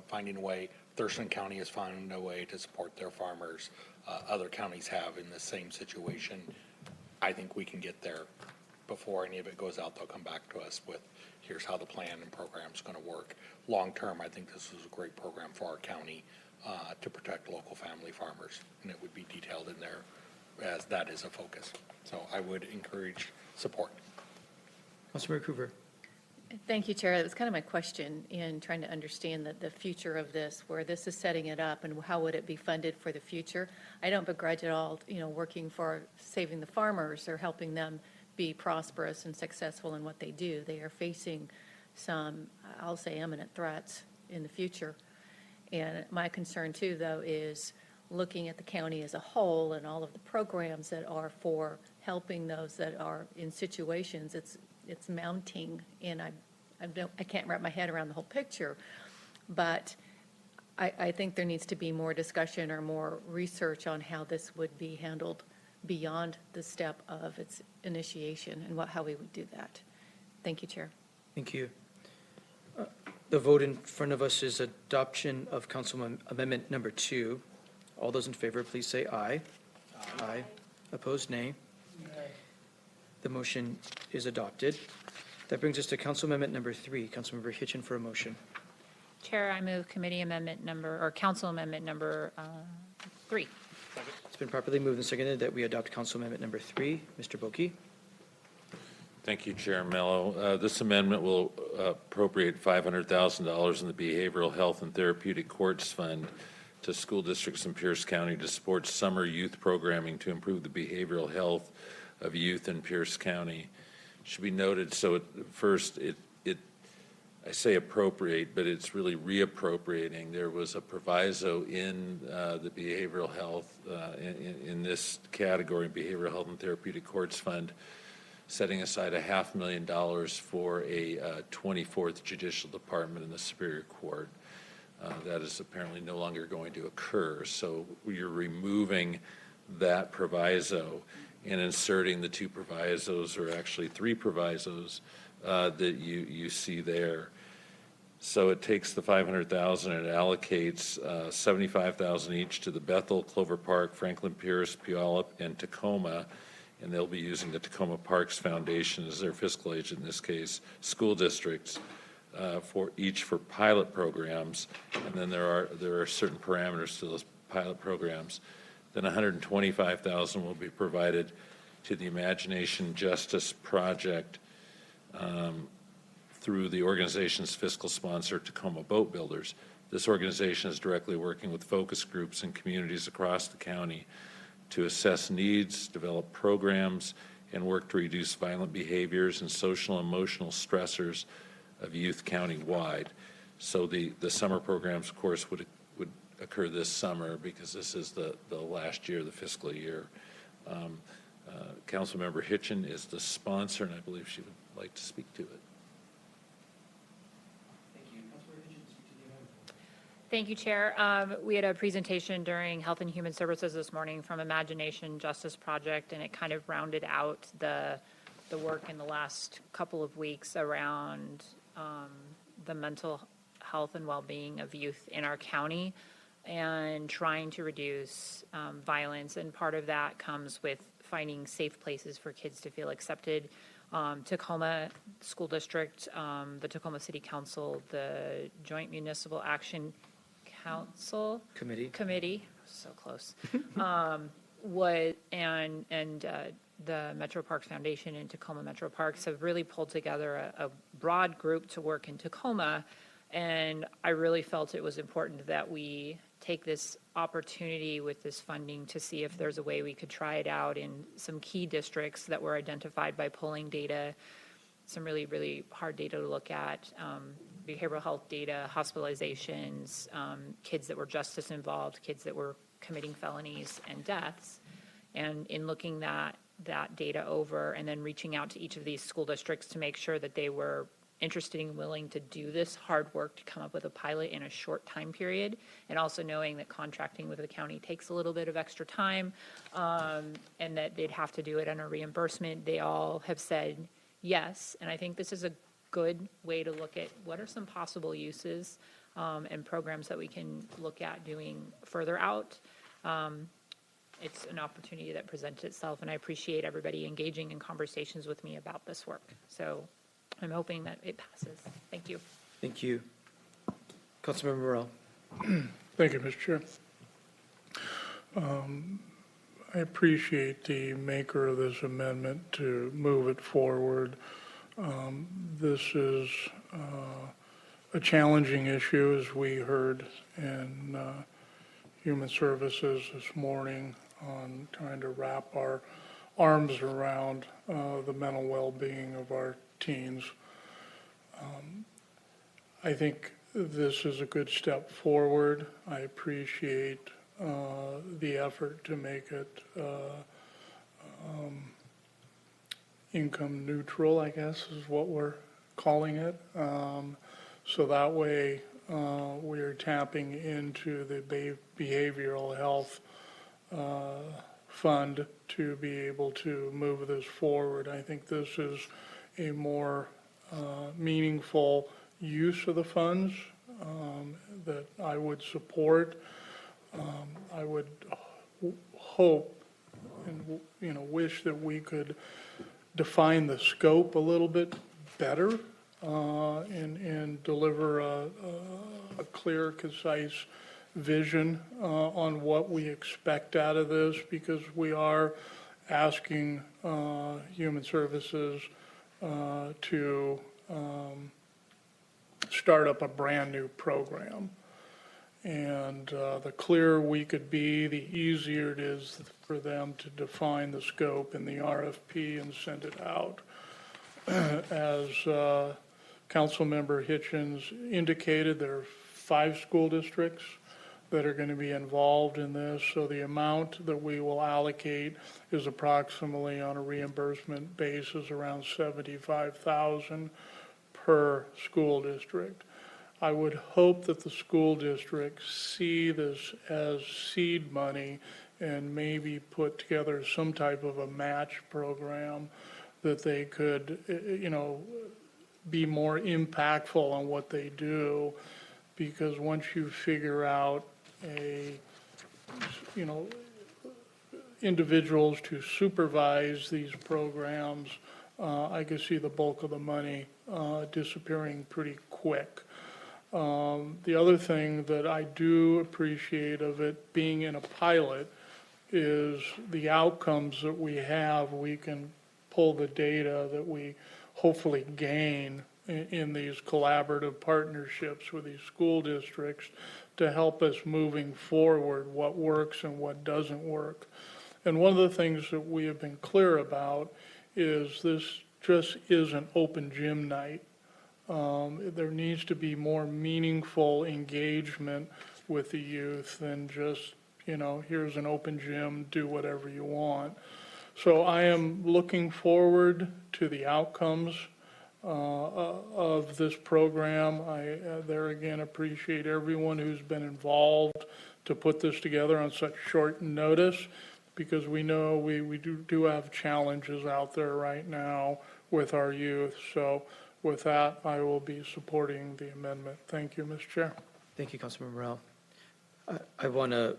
finding a way. Thurston County has found a way to support their farmers. Other counties have in the same situation. I think we can get there before any of it goes out. They'll come back to us with, here's how the plan and program is going to work. Long term, I think this is a great program for our county to protect local family farmers, and it would be detailed in there as that is a focus. So I would encourage support. Councilmember Coover? Thank you, Chair. That was kind of my question in trying to understand the future of this, where this is setting it up and how would it be funded for the future. I don't begrudge at all, working for saving the farmers or helping them be prosperous and successful in what they do. They are facing some, I'll say, imminent threats in the future. And my concern too, though, is looking at the county as a whole and all of the programs that are for helping those that are in situations. It's mounting, and I can't wrap my head around the whole picture, but I think there needs to be more discussion or more research on how this would be handled beyond the step of its initiation and how we would do that. Thank you, Chair. Thank you. The vote in front of us is adoption of Council Amendment number 2. All those in favor, please say aye. Aye. Opposed, nay. The motion is adopted. That brings us to Council Amendment number 3. Councilmember Hitchin for a motion. Chair, I move committee amendment number, or council amendment number 3. It's been properly moved and seconded that we adopt Council Amendment number 3. Mr. Boki? Thank you, Chair Mello. This amendment will appropriate $500,000 in the Behavioral Health and Therapeutic Courts Fund to school districts in Pierce County to support summer youth programming to improve the behavioral health of youth in Pierce County. Should be noted, so first, I say appropriate, but it's really reappropriating. There was a proviso in the behavioral health, in this category, Behavioral Health and Therapeutic Courts Fund, setting aside $500,000 for a 24th Judicial Department in the Superior Court. That is apparently no longer going to occur. So you're removing that proviso and inserting the 2 provisos, or actually 3 provisos, that you see there. So it takes the $500,000 and it allocates $75,000 each to the Bethel, Clover Park, Franklin Pierce, Puyallup, and Tacoma. And they'll be using the Tacoma Parks Foundation as their fiscal agent, in this case, school districts, for pilot programs. And then there are certain parameters to those pilot programs. Then $125,000 will be provided to the Imagination Justice Project through the organization's fiscal sponsor, Tacoma Boat Builders. This organization is directly working with focus groups and communities across the county to assess needs, develop programs, and work to reduce violent behaviors and social and emotional stressors of youth county-wide. So the summer programs, of course, would occur this summer because this is the last year of the fiscal year. Councilmember Hitchin is the sponsor, and I believe she would like to speak to it. Thank you, Chair. We had a presentation during Health and Human Services this morning from Imagination Justice Project, and it kind of rounded out the work in the last couple of weeks around the mental health and well-being of youth in our county and trying to reduce violence. And part of that comes with finding safe places for kids to feel accepted. Tacoma School District, the Tacoma City Council, the Joint Municipal Action Council Committee, so close, the Metro Parks Foundation and Tacoma Metro Parks have really pulled together a broad group to work in Tacoma, and I really felt it was important that we take this opportunity with this funding to see if there's a way we could try it out in some key districts that were identified by polling data, some really, really hard data to look at, behavioral health data, hospitalizations, kids that were justice involved, kids that were committing felonies and deaths. And in looking that data over and then reaching out to each of these school districts to make sure that they were interested and willing to do this hard work to come up with a pilot in a short time period, and also knowing that contracting with the county takes a little bit of extra time, and that they'd have to do it on a reimbursement. They all have said yes, and I think this is a good way to look at what are some possible uses and programs that we can look at doing further out. It's an opportunity that presents itself, and I appreciate everybody engaging in conversations with me about this work. So I'm hoping that it passes. Thank you. Thank you. Councilmember Morrell. Thank you, Mr. Chair. I appreciate the maker of this amendment to move it forward. This is a challenging issue, as we heard in Human Services this morning, on trying to wrap our arms around the mental well-being of our teens. I think this is a good step forward. I appreciate the effort to make it income neutral, I guess is what we're calling it. So that way we're tapping into the behavioral health fund to be able to move this forward. I think this is a more meaningful use of the funds that I would support. I would hope and, wish that we could define the scope a little bit better and deliver a clear, concise vision on what we expect out of this, because we are asking Human Services to start up a brand-new program. And the clearer we could be, the easier it is for them to define the scope in the RFP and send it out. As Councilmember Hitchens indicated, there are 5 school districts that are going to be involved in this. So the amount that we will allocate is approximately, on a reimbursement basis, around $75,000 per school district. I would hope that the school districts see this as seed money and maybe put together some type of a match program that they could, be more impactful on what they do. Because once you figure out individuals to supervise these programs, I can see the bulk of the money disappearing pretty quick. The other thing that I do appreciate of it being in a pilot is the outcomes that we have. We can pull the data that we hopefully gain in these collaborative partnerships with these school districts to help us moving forward, what works and what doesn't work. And one of the things that we have been clear about is this just isn't open gym night. There needs to be more meaningful engagement with the youth than just, here's an open gym, do whatever you want. So I am looking forward to the outcomes of this program. I there again appreciate everyone who's been involved to put this together on such short notice, because we know we do have challenges out there right now with our youth. So with that, I will be supporting the amendment. Thank you, Mr. Chair. Thank you, Councilmember Morel. I want to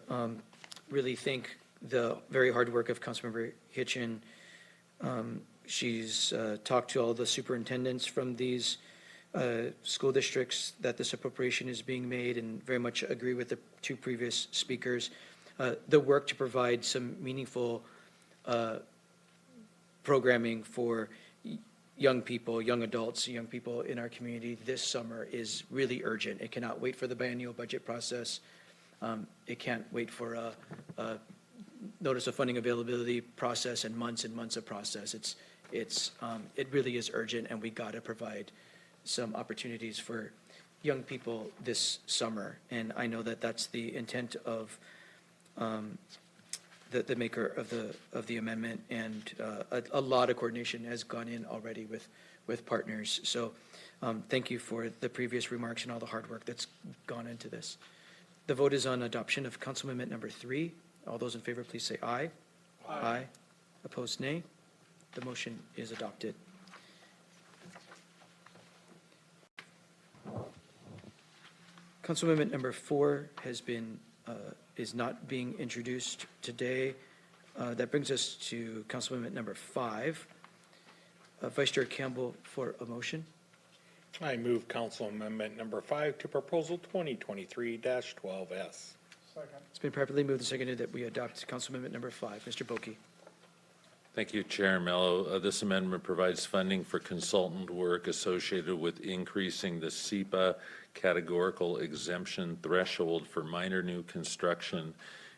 really thank the very hard work of Councilmember Hitchen. She's talked to all the superintendents from these school districts that this appropriation is being made, and very much agree with the 2 previous speakers. The work to provide some meaningful programming for young people, young adults, young people in our community this summer is really urgent. It cannot wait for the biennial budget process. It can't wait for a notice of funding availability process and months of process. It really is urgent, and we got to provide some opportunities for young people this summer. And I know that that's the intent of the maker of the amendment, and a lot of coordination has gone in already with partners. So thank you for the previous remarks and all the hard work that's gone into this. The vote is on adoption of Council Amendment number 3. All those in favor, please say aye. Aye. Opposed, nay. The motion is adopted. Council Amendment number 4 has been is not being introduced today. That brings us to Council Amendment number 5. Vice Chair Campbell for a motion. I move Council Amendment number 5 to Proposal 2023-12S. It's been properly moved and seconded that we adopt Council Amendment number 5. Mr. Boki. Thank you, Chair Mello. This amendment provides funding for consultant work associated with increasing the SEPA categorical exemption threshold for minor new construction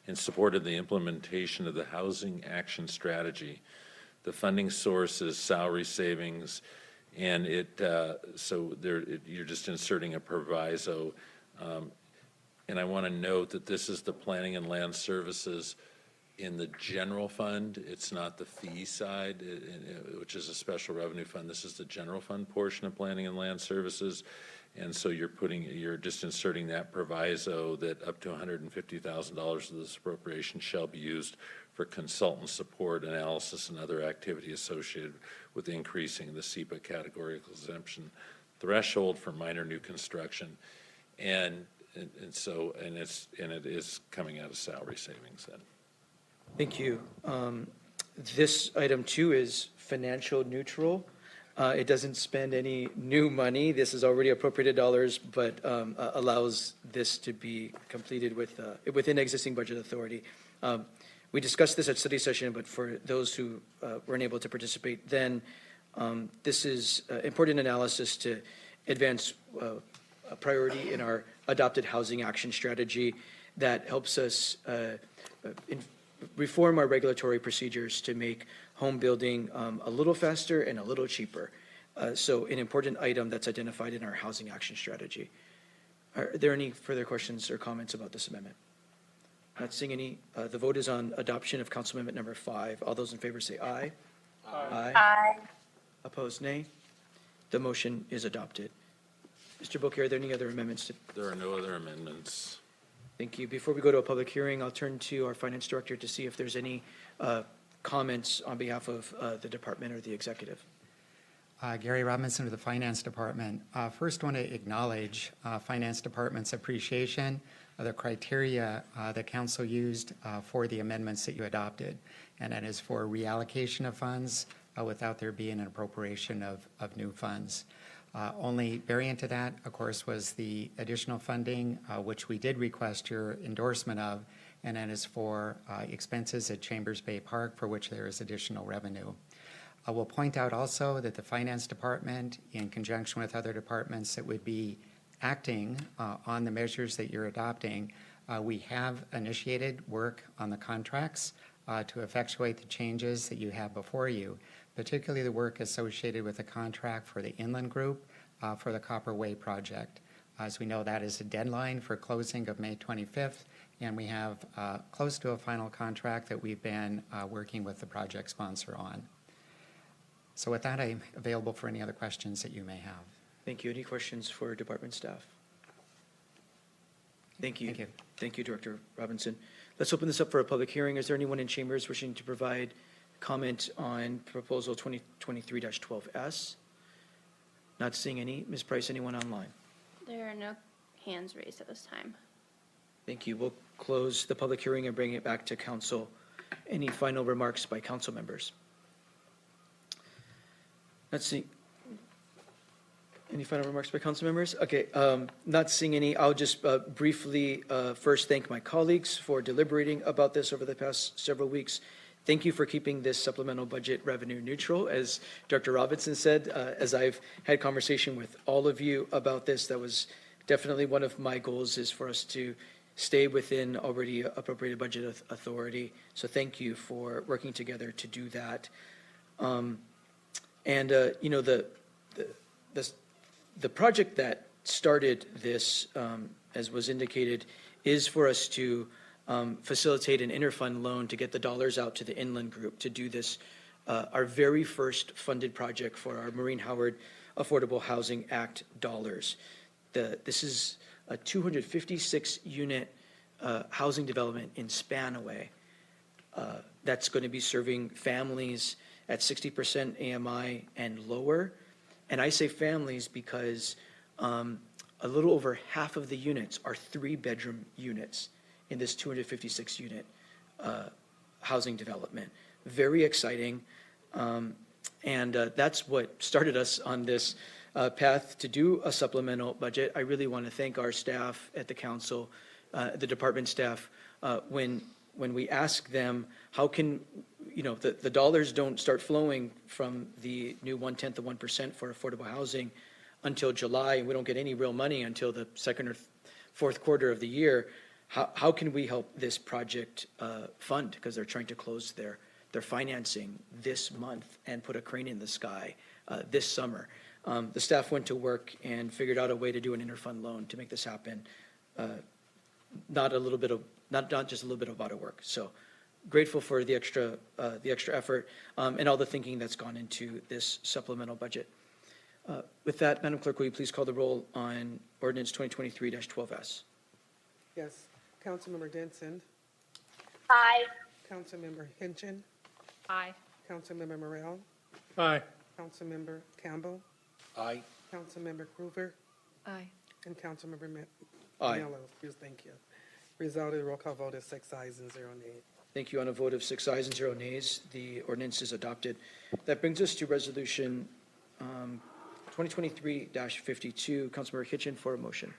in support of the implementation of the Housing Action Strategy. The funding source is salary savings, and you're just inserting a proviso. And I want to note that this is the Planning and Land Services in the general fund. It's not the fee side, which is a special revenue fund. This is the general fund portion of Planning and Land Services. And so you're just inserting that proviso that up to $150,000 of this appropriation shall be used for consultant support, analysis, and other activity associated with increasing the SEPA categorical exemption threshold for minor new construction. And it is coming out of salary savings then. Thank you. This item too is financial neutral. It doesn't spend any new money. This is already appropriated dollars, but allows this to be completed within existing budget authority. We discussed this at study session, but for those who weren't able to participate then, this is important analysis to advance a priority in our adopted housing action strategy that helps us reform our regulatory procedures to make home building a little faster and a little cheaper. So an important item that's identified in our housing action strategy. Are there any further questions or comments about this amendment? Not seeing any. The vote is on adoption of Council Amendment number 5. All those in favor say aye. Aye. Aye. Opposed, nay. The motion is adopted. Mr. Bouquet, are there any other amendments? There are no other amendments. Thank you. Before we go to a public hearing, I'll turn to our finance director to see if there's any comments on behalf of the department or the executive. Gary Robinson with the Finance Department. First, want to acknowledge Finance Department's appreciation of the criteria the council used for the amendments that you adopted, and that is for reallocation of funds without there being an appropriation of new funds. Only variant to that, of course, was the additional funding, which we did request your endorsement of, and that is for expenses at Chambers Bay Park, for which there is additional revenue. I will point out also that the Finance Department, in conjunction with other departments that would be acting on the measures that you're adopting, we have initiated work on the contracts to effectuate the changes that you have before you, particularly the work associated with the contract for the Inland Group for the Copper Way project. As we know, that is a deadline for closing of May 25th, and we have close to a final contract that we've been working with the project sponsor on. So with that, I'm available for any other questions that you may have. Thank you. Any questions for department staff? Thank you. Thank you. Thank you, Director Robinson. Let's open this up for a public hearing. Is there anyone in chambers wishing to provide comment on proposal 2023-12S? Not seeing any. Ms. Price, anyone online? There are no hands raised at this time. Thank you. We'll close the public hearing and bring it back to council. Any final remarks by council members? Let's see. Any final remarks by council members? Okay, not seeing any. I'll just briefly first thank my colleagues for deliberating about this over the past several weeks. Thank you for keeping this supplemental budget revenue neutral. As Dr. Robinson said, as I've had conversation with all of you about this, that was definitely one of my goals, is for us to stay within already appropriated budget authority. So thank you for working together to do that. You know, the project that started this, as was indicated, is for us to facilitate an interfund loan to get the dollars out to the Inland Group to do this, our very first funded project for our Maureen Howard Affordable Housing Act dollars. This is a 256-unit housing development in Spanaway that's going to be serving families at 60% AMI and lower. And I say families because a little over half of the units are 3-bedroom units in this 256-unit housing development. Very exciting. That's what started us on this path to do a supplemental budget. I really want to thank our staff at the council, the department staff, when we ask them, how can the dollars don't start flowing from the new 1/10 of 1% for affordable housing until July, and we don't get any real money until the second or fourth quarter of the year. How can we help this project fund? Because they're trying to close their financing this month and put a crane in the sky this summer. The staff went to work and figured out a way to do an interfund loan to make this happen. Not just a little bit of body work. So grateful for the extra effort and all the thinking that's gone into this supplemental budget. With that, Madam Clerk, will you please call the roll on ordinance 2023-12S? Yes. Councilmember Denson. Aye. Councilmember Hinchin. Aye. Councilmember Morrell. Aye. Councilmember Campbell. Aye. Councilmember Cruver. Aye. And Councilmember Aye. Mello. Thank you. Result of the roll call vote is 6 ayes and 0 nays. Thank you. On a vote of 6 ayes and 0 nays, the ordinance is adopted. That brings us to resolution 2023-52. Councilmember Hitchin for a motion.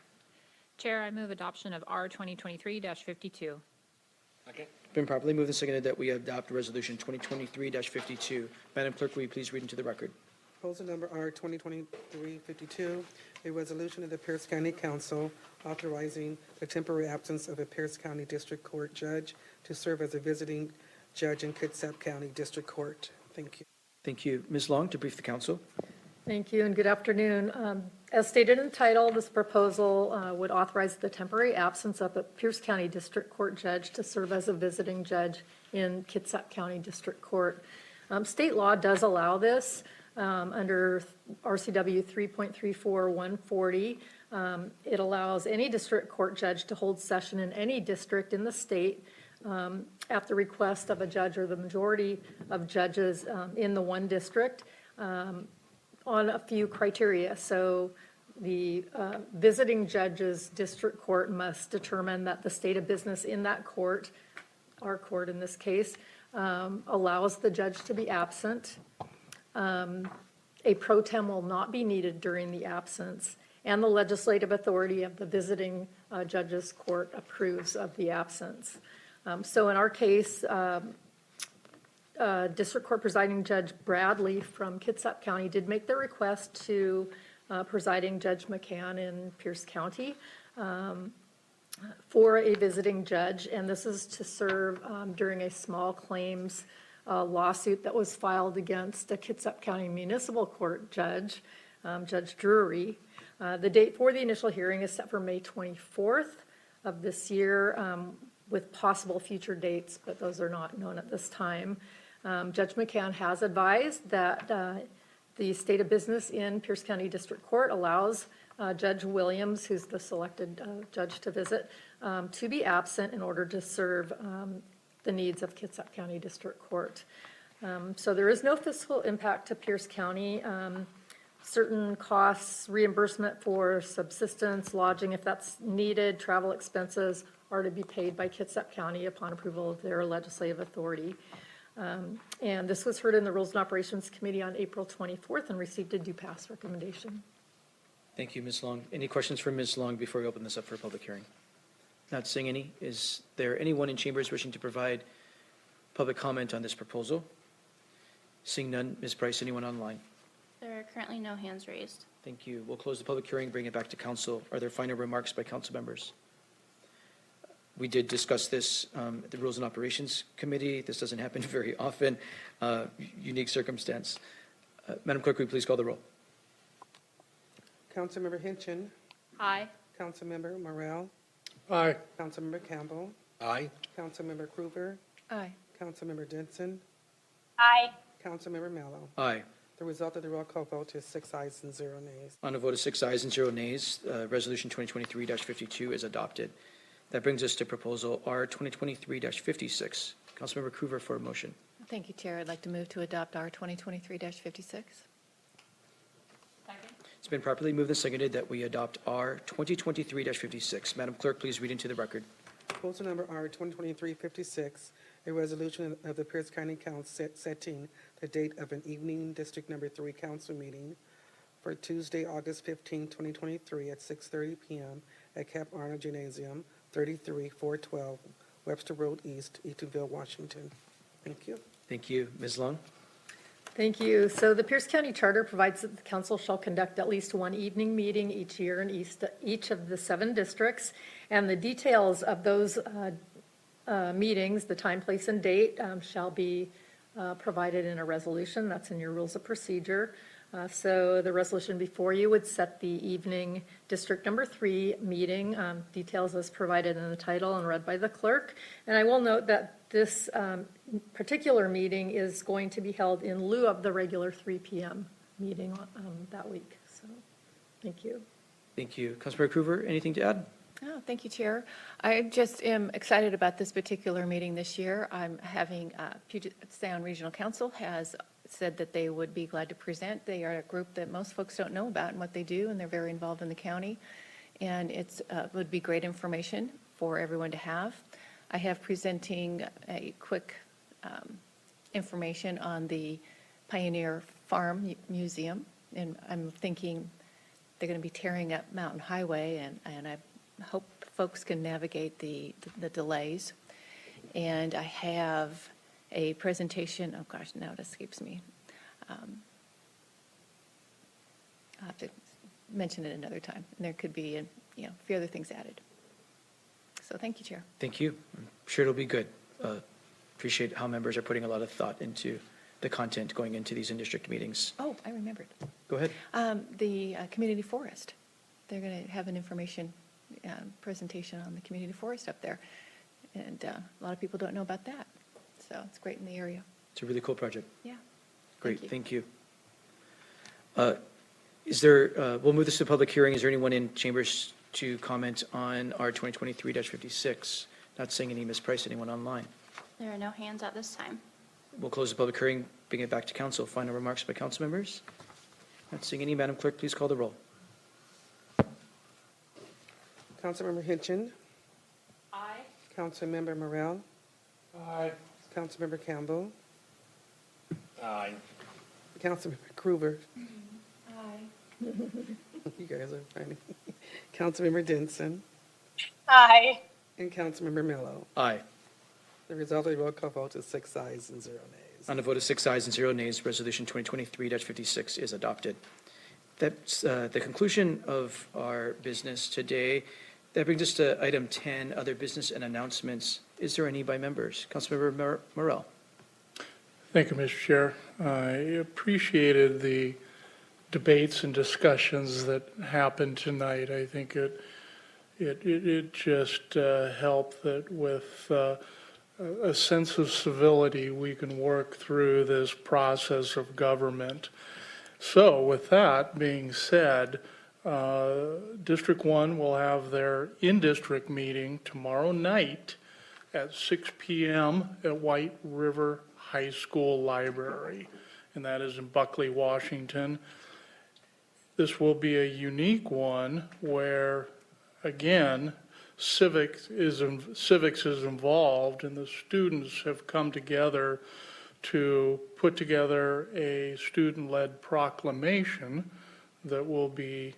Chair, I move adoption of R 2023-52. Been properly moved and seconded that we adopt resolution 2023-52. Madam Clerk, will you please read into the record? Proposal number R 2023-52, a resolution of the Pierce County Council authorizing the temporary absence of a Pierce County District Court judge to serve as a visiting judge in Kitsap County District Court. Thank you. Thank you. Ms. Long, to brief the council. Thank you and good afternoon. As stated in the title, this proposal would authorize the temporary absence of a Pierce County District Court judge to serve as a visiting judge in Kitsap County District Court. State law does allow this under RCW 3.34140. It allows any district court judge to hold session in any district in the state at the request of a judge or the majority of judges in the one district. On a few criteria. So the visiting judge's district court must determine that the state of business in that court, our court in this case, allows the judge to be absent. A pro tem will not be needed during the absence, and the legislative authority of the visiting judge's court approves of the absence. So in our case, District Court Presiding Judge Bradley from Kitsap County did make the request to Presiding Judge McCann in Pierce County for a visiting judge, and this is to serve during a small claims lawsuit that was filed against a Kitsap County Municipal Court judge, Judge Drury. The date for the initial hearing is set for May 24th of this year with possible future dates, but those are not known at this time. Judge McCann has advised that the state of business in Pierce County District Court allows Judge Williams, who's the selected judge to visit, to be absent in order to serve the needs of Kitsap County District Court. So there is no fiscal impact to Pierce County. Certain costs, reimbursement for subsistence, lodging, if that's needed, travel expenses are to be paid by Kitsap County upon approval of their legislative authority. And this was heard in the Rules and Operations Committee on April 24th and received a due pass recommendation. Thank you, Ms. Long. Any questions for Ms. Long before we open this up for a public hearing? Not seeing any. Is there anyone in chambers wishing to provide public comment on this proposal? Seeing none, Ms. Price, anyone online? There are currently no hands raised. Thank you. We'll close the public hearing, bring it back to council. Are there final remarks by council members? We did discuss this at the Rules and Operations Committee. This doesn't happen very often. Unique circumstance. Madam Clerk, will you please call the roll? Councilmember Hinchin. Aye. Councilmember Morrell. Aye. Councilmember Campbell. Aye. Councilmember Cruver. Aye. Councilmember Denson. Aye. Councilmember Mello. Aye. The result of the roll call vote is 6 ayes and 0 nays. On a vote of 6 ayes and 0 nays, Resolution 2023-52 is adopted. That brings us to proposal R 2023-56. Councilmember Cruver for a motion. Thank you, Chair. I'd like to move to adopt R 2023-56. It's been properly moved and seconded that we adopt R 2023-56. Madam Clerk, please read into the record. Proposal number R 2023-56, a resolution of the Pierce County Council setting the date of an evening District Number 3 Council meeting for Tuesday, August 15, 2023 at 6:30 p.m. at Cap Arnold Gymnasium, 33412 Webster Road East, Eatonville, Washington. Thank you. Thank you. Ms. Long? Thank you. So the Pierce County Charter provides that the council shall conduct at least one evening meeting each year in each of the 7 districts. And the details of those meetings, the time, place, and date, shall be provided in a resolution. That's in your rules of procedure. So the resolution before you would set the evening District Number 3 meeting, details as provided in the title and read by the clerk. And I will note that this particular meeting is going to be held in lieu of the regular 3 p.m. meeting that week. So, thank you. Thank you. Councilmember Cruver, anything to add? Oh, thank you, Chair. I just am excited about this particular meeting this year. I'm having, Puget Sound Regional Council has said that they would be glad to present. They are a group that most folks don't know about and what they do, and they're very involved in the county. And it would be great information for everyone to have. I have presenting a quick information on the Pioneer Farm Museum, and I'm thinking they're going to be tearing up Mountain Highway, and I hope folks can navigate the delays. And I have a presentation, oh gosh, now it escapes me. I'll have to mention it another time. And there could be, a few other things added. So thank you, Chair. Thank you. I'm sure it'll be good. Appreciate how members are putting a lot of thought into the content going into these in-district meetings. Oh, I remembered. Go ahead. The community forest. They're going to have an information presentation on the community forest up there. And a lot of people don't know about that. So it's great in the area. It's a really cool project. Yeah. Great, thank you. Is there, we'll move this to public hearing. Is there anyone in chambers to comment on our 2023-56? Not seeing any. Ms. Price, anyone online? There are no hands at this time. We'll close the public hearing, bring it back to council. Final remarks by council members? Not seeing any. Madam Clerk, please call the roll. Councilmember Hinchin. Aye. Councilmember Morrell. Aye. Councilmember Campbell. Aye. Councilmember Cruver. Aye. You guys are funny. Councilmember Denson. Aye. And Councilmember Mello. Aye. The result of the roll call vote is 6 ayes and 0 nays. On a vote of 6 ayes and 0 nays, Resolution 2023-56 is adopted. That's the conclusion of our business today. That brings us to item 10, other business and announcements. Is there any by members? Councilmember Morrell. Thank you, Mr. Chair. I appreciated the debates and discussions that happened tonight. I think it just helped that with a sense of civility, we can work through this process of government. So with that being said, District 1 will have their in-district meeting tomorrow night at 6 p.m. at White River High School Library, and that is in Buckley, Washington. This will be a unique one where, again, civics is involved, and the students have come together to put together a student-led proclamation that will be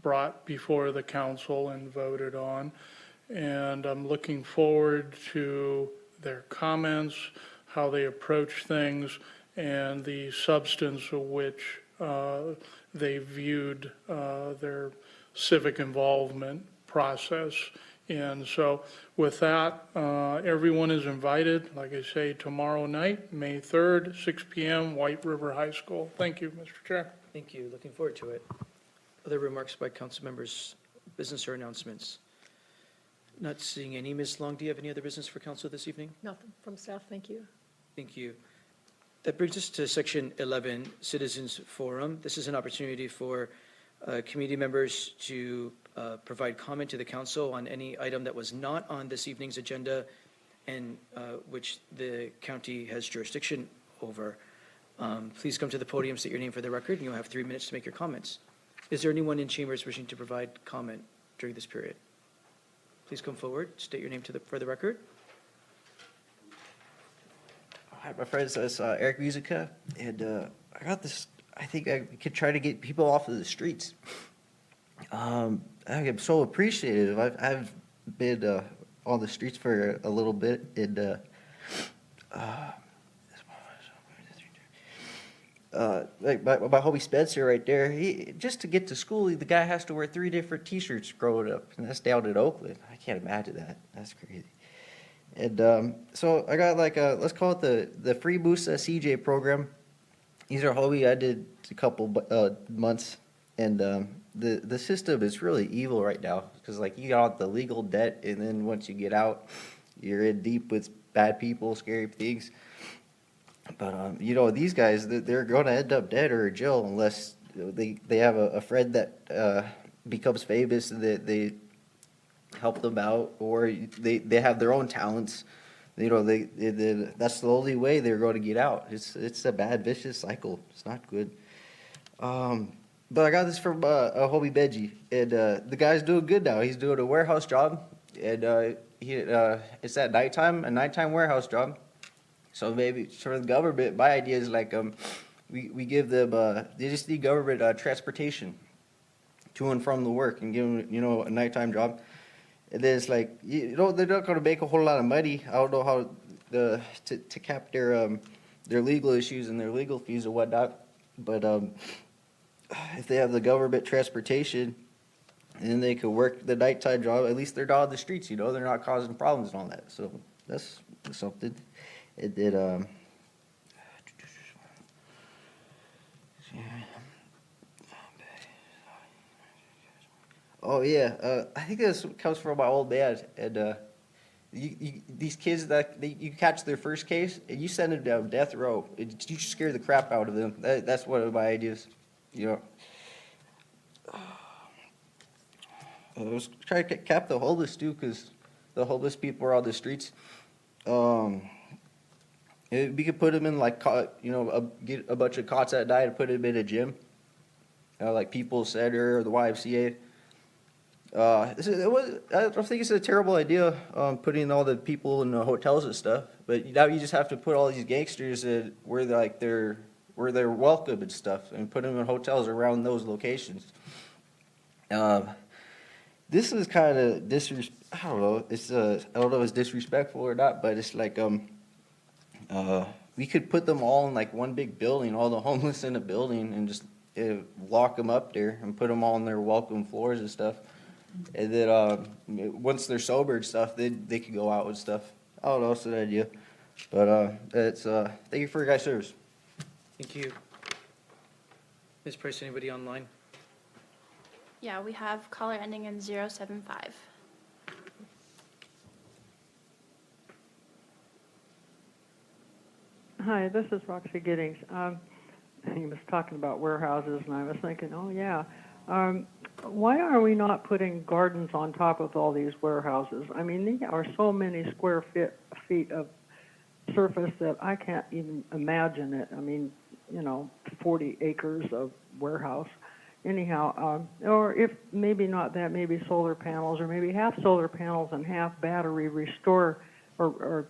brought before the council and voted on. And I'm looking forward to their comments, how they approach things, and the substance of which they viewed their civic involvement process. And so with that, everyone is invited, like I say, tomorrow night, May 3rd, 6 p.m., White River High School. Thank you, Mr. Chair. Thank you. Looking forward to it. Other remarks by council members, business or announcements? Not seeing any. Ms. Long, do you have any other business for council this evening? Nothing from staff, thank you. Thank you. That brings us to section 11, Citizens Forum. This is an opportunity for community members to provide comment to the council on any item that was not on this evening's agenda and which the county has jurisdiction over. Please come to the podium, state your name for the record, and you'll have 3 minutes to make your comments. Is there anyone in chambers wishing to provide comment during this period? Please come forward, state your name for the record. Hi, my friends, it's Eric Musica, and I got this, I think I could try to get people off of the streets. I'm so appreciative. I've been on the streets for a little bit, and like by Hobie Spencer right there, just to get to school, the guy has to wear 3 different T-shirts growing up, and that's down in Oakland. I can't imagine that. That's crazy. And so I got like let's call it the Free Busa CJ program. These are Hobie. I did a couple months, and the system is really evil right now because like you got the legal debt, and then once you get out, you're in deep with bad people, scary things. But you know, these guys, they're going to end up dead or in jail unless they have a friend that becomes famous and they help them out, or they have their own talents. You know, that's the only way they're going to get out. It's a bad, vicious cycle. It's not good. But I got this from Hobie Benji, and the guy's doing good now. He's doing a warehouse job, and it's at nighttime, a nighttime warehouse job. So maybe for the government, my idea is like we give them they just need government transportation to and from the work and give them a nighttime job. And then it's like they're not going to make a whole lot of money. I don't know how to cap their legal issues and their legal fees and whatnot. But if they have the government transportation, and they could work the nighttime job, at least they're not on the streets. They're not causing problems and all that. So that's something. It did. Oh yeah, I think this comes from my old man. And these kids that you catch their first case and you send them down death row. You scare the crap out of them. That's one of my ideas. I was trying to cap the homeless too, because the homeless people are on the streets. We could put them in like get a bunch of cots at night and put them in a gym, like People's Center or the YMCA. I don't think it's a terrible idea, putting all the people in the hotels and stuff. But now you just have to put all these gangsters where they're welcome and stuff, and put them in hotels around those locations. This is kind of I don't know. I don't know if it's disrespectful or not, but it's like we could put them all in like one big building, all the homeless in a building, and just lock them up there and put them all on their welcome floors and stuff. And then once they're sober and stuff, they could go out and stuff. I don't know, it's an idea. But thank you for your guys' service. Thank you. Ms. Price, anybody online? Yeah, we have caller ending in 075. Hi, this is Roxy Giddings. He was talking about warehouses, and I was thinking, oh, yeah. Why are we not putting gardens on top of all these warehouses? I mean, there are so many square feet of surface that I can't even imagine it. I mean, 40 acres of warehouse. Anyhow, or if maybe not that, maybe solar panels, or maybe half solar panels and half battery restore, or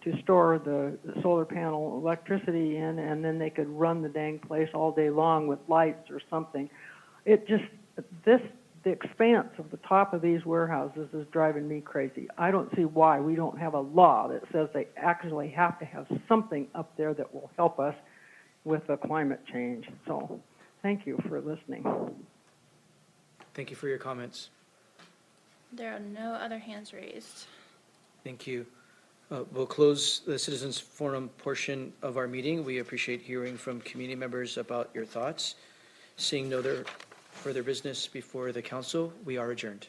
to store the solar panel electricity in, and then they could run the dang place all day long with lights or something. The expanse of the top of these warehouses is driving me crazy. I don't see why we don't have a law that says they actually have to have something up there that will help us with the climate change. So thank you for listening. Thank you for your comments. There are no other hands raised. Thank you. We'll close the citizens forum portion of our meeting. We appreciate hearing from community members about your thoughts. Seeing no other further business before the council, we are adjourned.